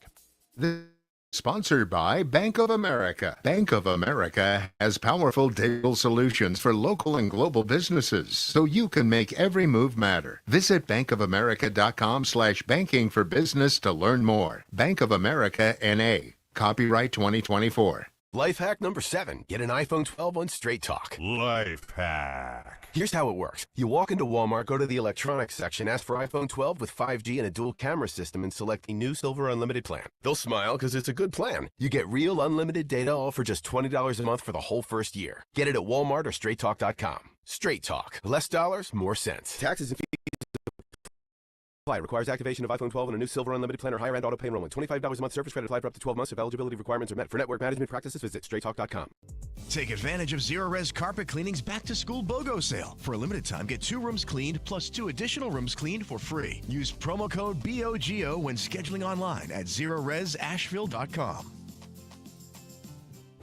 Sponsored by Bank of America. Bank of America has powerful digital solutions for local and global businesses, so you can make every move matter. Visit bankofamerica.com/banking for business to learn more. Bank of America N.A. Copyright 2024. Life hack number 7. Get an iPhone 12 on Straight Talk. Life hack. Here's how it works. You walk into Walmart, go to the electronics section, ask for iPhone 12 with 5G and a dual camera system, and select the new Silver Unlimited plan. They'll smile because it's a good plan. You get real unlimited data all for just $20 a month for the whole first year. Get it at Walmart or StraightTalk.com. Straight Talk. Less dollars, more sense. Taxes and fees apply. Requires activation of iPhone 12 and a new Silver Unlimited plan or higher end auto pay enrollment. $25 a month service credit applied for up to 12 months if eligibility requirements are met. For network management practices, visit StraightTalk.com. Take advantage of Zero Res Carpet Cleaning's Back to School BOGO sale. For a limited time, get 2 rooms cleaned plus 2 additional rooms cleaned for free. Use promo code BOGO when scheduling online at ZeroResAsheville.com.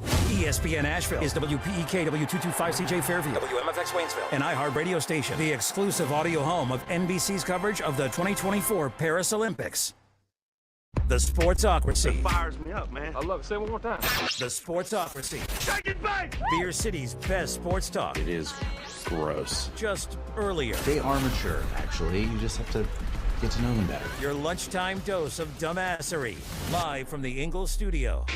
ESPN Asheville is WPEK W225CJ Fairview, WMFX Waynesville, an iHeart radio station, the exclusive audio home of NBC's coverage of the 2024 Paris Olympics. The Sportsocracy. It fires me up, man. I love it. Say it one more time. The Sportsocracy. Shake it back! Beer City's best sports talk. It is gross. Just earlier. They are mature, actually. You just have to get to know them better. Your lunchtime dose of dumbassery. Live from the Ingalls studio.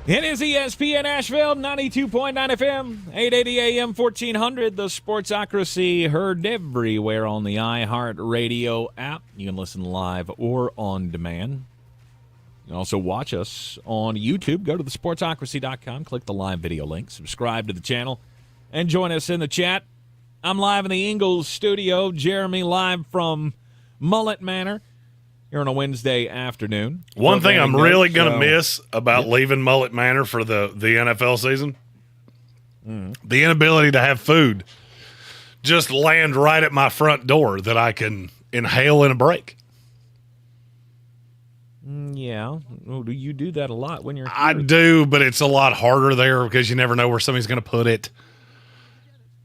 It is ESPN Asheville, 92.9 FM, 880 AM, 1400. The Sportsocracy, heard everywhere on the iHeart Radio app. You can listen live or on demand. You can also watch us on YouTube. Go to thesportsocracy.com, click the live video link, subscribe to the channel, and join us in the chat. I'm live in the Ingalls studio. Jeremy live from Mullet Manor here on a Wednesday afternoon. One thing I'm really going to miss about leaving Mullet Manor for the NFL season, the inability to have food just land right at my front door that I can inhale in a break. Yeah. Oh, do you do that a lot when you're here? I do, but it's a lot harder there because you never know where somebody's going to put it.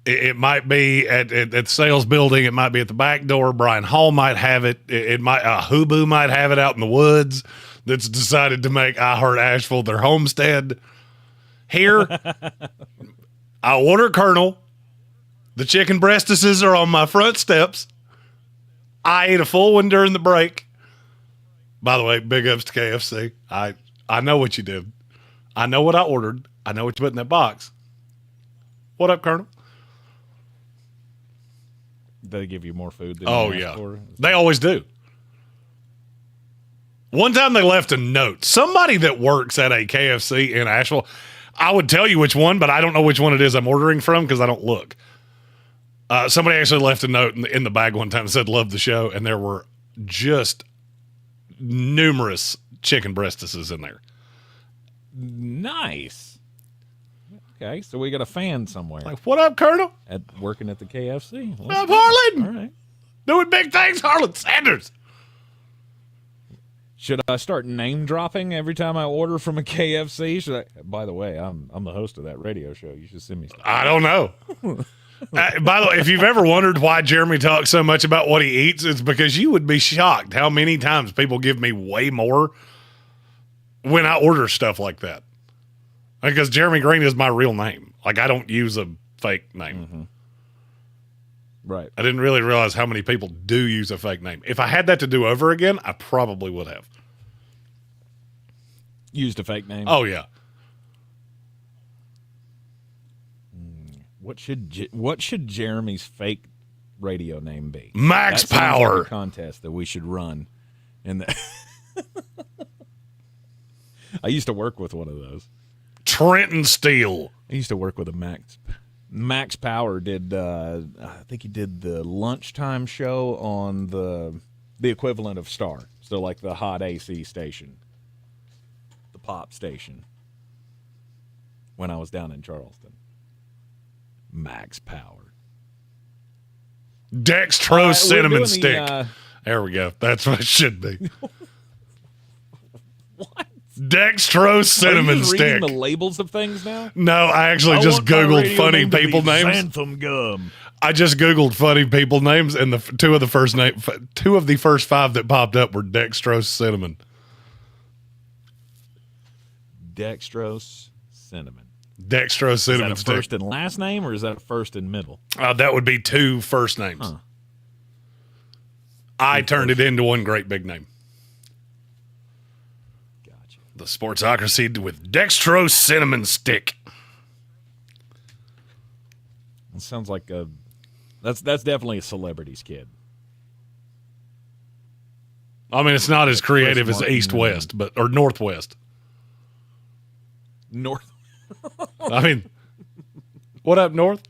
It might be at the sales building. It might be at the back door. Brian Hall might have it. It might Hubu might have it out in the woods. That's decided to make iHeart Asheville their homestead. Here, I order Colonel. The chicken breastises are on my front steps. I ate a full one during the break. By the way, big ups to KFC. I know what you did. I know what I ordered. I know what you put in that box. What up, Colonel? They give you more food than you asked for? They always do. One time they left a note. Somebody that works at a KFC in Asheville, I would tell you which one, but I don't know which one it is I'm ordering from because I don't look. Somebody actually left a note in the bag one time that said, "Love the show," and there were just numerous chicken breastises in there. Nice. Okay, so we got a fan somewhere. Like, what up, Colonel? Working at the KFC. What up, Harlan? All right. Doing big things, Harlan Sanders. Should I start name dropping every time I order from a KFC? Should I? By the way, I'm the host of that radio show. You should send me stuff. I don't know. By the way, if you've ever wondered why Jeremy talks so much about what he eats, it's because you would be shocked how many times people give me way more when I order stuff like that. Because Jeremy Greene is my real name. Like, I don't use a fake name. Mm-hmm. Right. I didn't really realize how many people do use a fake name. If I had that to do over again, I probably would have. Used a fake name? Oh, yeah. What should Jeremy's fake radio name be? Max That sounds Power. like a contest that we should run. I used to work with one of those. Trenton Steele. I used to work with a Max Power. Did I think he did the lunchtime show on the equivalent of Star, so like the hot AC station, the pop station. When I was down in Charleston, Max Power. Dextrose cinnamon stick. There we go. That's what it should be. What? Dextrose cinnamon stick. Reading the labels of things now? No, I actually just Googled funny people names. Xanthan gum. I just Googled funny people names, and two of the first five that popped up were Dextrose cinnamon. Dextrose cinnamon. Dextrose cinnamon Is that a stick. first and last name, or is that a first and middle? That would be two first names. Huh. I turned it into one great big name. The Sportsocracy with Dextrose cinnamon stick. It sounds like that's definitely a celebrity's kid. I mean, it's not as creative as Martin, East West, or Northwest. North. I mean, what up, North?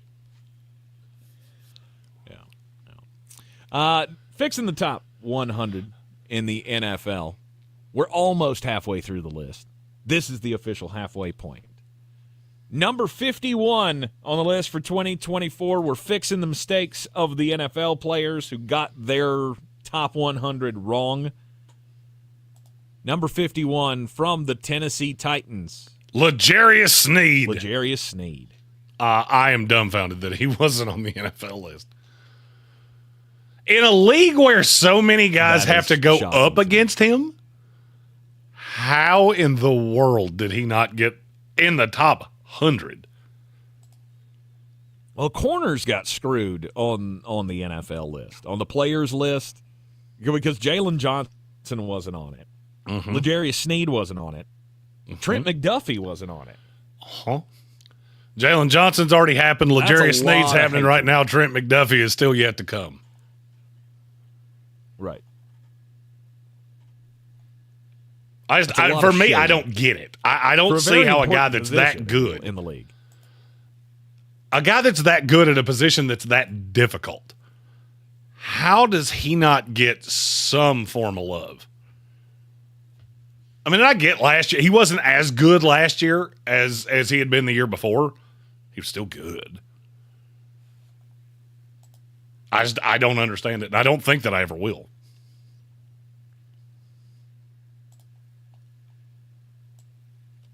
Yeah. Fixing the top 100 in the NFL. We're almost halfway through the list. This is the official halfway point. Number 51 on the list for 2024. We're fixing the mistakes of the NFL players who got their top 100 wrong. Number 51 from the Tennessee Titans. L'Jarius Sneed. L'Jarius Sneed. I am dumbfounded that he wasn't on the NFL list. In a league where so many guys That have is to go shocking. up against him, how in the world did he not get in the top 100? Well, corners got screwed on the NFL list, on the players list, because Jalen Johnson wasn't on it. Mm-hmm. L'Jarius Sneed wasn't on it. Trent McDuffie wasn't on it. Huh? Jalen Johnson's already happened. That's a L'Jarius lot Sneed's of happening hatred. right now. Trent McDuffie is still yet to come. Right. For me, I don't get it. I don't see how a guy that's that good in the league, a guy that's that good at a position that's that difficult, how does he not get some form of love? I mean, I get last year. He wasn't as good last year as he had been the year before. He was still good. I don't understand it. And I don't think that I ever will.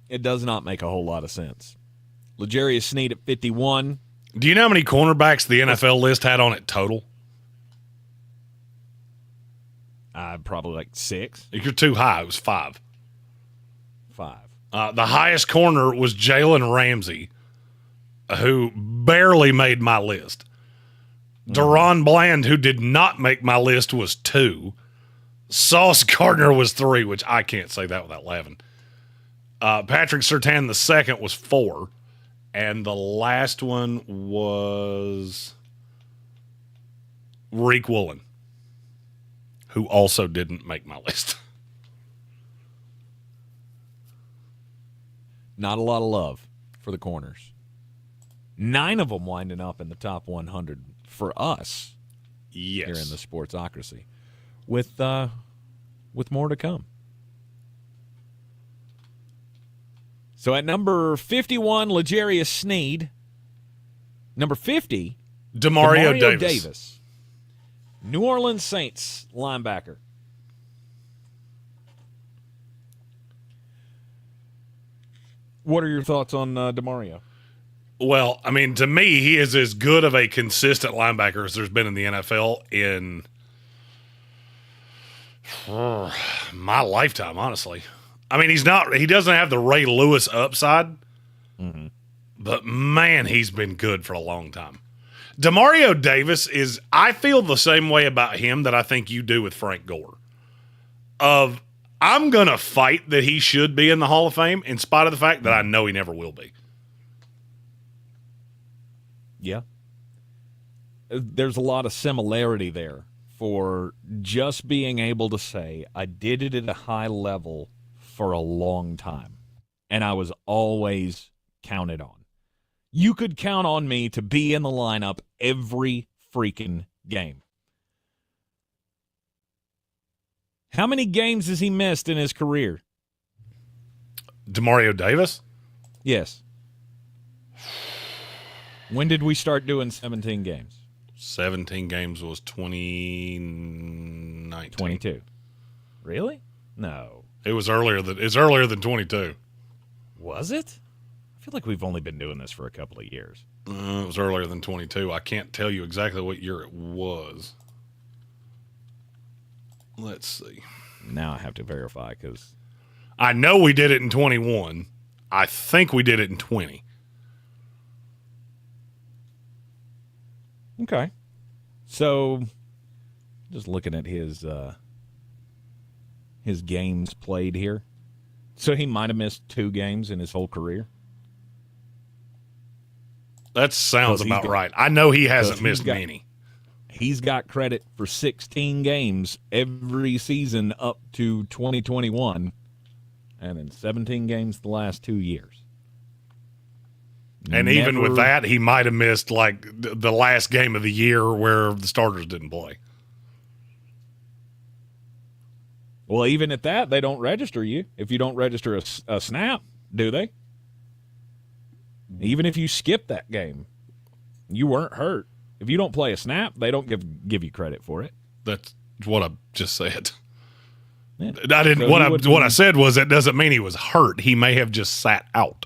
it does not make a whole lot of sense. L'Jarius Sneed at 51. Do you know how many cornerbacks the NFL list had on it total? Probably like 6. If you're too high, it was 5. 5. The highest corner was Jalen Ramsey, who barely made my list. Deron Bland, who did not make my list, was 2. Sauce Gardner was 3, which I can't say that without laughing. Patrick Surtain II was 4. And the last one was Reek Woolen, who also didn't make my list. Not a lot of love for the corners. 9 of them winding up in the top 100 for us. Yes. Here in the Sportsocracy, with more to come. So at number 51, L'Jarius Sneed. Number 50, Demario Davis. New Orleans Saints linebacker. What are your thoughts on Demario? Well, I mean, to me, he is as good of a consistent linebacker as there's been in the NFL in my lifetime, honestly. I mean, he doesn't have the Ray Lewis upside, but man, he's been good for a long time. Demario Davis I feel the same way about him that I think you do with Frank Gore. I'm going to fight that he should be in the Hall of Fame in spite of the fact that I know he never will be. Yeah. There's a lot of similarity there for just being able to say, I did it at a high level for a long time, and I was always counted on. You could count on me to be in the lineup every freaking game. How many games has he missed in his career? Demario Davis? Yes. When did we start doing 17 games? 17 games was 2019. 22. Really? No. It was earlier than 22. Was it? I feel like we've only been doing this for a couple of years. It was earlier than 22. I can't tell you exactly what year it was. Let's see. Now I have to verify because I know we did it in 21. I think we did it in 20. Okay. So, just looking at his games played here. So he might have missed 2 games in his whole career. That sounds about right. I know he hasn't missed many. He's got credit for 16 games every season up to 2021, and then 17 games the last 2 years. And even with that, he might have missed like the last game of the year where the starters didn't play. Well, even at that, they don't register you if you don't register a snap, do they? Even if you skip that game, you weren't hurt. If you don't play a snap, they don't give you credit for it. That's what I just said. Yeah. I didn't. So what I said was that doesn't mean he was hurt. He may have just sat out.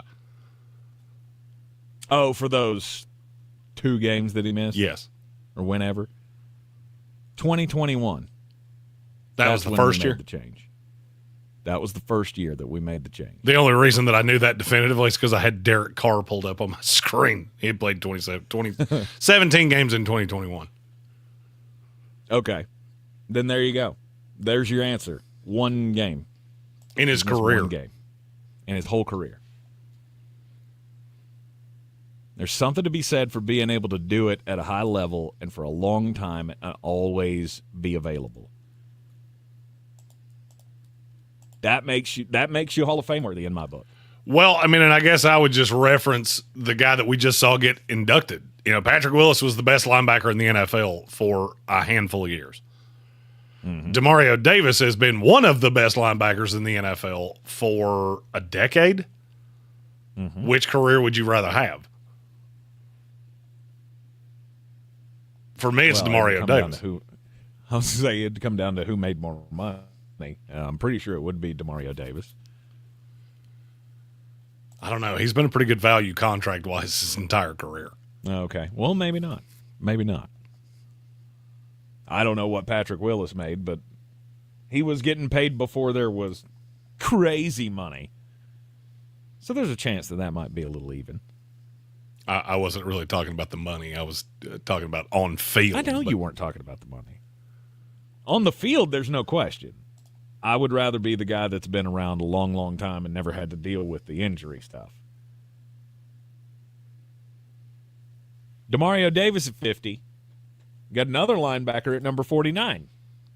Oh, for those 2 games that he missed? Yes. Or whenever? 2021. That was the first year? The change. That was the first year that we made the change. The only reason that I knew that definitively is because I had Derek Carr pulled up on my screen. He had played 17 games in 2021. Okay. Then there you go. There's your answer. One game. In his career. One game. In his whole career. There's something to be said for being able to do it at a high level and for a long time and always be available. That makes you Hall of Fame worthy in my book. Well, I mean, and I guess I would just reference the guy that we just saw get inducted. You know, Patrick Willis was the best linebacker in the NFL for a handful of years. Mm-hmm. Demario Davis has been one of the best linebackers in the NFL for a decade. Mm-hmm. Which career would you rather have? For me, it's Demario Davis. I was going to say it'd come down to who made more money. I'm pretty sure it would be Demario Davis. I don't know. He's been a pretty good value contract-wise his entire career. Okay. Well, maybe not. Maybe not. I don't know what Patrick Willis made, but he was getting paid before there was crazy money. So there's a chance that might be a little even. I wasn't really talking about the money. I was talking about on field. I know you weren't talking about the money. On the field, there's no question. I would rather be the guy that's been around a long, long time and never had to deal with the injury stuff. Demario Davis at 50. Got another linebacker at number 49.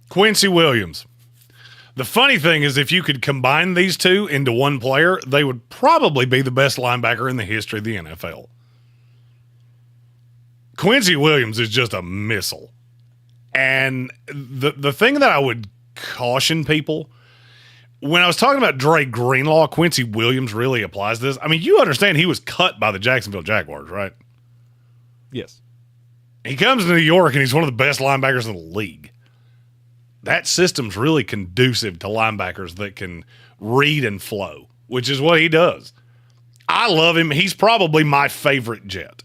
Quincy Williams. The funny thing is if you could combine these two into one player, they would probably be the best linebacker in the history of the NFL. Quincy Williams is just a missile. And the thing that I would caution people, when I was talking about Dre Greenlaw, Quincy Williams really applies to this. I mean, you understand he was cut by the Jacksonville Jaguars, right? Yes. He comes to New York and he's one of the best linebackers in the league. That system's really conducive to linebackers that can read and flow, which is what he does. I love him. He's probably my favorite Jet.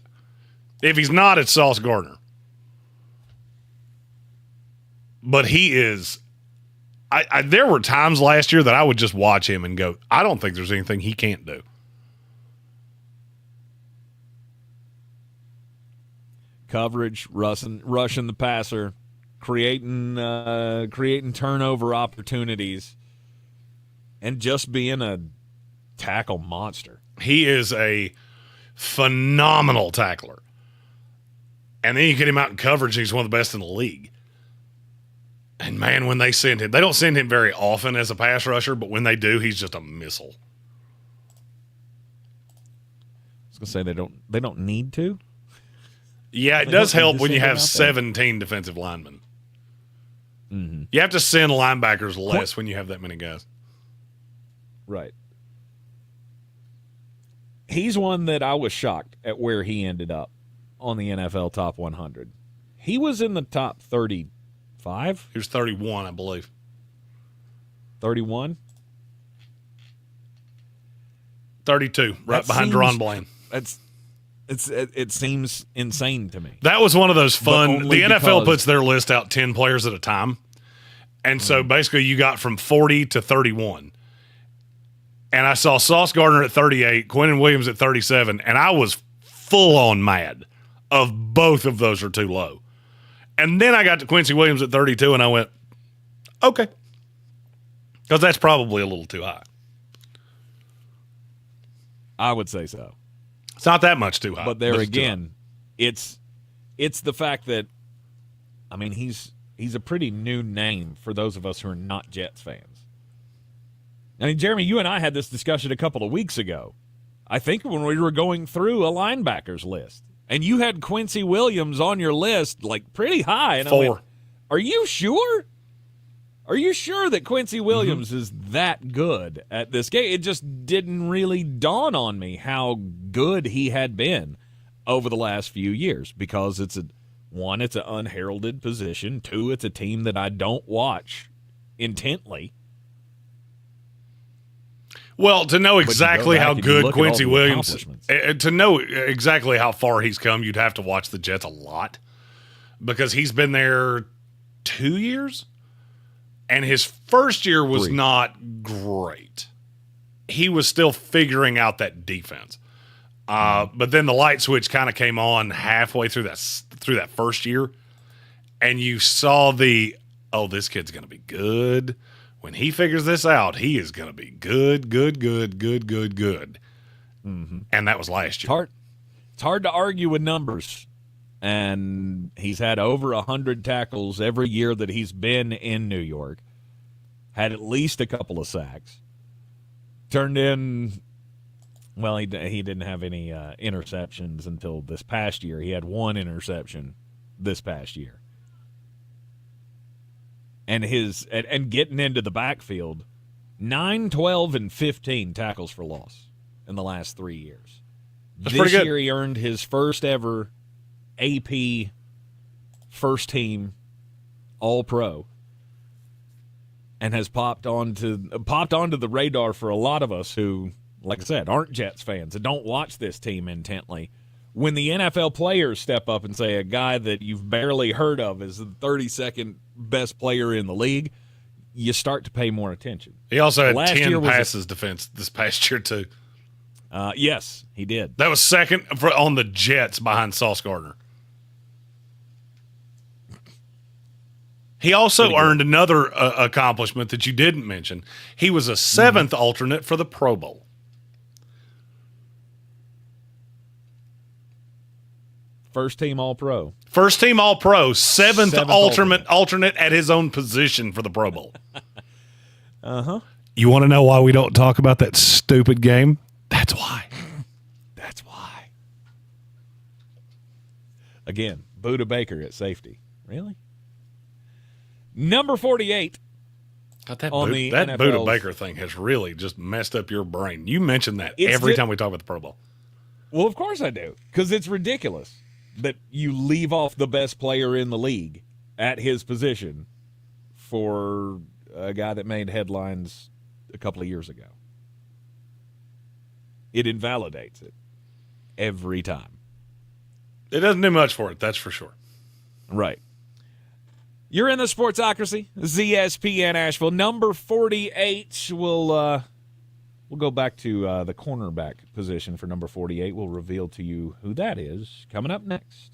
If he's not, it's Sauce Gardner. But he is. There were times last year that I would just watch him and go, I don't think there's anything he can't do. Coverage, rushing the passer, creating turnover opportunities, and just being a tackle monster. He is a phenomenal tackler. And then you get him out in coverage, and he's one of the best in the league. And, man, when they send him, they don't send him very often as a pass rusher, but when they do, he's just a missile. I was going to say they don't need to. Yeah, it does help when you have 17 defensive linemen. Mm-hmm. You have to send linebackers less when you have that many guys. Right. He's one that I was shocked at where he ended up on the NFL Top 100. He was in the top 35. He was 31, I believe. 31? 32, right behind Ron Bland. It seems insane to me. That was one of those fun. The NFL because puts their list out 10 players at a time. And so basically you got from 40 to 31. And I saw Sauce Gardner at 38, Quinnen Williams at 37, and I was full on mad of both of those are too low. And then I got to Quincy Williams at 32, and I went, okay. Because that's probably a little too high. I would say so. It's not that much too high. But there again, it's the fact that, I mean, he's a pretty new name for those of us who are not Jets fans. I mean, Jeremy, you and I had this discussion a couple of weeks ago. I think when we were going through a linebackers list. And you had Quincy Williams on your list, like, pretty high. And 4. I went, are you sure? Are you sure that Quincy Williams is that good at this game? It just didn't really dawn on me how good he had been over the last few years because it's an unheralded position. 2, it's a team that I don't watch intently. Well, to know exactly how good Quincy Williams, to know exactly how far he's come, you'd have to watch the Jets a lot because he's been there 2 years. And his first year was not great. He was still figuring out that defense. But then the light switch kind of came on halfway through that first year. And you saw this kid's going to be good. When he figures this out, he is going to be good. Mm-hmm. And that was last year. It's hard to argue with numbers. And he's had over 100 tackles every year that he's been in New York. Had at least a couple of sacks. Turned in, well, he didn't have any interceptions until this past year. He had one interception this past year. And getting into the backfield, 9, 12, and 15 tackles for loss in the last 3 years. That's pretty good. This year he earned his first ever AP first team All-Pro and has popped onto the radar for a lot of us who, like I said, aren't Jets fans and don't watch this team intently. When the NFL players step up and say a guy that you've barely heard of is the 32nd best player in the league, you start to pay more attention. He also had 10 passes defense this past year, too. Yes, he did. That was second on the Jets behind Sauce Gardner. He also earned another accomplishment that you didn't mention. He was a 7th alternate for the Pro Bowl. First team All-Pro. First team All-Pro, 7th alternate at his own position for the Pro Bowl. Uh-huh. You want to know why we don't talk about that stupid game? That's why. That's why. Again, Buda Baker at safety. Really? Number 48. That Buda Baker thing has really just messed up your brain. You mention that every time we talk about the Pro Bowl. Well, of course I do, because it's ridiculous that you leave off the best player in the league at his position for a guy that made headlines a couple of years ago. It invalidates it every time. It doesn't do much for it, that's for sure. Right. You're in the Sportsocracy, ESPN Asheville. Number 48, we'll go back to the cornerback position for number 48. We'll reveal to you who that is coming up next.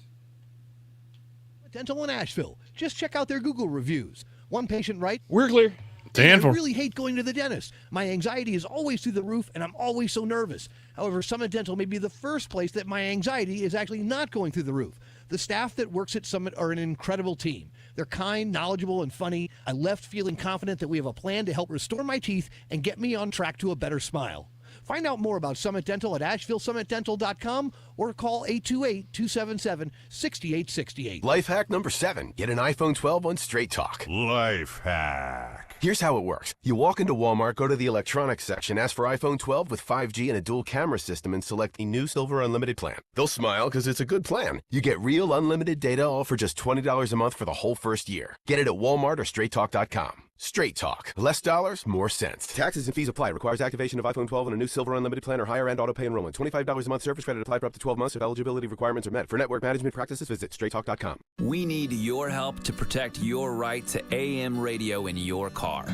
Dental in Asheville. Just check out their Google reviews. One patient writes, "We're clear. I really hate going to the dentist. My anxiety is always through the roof, and I'm always so nervous. However, Summit Dental may be the first place that my anxiety is actually not going through the roof. The staff that works at Summit are an incredible team. They're kind, knowledgeable, and funny. I left feeling confident that we have a plan to help restore my teeth and get me on track to a better smile. Find out more about Summit Dental at AshevilleSummitDental.com or call 828-277-6868. Life hack number 7. Get an iPhone 12 on Straight Talk. Life hack. Here's how it works. You walk into Walmart, go to the electronics section, ask for iPhone 12 with 5G and a dual camera system, and select the new Silver Unlimited plan. They'll smile because it's a good plan. You get real unlimited data all for just $20 a month for the whole first year. Get it at Walmart or StraightTalk.com. Straight Talk. Less dollars, more sense. Taxes and fees apply. Requires activation of iPhone 12 and a new Silver Unlimited plan or higher end auto pay enrollment. $25 a month service credit applied for up to 12 months if eligibility requirements are met. For network management practices, visit StraightTalk.com. We need your help to protect your right to AM radio in your car.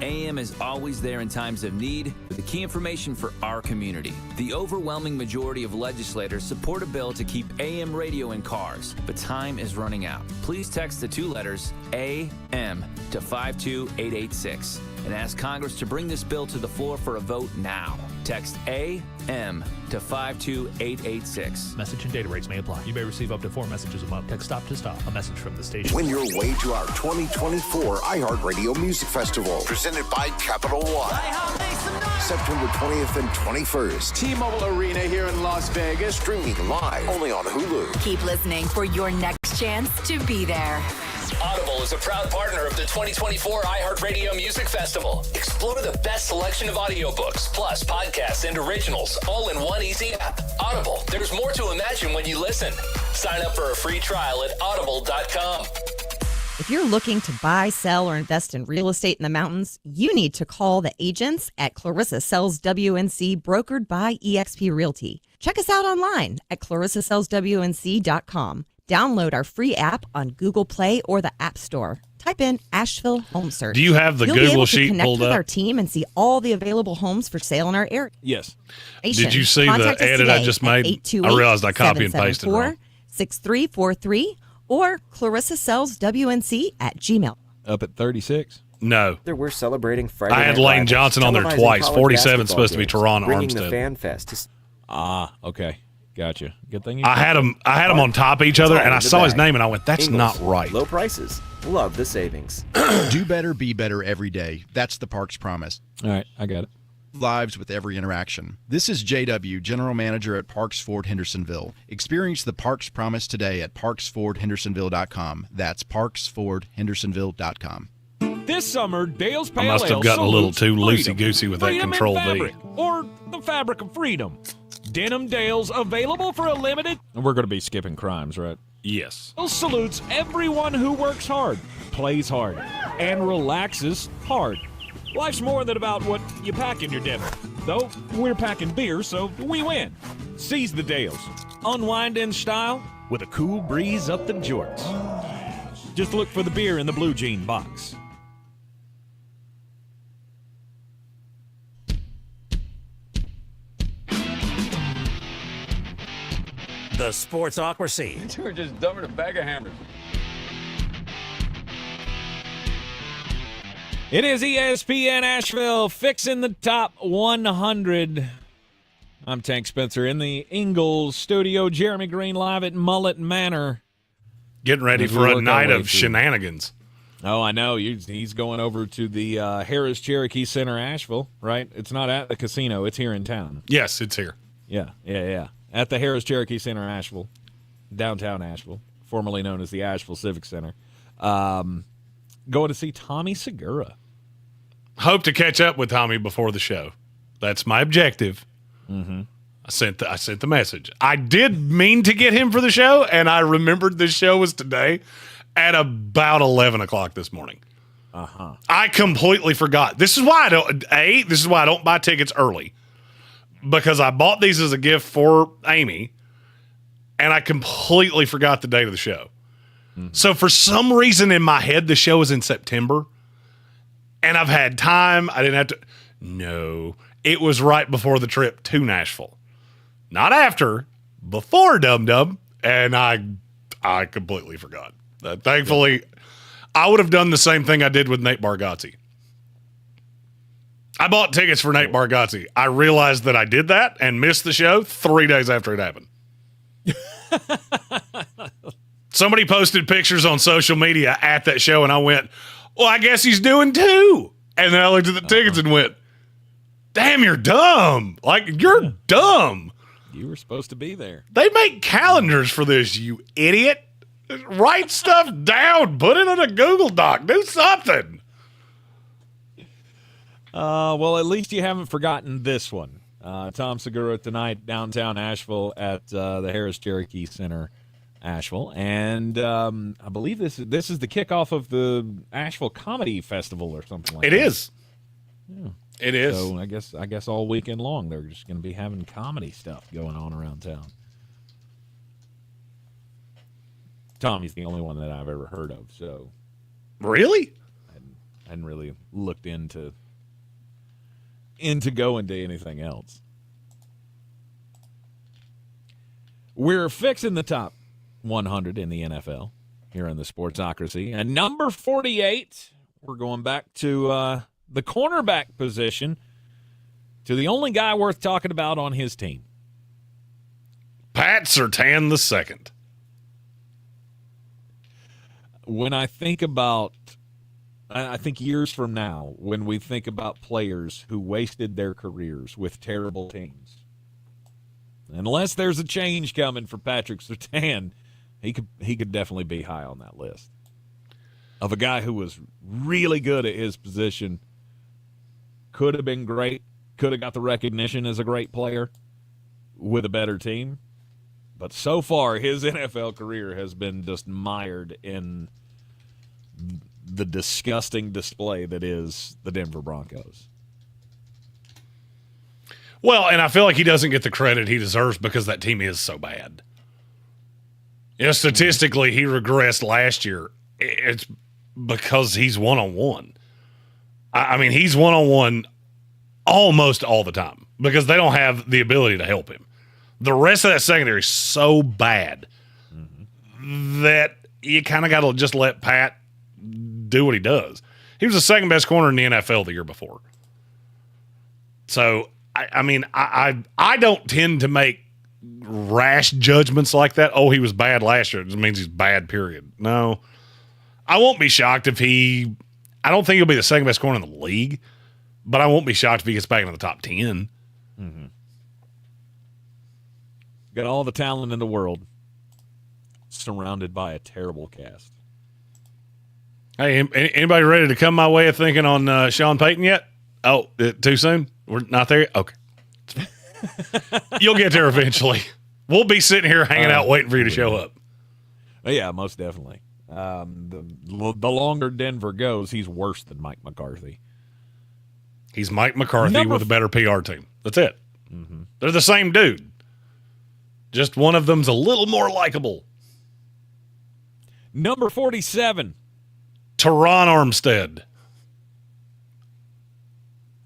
AM is always there in times of need with the key information for our community. The overwhelming majority of legislators support a bill to keep AM radio in cars, but time is running out. Please text the 2 letters AM to 52886 and ask Congress to bring this bill to the floor for a vote now. Text AM to 52886. Message and data rates may apply. You may receive up to 4 messages a month. Text stop to stop. A message from the station. Win your way to our 2024 iHeartRadio Music Festival, presented by Capital One. September 20th and 21st. T-Mobile Arena here in Las Vegas. Streaming live only on Hulu. Keep listening for your next chance to be there. Audible is a proud partner of the 2024 iHeartRadio Music Festival. Explore the best selection of audiobooks, plus podcasts and originals, all in one easy app. Audible, there's more to imagine when you listen. Sign up for a free trial at audible.com. If you're looking to buy, sell, or invest in real estate in the mountains, you need to call the agents at Clarissa Sells WNC, brokered by eXp Realty. Check us out online at ClarissaSellsWNC.com. Download our free app on Google Play or the App Store. Type in Asheville Home Search. Do you have the You'll Google be able sheet to connect pulled with up? our team and see all the available homes for sale in our area. Yes. Did you see the edit I just made? I realized I copy and pasted wrong. 6343 or ClarissaSellsWNC@gmail. Up at 36. No. We're celebrating Friday I had Night Lane Rivals, Johnson on there televising twice. college 47 's basketball supposed to be games, Toronto bringing the Armstead. Fan Fest to Okay. Gotcha. Good thing you I had them on top of each other, and I saw his name, and I went, that's Ingles, not right. Low prices. Love the savings. Do better, be better every day. That's the Parks promise. All right, I got it. Lives with every interaction. This is JW, General Manager at Parks Ford Hendersonville. Experience the Parks promise today at parksfordhendersonville.com. That's parksfordhendersonville.com. This summer, Dale's Pale I must have Ale gotten a little salutes too freedom. loosey-goosey with that Freedom in Control V. fabric, or the fabric of freedom. Denim Dales available for a limited. And we're going to be skipping crimes, right? Yes. Dale salutes everyone who works hard, plays hard, and relaxes hard. Life's more than about what you pack in your denim. Though we're packing beer, so we win. Seize the Dales. Unwind in style with a cool breeze up the jorts. Just look for the beer in the blue jean box. The Sportsocracy. You were just dumbing a bag of hammers. It is ESPN Asheville fixing the top 100. I'm Tank Spencer in the Ingalls studio. Jeremy Greene live at Mullet Manor. Getting ready for a night of shenanigans. Oh, I know. He's going over to the Harris Cherokee Center, Asheville, right? It's not at the casino. It's here in town. Yes, it's here. Yeah. At the Harris Cherokee Center, Asheville, downtown Asheville, formerly known as the Asheville Civic Center. Going to see Tommy Segura. Hope to catch up with Tommy before the show. That's my objective. Mm-hmm. I sent the message. I did mean to get him for the show, and I remembered this show was today at about 11 o'clock this morning. Uh-huh. I completely forgot. This is why I don't buy tickets early. Because I bought these as a gift for Amy, and I completely forgot the date of the show. Mm-hmm. So for some reason in my head, the show is in September, and I've had time. I didn't have to. No, it was right before the trip to Nashville. Not after, before Dum Dum, and I completely forgot. Thankfully, I would have done the same thing I did with Nate Bargatze. I bought tickets for Nate Bargatze. I realized that I did that and missed the show 3 days after it happened. Somebody posted pictures on social media at that show, and I went, well, I guess he's doing two. And then I looked at the tickets and went, damn, you're dumb. Like, you're dumb. You were supposed to be there. They make calendars for this, you idiot. Write stuff down. Put it in a Google Doc. Do something. Well, at least you haven't forgotten this one. Tom Segura tonight, downtown Asheville at the Harris Cherokee Center, Asheville. And I believe this is the kickoff of the Asheville Comedy Festival or something like that. It is. Yeah. It is. So I guess all weekend long they're just going to be having comedy stuff going on around town. Tommy's the only one that I've ever heard of. So really, I hadn't really looked into going to anything else. We're fixing the top 100 in the NFL here in the Sportsocracy. And number 48, we're going back to the cornerback position, to the only guy worth talking about on his team. Pat Surtain II. When I think about, I think years from now, when we think about players who wasted their careers with terrible teams, unless there's a change coming for Patrick Surtain, he could definitely be high on that list of a guy who was really good at his position, could have been great, could have got the recognition as a great player with a better team. But so far, his NFL career has been just mired in the disgusting display that is the Denver Broncos. Well, and I feel like he doesn't get the credit he deserves because that team is so bad. Statistically, he regressed last year. It's because he's one-on-one. I mean, he's one-on-one almost all the time because they don't have the ability to help him. The rest of that secondary is so bad that you kind of got to just let Pat do what he does. He was the second best corner in the NFL the year before. So, I don't tend to make rash judgments like that. Oh, he was bad last year. It just means he's bad, period. No. I won't be shocked if I don't think he'll be the second best corner in the league, but I won't be shocked if he gets back into the top 10. Mm-hmm. Got all the talent in the world, surrounded by a terrible cast. Hey, anybody ready to come my way of thinking on Sean Payton yet? Oh, too soon? We're not there yet? Okay. You'll get there eventually. We'll be sitting here hanging out waiting for you to show up. Yeah, most definitely. The longer Denver goes, he's worse than Mike McCarthy. He's Mike McCarthy with a better PR team. That's it. Mm-hmm. They're the same dude. Just one of them's a little more likable. Number 47. Teron Armstead.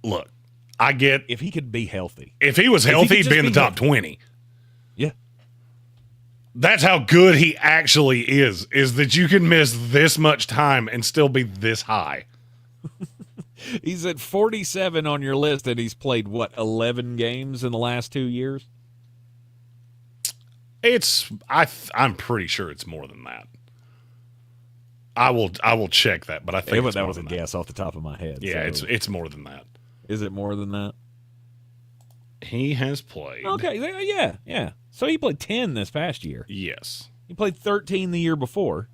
Look, I get... If he could be healthy. If he was healthy, he'd be in the top 20. Yeah. That's how good he actually is that you can miss this much time and still be this high. He's at 47 on your list, and he's played, 11 games in the last 2 years? I'm pretty sure it's more than that. I will check that, but I think that was a guess off the top of my head. Yeah, so. it's more than that. Is it more than that? He has played. Okay, yeah. So he played 10 this past year. Yes. He played 13 the year before.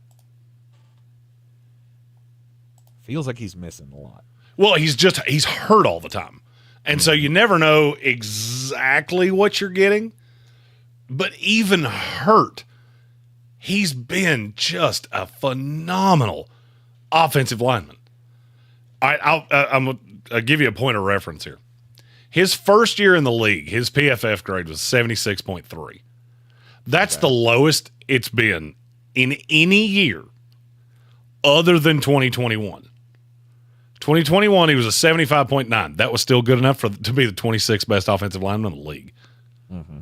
Feels like he's missing a lot. Well, he's hurt all the time. And so you never know exactly what you're getting. But even hurt, he's been just a phenomenal offensive lineman. I'll give you a point of reference here. His first year in the league, his PFF grade was 76.3. That's the lowest it's been in any year other than 2021. 2021, he was a 75.9. That was still good enough to be the 26th best offensive lineman in the league. Mm-hmm.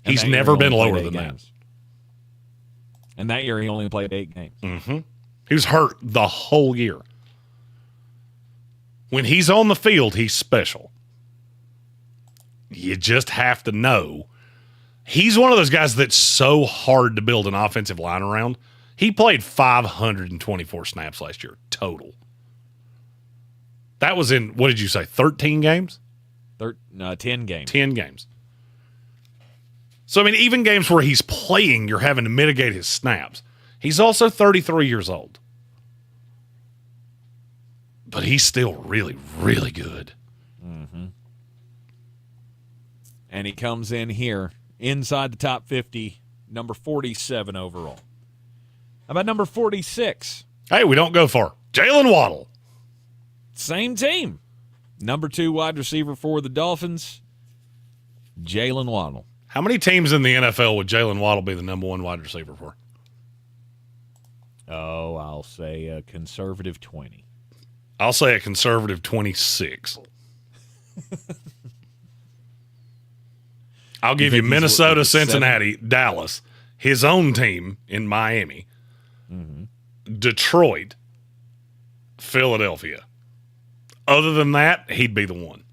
He's never been lower than that. And that year, he only played 8 games. Mm-hmm. He was hurt the whole year. When he's on the field, he's special. You just have to know. He's one of those guys that's so hard to build an offensive line around. He played 524 snaps last year, total. That was in, what did you say, 13 games? 10 games. 10 games. So, I mean, even games where he's playing, you're having to mitigate his snaps. He's also 33 years old. But he's still really, really good. Mm-hmm. And he comes in here inside the top 50, number 47 overall. How about number 46? Hey, we don't go far. Jalen Waddle. Same team. Number 2 wide receiver for the Dolphins, Jalen Waddle. How many teams in the NFL would Jalen Waddle be the number 1 wide receiver for? Oh, I'll say a conservative 20. I'll say a conservative 26. I'll give you Minnesota, Cincinnati, Dallas, his own team in Miami, Detroit, Philadelphia. Other than that, he'd be the one.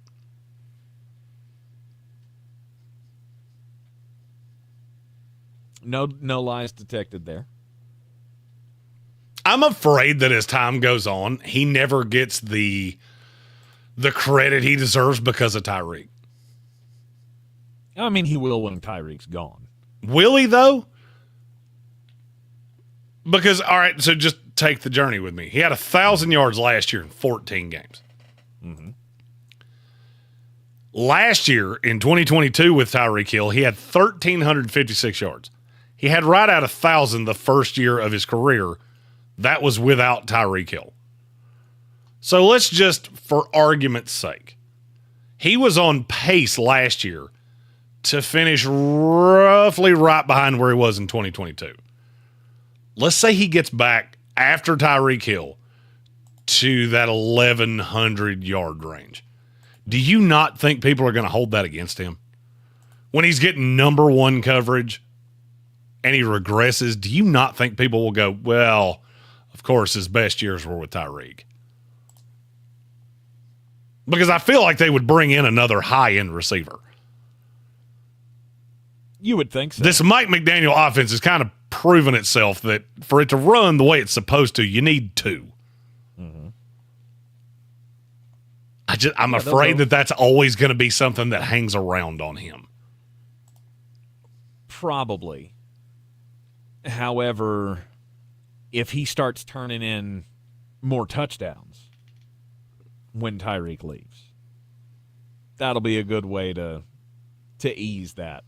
No lies detected there. I'm afraid that as time goes on, he never gets the credit he deserves because of Tyreek. I mean, he will when Tyreek's gone. Will he, though? Because, all right, so just take the journey with me. He had 1,000 yards last year in 14 games. Mm-hmm. Last year, in 2022 with Tyreek Hill, he had 1,356 yards. He had right at 1,000 the first year of his career. That was without Tyreek Hill. So let's just, for argument's sake, he was on pace last year to finish roughly right behind where he was in 2022. let's say he gets back after Tyreek Hill to that 1,100-yard range. Do you not think people are going to hold that against him? When he's getting number one coverage and he regresses, do you not think people will go, well, of course, his best years were with Tyreek? Because I feel like they would bring in another high-end receiver. You would think so. This Mike McDaniel offense has kind of proven itself that for it to run the way it's supposed to, you need two. Mm-hmm. I'm afraid that that's always going to be something that hangs around on him. Probably. However, if he starts turning in more touchdowns when Tyreek leaves, that'll be a good way to ease that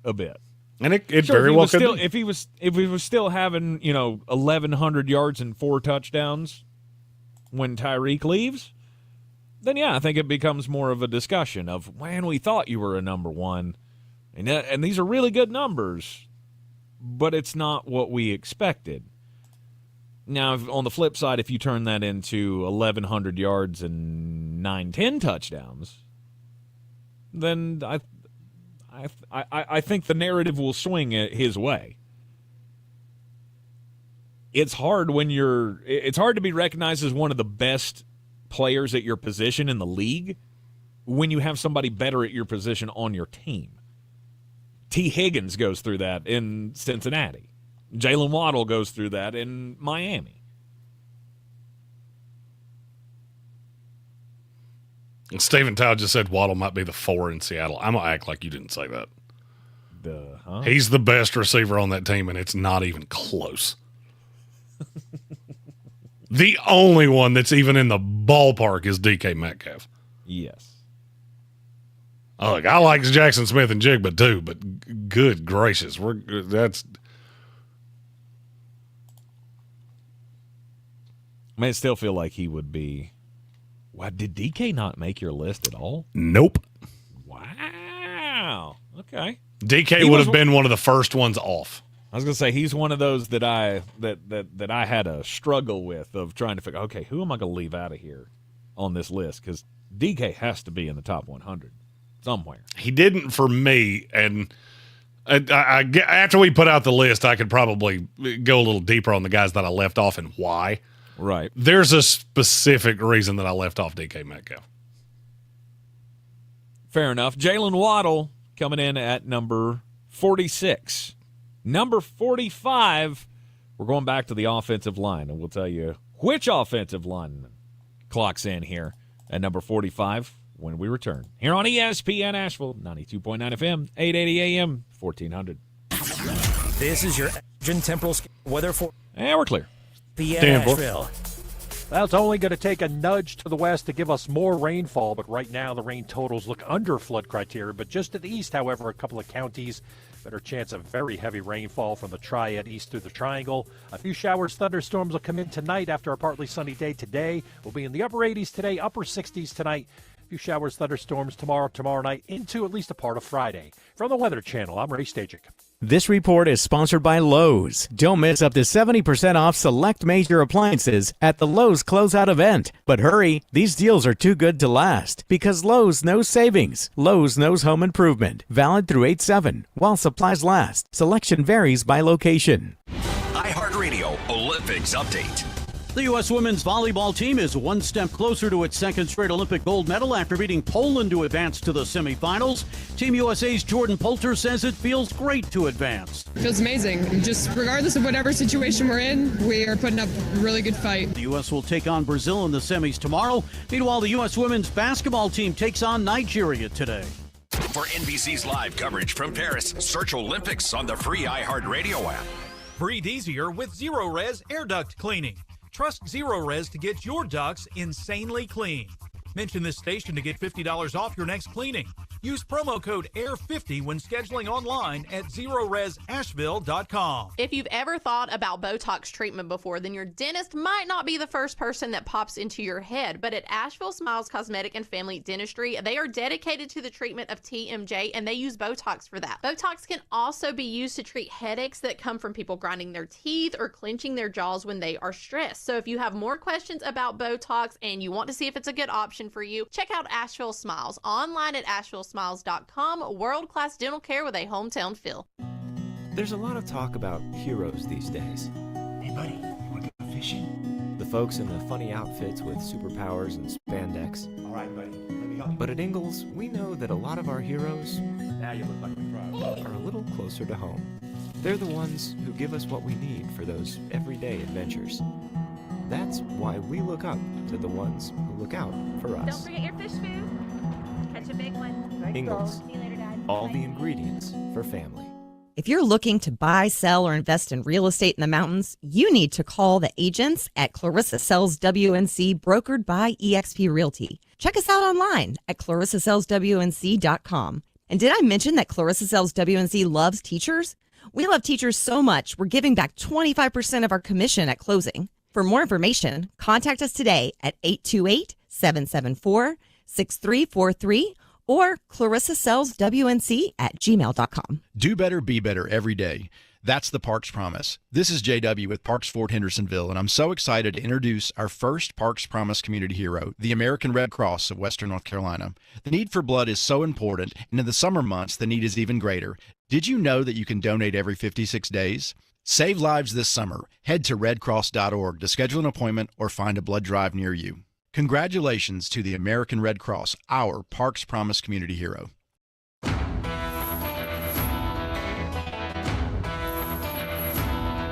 a bit. And it very well could still, be. If he was still having 1,100 yards and 4 touchdowns when Tyreek leaves, then yeah, I think it becomes more of a discussion of, man, we thought you were a number one, and these are really good numbers, but it's not what we expected. Now, on the flip side, if you turn that into 1,100 yards and 9-10 touchdowns, then I think the narrative will swing his way. It's hard to be recognized as one of the best players at your position in the league when you have somebody better at your position on your team. T. Higgins goes through that in Cincinnati. Jalen Waddle goes through that in Miami. And Stephen Tao just said Waddle might be the 4 in Seattle. I'm going to act like you didn't say that. He's the best receiver on that team, and it's not even close. The only one that's even in the ballpark is DK Metcalf. Yes. Look, I like Jackson Smith and Jigba too, but good gracious, I still feel like he would be. Wow, did DK not make your list at all? Nope. Wow. Okay. DK would have been one of the first ones off. I was gonna say he's one of those that I had a struggle with of trying to figure. Okay, who am I gonna leave out of here on this list? Because DK has to be in the top 100 somewhere. He didn't for me, and I after we put out the list, I could probably go a little deeper on the guys that I left off and why. Right. There's a specific reason that I left off DK Metcalf. Fair enough. Jalen Waddle coming in at number 46. Number 45, we're going back to the offensive line, and we'll tell you which offensive lineman clocks in here at number 45 when we return. Here on ESPN Asheville, 92.9 FM, 880 AM, 1400. This is your temporal weather for. And we're clear. Asheville. That's only going to take a nudge to the west to give us more rainfall, but right now the rain totals look under flood criteria. But just to the east, however, a couple of counties, better chance of very heavy rainfall from the Triad east through the Triangle. A few showers, thunderstorms will come in tonight after a partly sunny day today. We'll be in the upper 80s today, upper 60s tonight. A few showers, thunderstorms tomorrow night into at least a part of Friday. From the Weather Channel, I'm Ray Stajic. This report is sponsored by Lowe's. Don't miss up to 70% off select major appliances at the Lowe's Closeout event. But hurry, these deals are too good to last because Lowe's knows savings. Lowe's knows home improvement. Valid through 8/7 while supplies last. Selection varies by location. iHeartRadio Olympics Update. The U.S. women's volleyball team is one step closer to its second straight Olympic gold medal after beating Poland to advance to the semifinals. Team USA's Jordan Poulter says it feels great to advance. It feels amazing. Just regardless of whatever situation we're in, we are putting up a really good fight. The U.S. will take on Brazil in the semis tomorrow. Meanwhile, the U.S. women's basketball team takes on Nigeria today. For NBC's live coverage from Paris, search Olympics on the free iHeartRadio app. Breathe easier with Zero Res air duct cleaning. Trust Zero Res to get your ducts insanely clean. Mention this station to get $50 off your next cleaning. Use promo code AIR50 when scheduling online at ZeroResAsheville.com. If you've ever thought about Botox treatment before, then your dentist might not be the first person that pops into your head. But at Asheville Smiles Cosmetic and Family Dentistry, they are dedicated to the treatment of TMJ, and they use Botox for that. Botox can also be used to treat headaches that come from people grinding their teeth or clenching their jaws when they are stressed. So if you have more questions about Botox and you want to see if it's a good option for you, check out Asheville Smiles online at AshevilleSmiles.com. World-class dental care with a hometown feel. There's a lot of talk about heroes these days. Hey, buddy, you want to go fishing? The folks in the funny outfits with superpowers and spandex. All right, buddy, let me help you. But at Ingalls, we know that a lot of our heroes Now you look like we cried. are a little closer to home. They're the ones who give us what we need for those everyday adventures. That's why we look up to the ones who look out for us. Don't forget your fish food. Catch a big one. Ingalls, See you later, Dad. all the ingredients for family. If you're looking to buy, sell, or invest in real estate in the mountains, you need to call the agents at Clarissa Sells WNC, brokered by eXp Realty. Check us out online at clarissasellswnc.com. And did I mention that Clarissa Sells WNC loves teachers? We love teachers so much, we're giving back 25% of our commission at closing. For more information, contact us today at 828-774-6343 or clarissasellswnc@gmail.com. Do better, be better every day. That's the Parks Promise. This is JW with Parks Fort Hendersonville, and I'm so excited to introduce our first Parks Promise community hero, the American Red Cross of Western North Carolina. The need for blood is so important, and in the summer months, the need is even greater. Did you know that you can donate every 56 days? Save lives this summer. Head to redcross.org to schedule an appointment or find a blood drive near you. Congratulations to the American Red Cross, our Parks Promise community hero.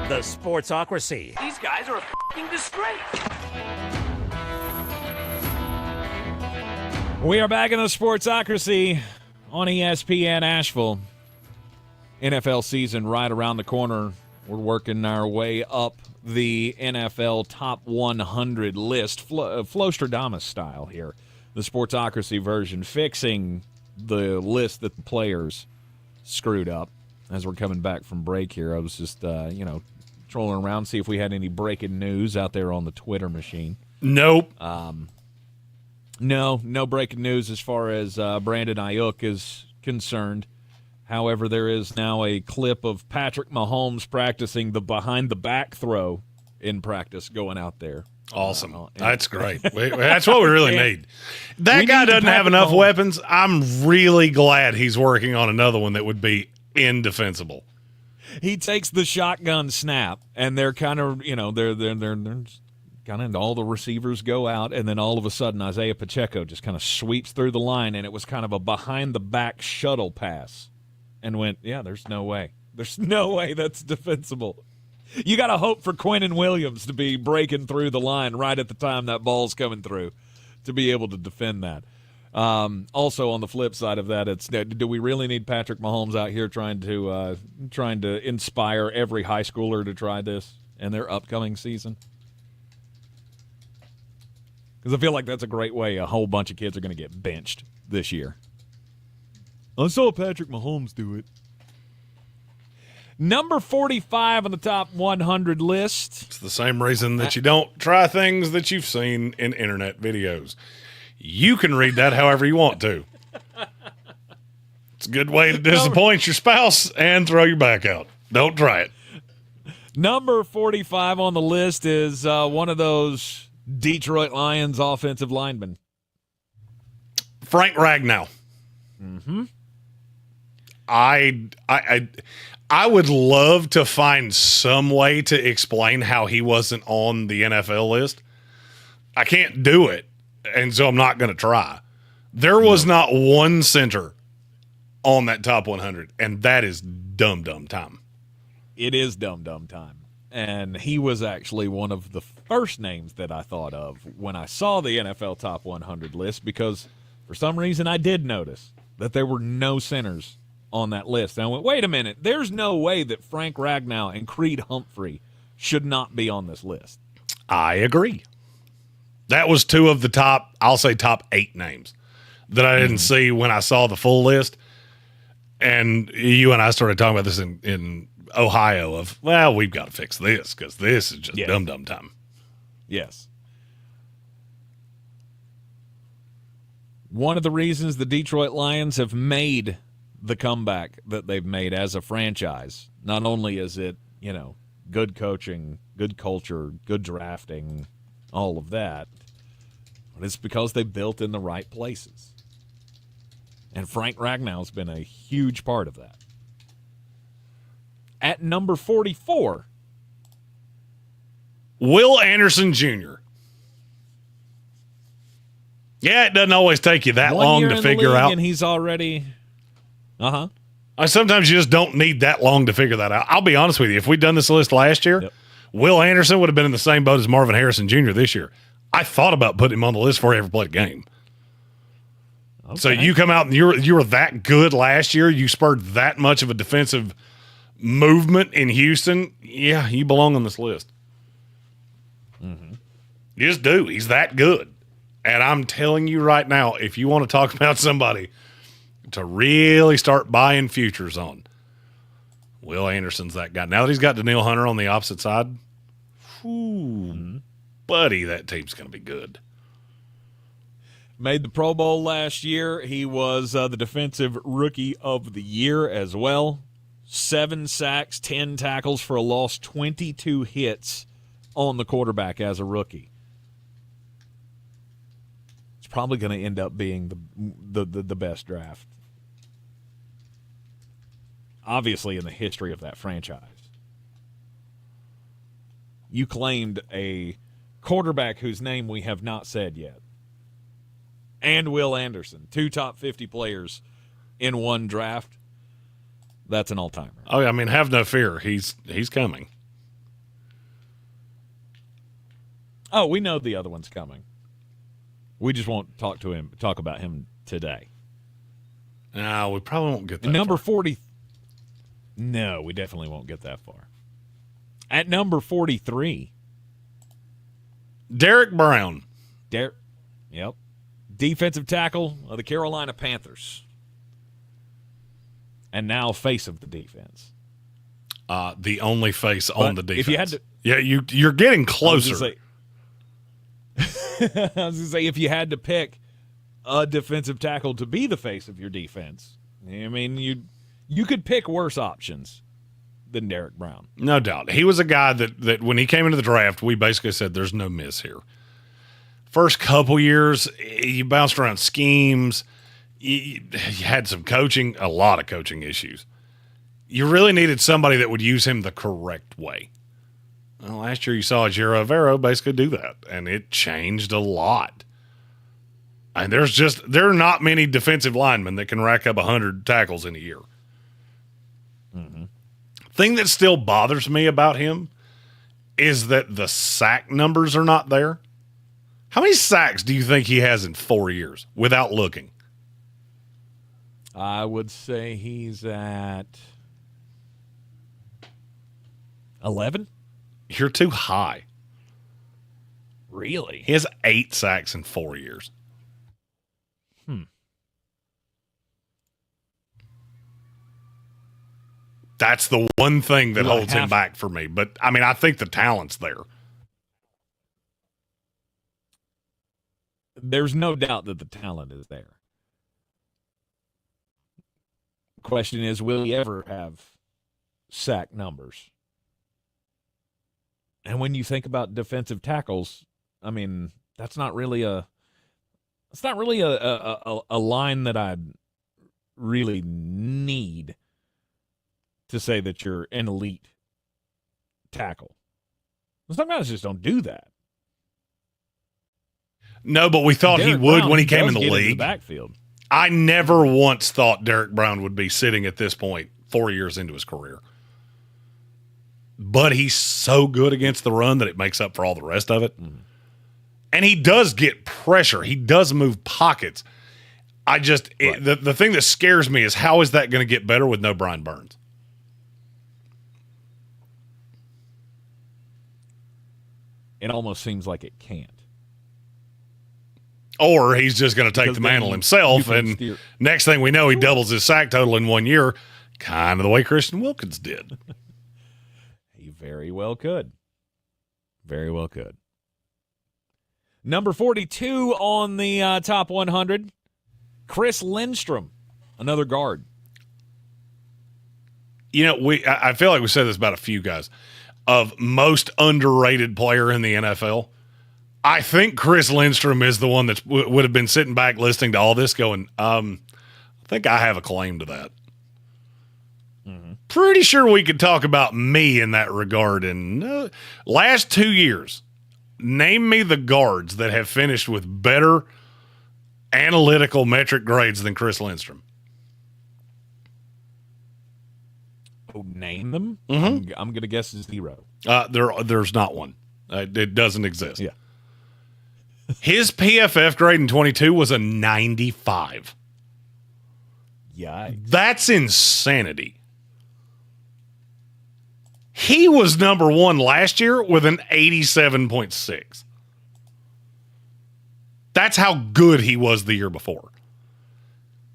The Sportsocracy. These guys are a f***ing disgrace. We are back in the Sportsocracy on ESPN Asheville. NFL season right around the corner. We're working our way up the NFL Top 100 list, Flostradamus style here. The Sportsocracy version, fixing the list that the players screwed up. As we're coming back from break here, I was just, trolling around, see if we had any breaking news out there on the Twitter machine. Nope. No breaking news as far as Brandon Ayuk is concerned. However, there is now a clip of Patrick Mahomes practicing the behind-the-back throw in practice going out there. Awesome. That's great. That's what we really need. That guy doesn't have enough weapons. I'm really glad he's working on another one that would be indefensible. He takes the shotgun snap, and they're kind of, they're kind of all the receivers go out, and then all of a sudden Isaiah Pacheco just kind of sweeps through the line, and it was kind of a behind-the-back shuttle pass. And went, yeah, there's no way. There's no way that's defensible. You got to hope for Quinnen Williams to be breaking through the line right at the time that ball's coming through to be able to defend that. Also, on the flip side of that, it's do we really need Patrick Mahomes out here trying to inspire every high schooler to try this in their upcoming season? Because I feel like that's a great way a whole bunch of kids are going to get benched this year. I saw Patrick Mahomes do it. Number 45 on the top 100 list. It's the same reason that you don't try things that you've seen in internet videos. You can read that however you want to. It's a good way to disappoint your spouse and throw your back out. Don't try it. Number 45 on the list is one of those Detroit Lions offensive linemen. Frank Ragnow. Mm-hmm. I would love to find some way to explain how he wasn't on the NFL list. I can't do it, and so I'm not going to try. There was not one center on that top 100, and that is dumb time. It is dumb time. And he was actually one of the first names that I thought of when I saw the NFL Top 100 list, because for some reason I did notice that there were no centers on that list. And I went, wait a minute, there's no way that Frank Ragnow and Creed Humphrey should not be on this list. I agree. That was two of the top 8 names. that I didn't see when I saw the full list. And you and I started talking about this in Ohio of, well, we've got to fix this because this is just dumb time. Yes. One of the reasons the Detroit Lions have made the comeback that they've made as a franchise, not only is it, good coaching, good culture, good drafting, all of that, but it's because they built in the right places. And Frank Ragnow's been a huge part of that. At number 44, Will Anderson Jr. Yeah, it doesn't always take you that long to figure out. And he's already, Sometimes you just don't need that long to figure that out. I'll be honest with you. If we'd done this list last year, Will Anderson would have been in the same boat as Marvin Harrison Jr. this year. I thought about putting him on the list before he ever played a game. Okay. So you come out and you were that good last year. You spurred that much of a defensive movement in Houston. Yeah, you belong on this list. Mm-hmm. You just do. He's that good. And I'm telling you right now, if you want to talk about somebody to really start buying futures on, Will Anderson's that guy. Now that he's got Daniil Hunter on the opposite side, buddy, that team's going to be good. Made the Pro Bowl last year. He was the Defensive Rookie of the Year as well. 7 sacks, 10 tackles for a loss, 22 hits on the quarterback as a rookie. It's probably going to end up being the best draft, obviously, in the history of that franchise. You claimed a quarterback whose name we have not said yet. And Will Anderson, 2 top 50 players in one draft. That's an all-timer. Oh, I mean, have no fear. He's coming. Oh, we know the other one's coming. We just won't talk about him today. No, we probably won't get that Number far. 40. No, we definitely won't get that far. At number 43. Derek Brown. Yep. Defensive tackle of the Carolina Panthers. And now face of the defense. The only face on the defense. If you had to, you're getting closer. I was going to say, if you had to pick a defensive tackle to be the face of your defense, I mean, you could pick worse options than Derek Brown. No doubt. He was a guy that when he came into the draft, we basically said there's no miss here. First couple years, you bounced around schemes. You had some coaching, a lot of coaching issues. You really needed somebody that would use him the correct way. Well, last year you saw Jero Avero basically do that, and it changed a lot. And there are not many defensive linemen that can rack up 100 tackles in a year. Mm-hmm. Thing that still bothers me about him is that the sack numbers are not there. How many sacks do you think he has in 4 years without looking? I would say he's at 11. You're too high. Really? He has 8 sacks in 4 years. That's the one thing that holds him back for me. But, I mean, I think the talent's there. There's no doubt that the talent is there. Question is, will he ever have sack numbers? And when you think about defensive tackles, I mean, that's not really a line that I really need to say that you're an elite tackle. Some guys just don't do that. No, but we thought he would when he came in the league. Backfield. I never once thought Derek Brown would be sitting at this point 4 years into his career. But he's so good against the run that it makes up for all the rest of it. Mm. And he does get pressure. He does move pockets. The thing that scares me is how is that going to get better with no Brian Burns? It almost seems like it can't. Or he's just going to take Because the mantle then himself, you can and steer- next thing we know, he doubles his sack total in 1 year, kind of the way Christian Wilkins did. He very well could. Very well could. Number 42 on the top 100, Chris Lindstrom, another guard. You know, I feel like we said this about a few guys. Of most underrated player in the NFL, I think Chris Lindstrom is the one that would have been sitting back listening to all this going, I think I have a claim to that. Mm-hmm. Pretty sure we could talk about me in that regard. And last 2 years, name me the guards that have finished with better analytical metric grades than Chris Lindstrom. Oh, name them? Mm-hmm. I'm going to guess 0. There's not one. It doesn't exist. Yeah. His PFF grade in 22 was a 95. Yikes. That's insanity. He was number 1 last year with an 87.6. That's how good he was the year before.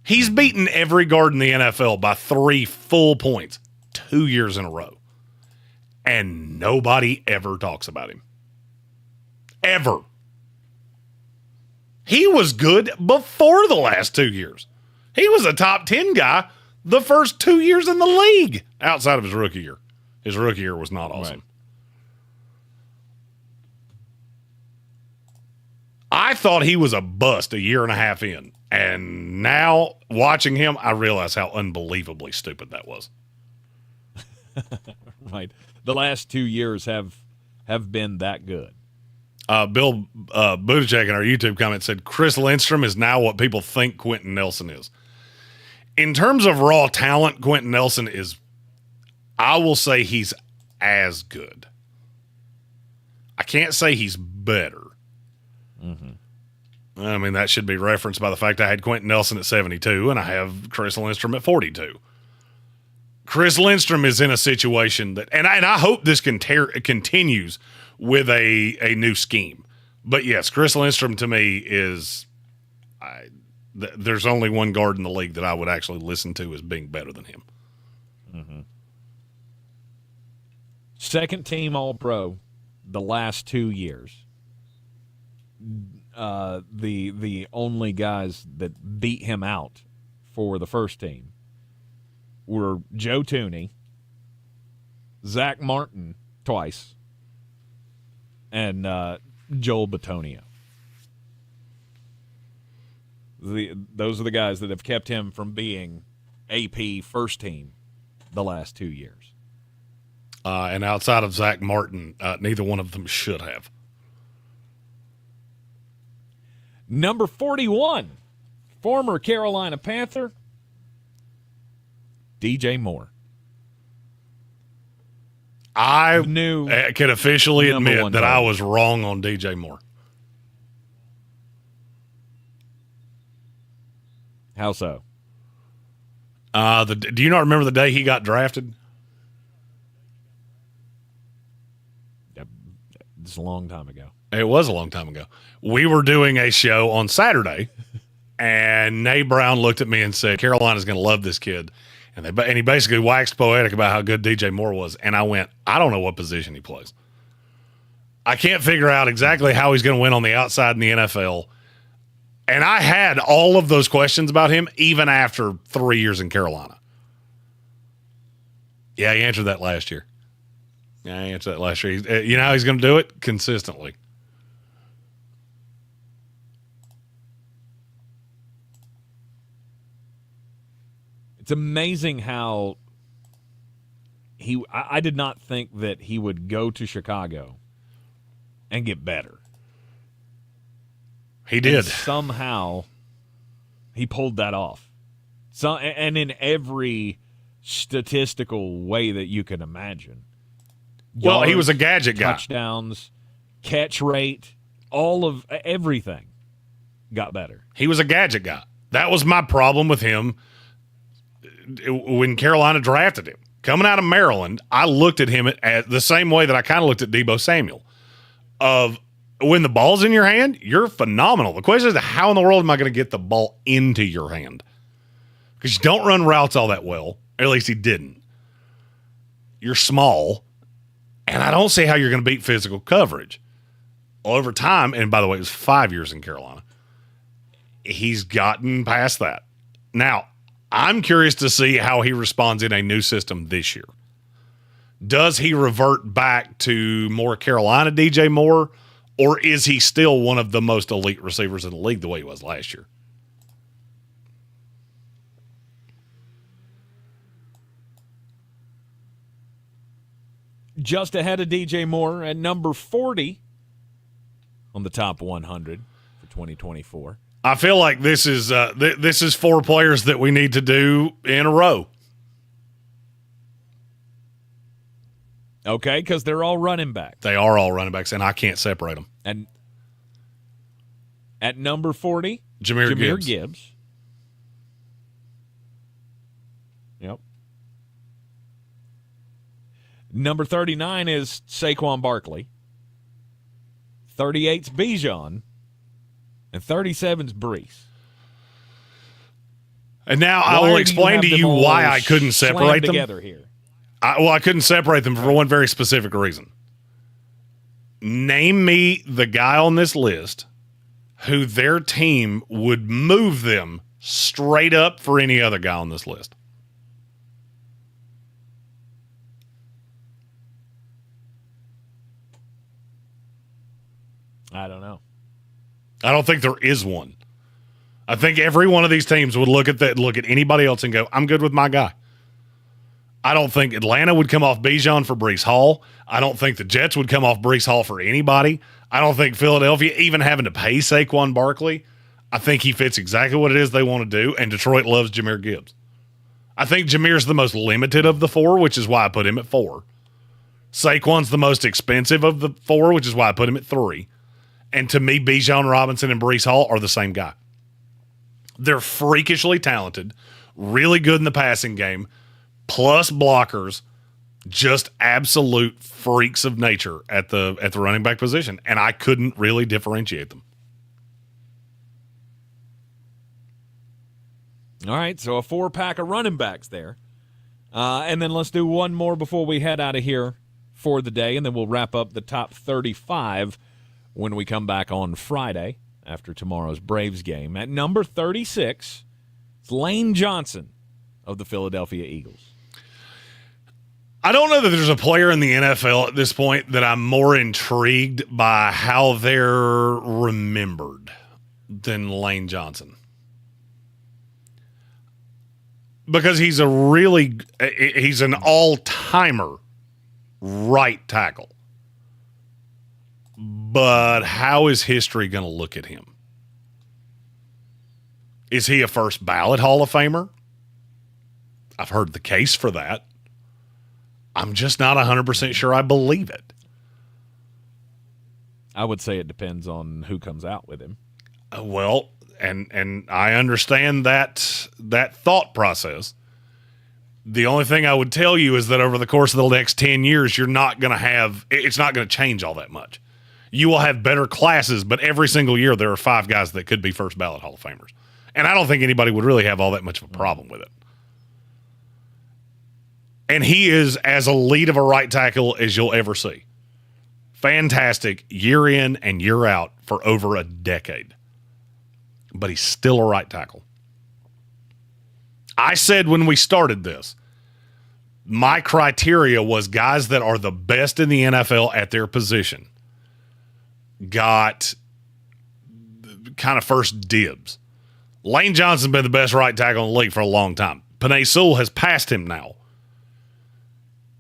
He's beaten every guard in the NFL by 3 full points 2 years in a row. And nobody ever talks about him. Ever. He was good before the last 2 years. He was a top 10 guy the first 2 years in the league outside of his rookie year. His rookie year was not awesome. Right. I thought he was a bust a year and a half in. And now, watching him, I realize how unbelievably stupid that was. Right. The last 2 years have been that good. Bill Buttigieg in our YouTube comment said, Chris Lindstrom is now what people think Quentin Nelson is. In terms of raw talent, Quentin Nelson is, I will say he's as good. I can't say he's better. Mm-hmm. I mean, that should be referenced by the fact I had Quentin Nelson at 72 and I have Chris Lindstrom at 42. Chris Lindstrom is in a situation that, and I hope this continues with a new scheme. But yes, Chris Lindstrom to me is, there's only one guard in the league that I would actually listen to as being better than him. Mm-hmm. Second team All-Pro the last 2 years. The only guys that beat him out for the first team were Joe Tooney, Zach Martin twice, and Joel Bitonio. Those are the guys that have kept him from being AP first team the last 2 years. And outside of Zach Martin, neither one of them should have. Number 41, former Carolina Panther, DJ Moore. I can officially admit that I was wrong on DJ Moore. How so? Do you not remember the day he got drafted? It's a long time ago. It was a long time ago. We were doing a show on Saturday, and Nate Brown looked at me and said, Carolina's going to love this kid. And he basically waxed poetic about how good DJ Moore was. And I went, I don't know what position he plays. I can't figure out exactly how he's going to win on the outside in the NFL. And I had all of those questions about him even after 3 years in Carolina. Yeah, he answered that last year. Yeah, he answered that last year. You know how he's going to do it? Consistently. It's amazing how I did not think that he would go to Chicago and get better. He did. And somehow he pulled that off. And in every statistical way that you can imagine. Well, he was a gadget guy. Touchdowns, catch rate, all of everything got better. He was a gadget guy. That was my problem with him when Carolina drafted him. Coming out of Maryland, I looked at him at the same way that I kind of looked at Deebo Samuel. when the ball's in your hand, you're phenomenal. The question is, how in the world am I going to get the ball into your hand? Because you don't run routes all that well. Or at least he didn't. You're small, and I don't see how you're going to beat physical coverage. Well, over time, and by the way, it was 5 years in Carolina, he's gotten past that. Now, I'm curious to see how he responds in a new system this year. Does he revert back to more Carolina DJ Moore, or is he still one of the most elite receivers in the league the way he was last year? Just ahead of DJ Moore at number 40 on the top 100 for 2024. I feel like this is 4 players that we need to do in a row. Okay, because they're all running backs. They are all running backs, and I can't separate them. And at number 40, Jahmyr Gibbs. Yep. Number 39 is Saquon Barkley. 38's Bijan. And 37's Brees. And now I will explain to you why I couldn't separate them. Together here. I couldn't separate them for one very specific reason. Name me the guy on this list who their team would move them straight up for any other guy on this list. I don't know. I don't think there is one. I think every one of these teams would look at anybody else and go, I'm good with my guy. I don't think Atlanta would come off Bijan for Brees Hall. I don't think the Jets would come off Brees Hall for anybody. I don't think Philadelphia even having to pay Saquon Barkley. I think he fits exactly what it is they want to do, and Detroit loves Jahmyr Gibbs. I think Jameer's the most limited of the 4, which is why I put him at 4. Saquon's the most expensive of the 4, which is why I put him at 3. And to me, Bijan Robinson and Brees Hall are the same guy. They're freakishly talented, really good in the passing game, plus blockers, just absolute freaks of nature at the running back position, and I couldn't really differentiate them. All right, so a 4-pack of running backs there. And then let's do one more before we head out of here for the day, and then we'll wrap up the top 35 when we come back on Friday after tomorrow's Braves game. At number 36, it's Lane Johnson of the Philadelphia Eagles. I don't know that there's a player in the NFL at this point that I'm more intrigued by how they're remembered than Lane Johnson. Because he's an all-timer right tackle. But how is history going to look at him? Is he a first ballot Hall of Famer? I've heard the case for that. I'm just not 100% sure I believe it. I would say it depends on who comes out with him. Well, and I understand that thought process. The only thing I would tell you is that over the course of the next 10 years, it's not going to change all that much. You will have better classes, but every single year there are 5 guys that could be first ballot Hall of Famers. And I don't think anybody would really have all that much of a problem with it. And he is as elite of a right tackle as you'll ever see. Fantastic year in and year out for over a decade. But he's still a right tackle. I said when we started this, my criteria was guys that are the best in the NFL at their position got kind of first dibs. Lane Johnson's been the best right tackle in the league for a long time. Penei Sewell has passed him now.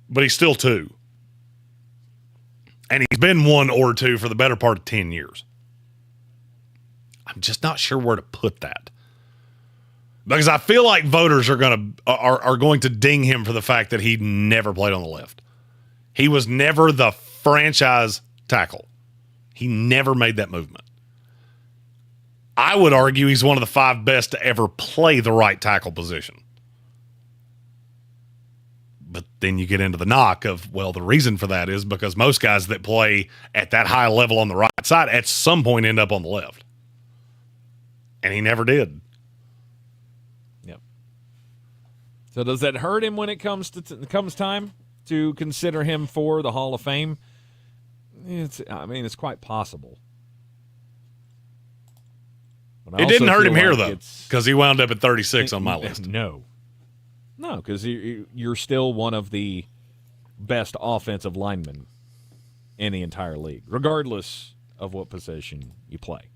But he's still 2. And he's been 1 or 2 for the better part of 10 years. I'm just not sure where to put that. Because I feel like voters are going to ding him for the fact that he never played on the left. He was never the franchise tackle. He never made that movement. I would argue he's one of the 5 best to ever play the right tackle position. But then you get into the knock of, well, the reason for that is because most guys that play at that high level on the right side at some point end up on the left. And he never did. Yep. So does that hurt him when it comes time to consider him for the Hall of Fame? It's quite possible. It didn't hurt him here, though, because he wound up at 36 on my list. No, because you're still one of the best offensive linemen in the entire league, regardless of what position you play.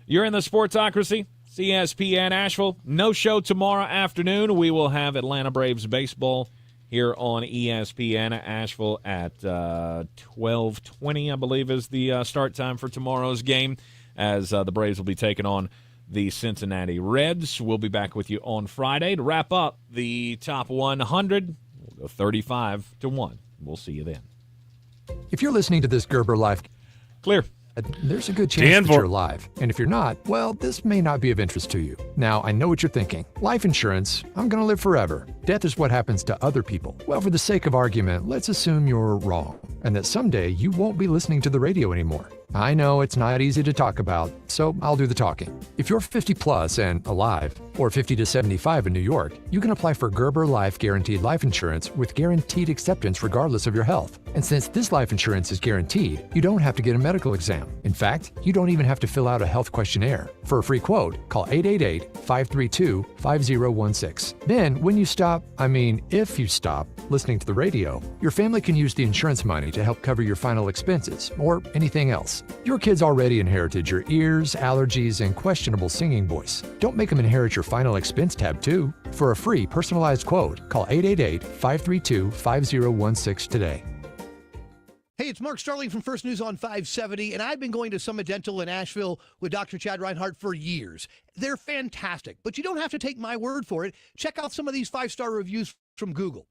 You're in the Sportsocracy, ESPN Asheville. No show tomorrow afternoon. We will have Atlanta Braves baseball here on ESPN Asheville at 12:20, I believe, is the start time for tomorrow's game, as the Braves will be taking on the Cincinnati Reds. We'll be back with you on Friday to wrap up the top 100. We'll go 35-1. We'll see you then. If you're listening to this Gerber Live, clear. There's a good chance that you're alive. And if you're not, well, this may not be of interest to you. Now, I know what you're thinking. Life insurance, I'm going to live forever. Death is what happens to other people. Well, for the sake of argument, let's assume you're wrong and that someday you won't be listening to the radio anymore. I know it's not easy to talk about, so I'll do the talking. If you're 50 plus and alive, or 50 to 75 in New York, you can apply for Gerber Life Guaranteed Life Insurance with guaranteed acceptance regardless of your health. And since this life insurance is guaranteed, you don't have to get a medical exam. In fact, you don't even have to fill out a health questionnaire. For a free quote, call 888-532-5016. Then, when you stop, if you stop listening to the radio, your family can use the insurance money to help cover your final expenses or anything else. Your kids already inherited your ears, allergies, and questionable singing voice. Don't make them inherit your final expense tab, too. For a free personalized quote, call 888-532-5016 today. Hey, it's Mark Starling from First News on 570, and I've been going to Summit Dental in Asheville with Dr. Chad Reinhardt for years. They're fantastic, but you don't have to take my word for it. Check out some of these 5-star reviews from Google.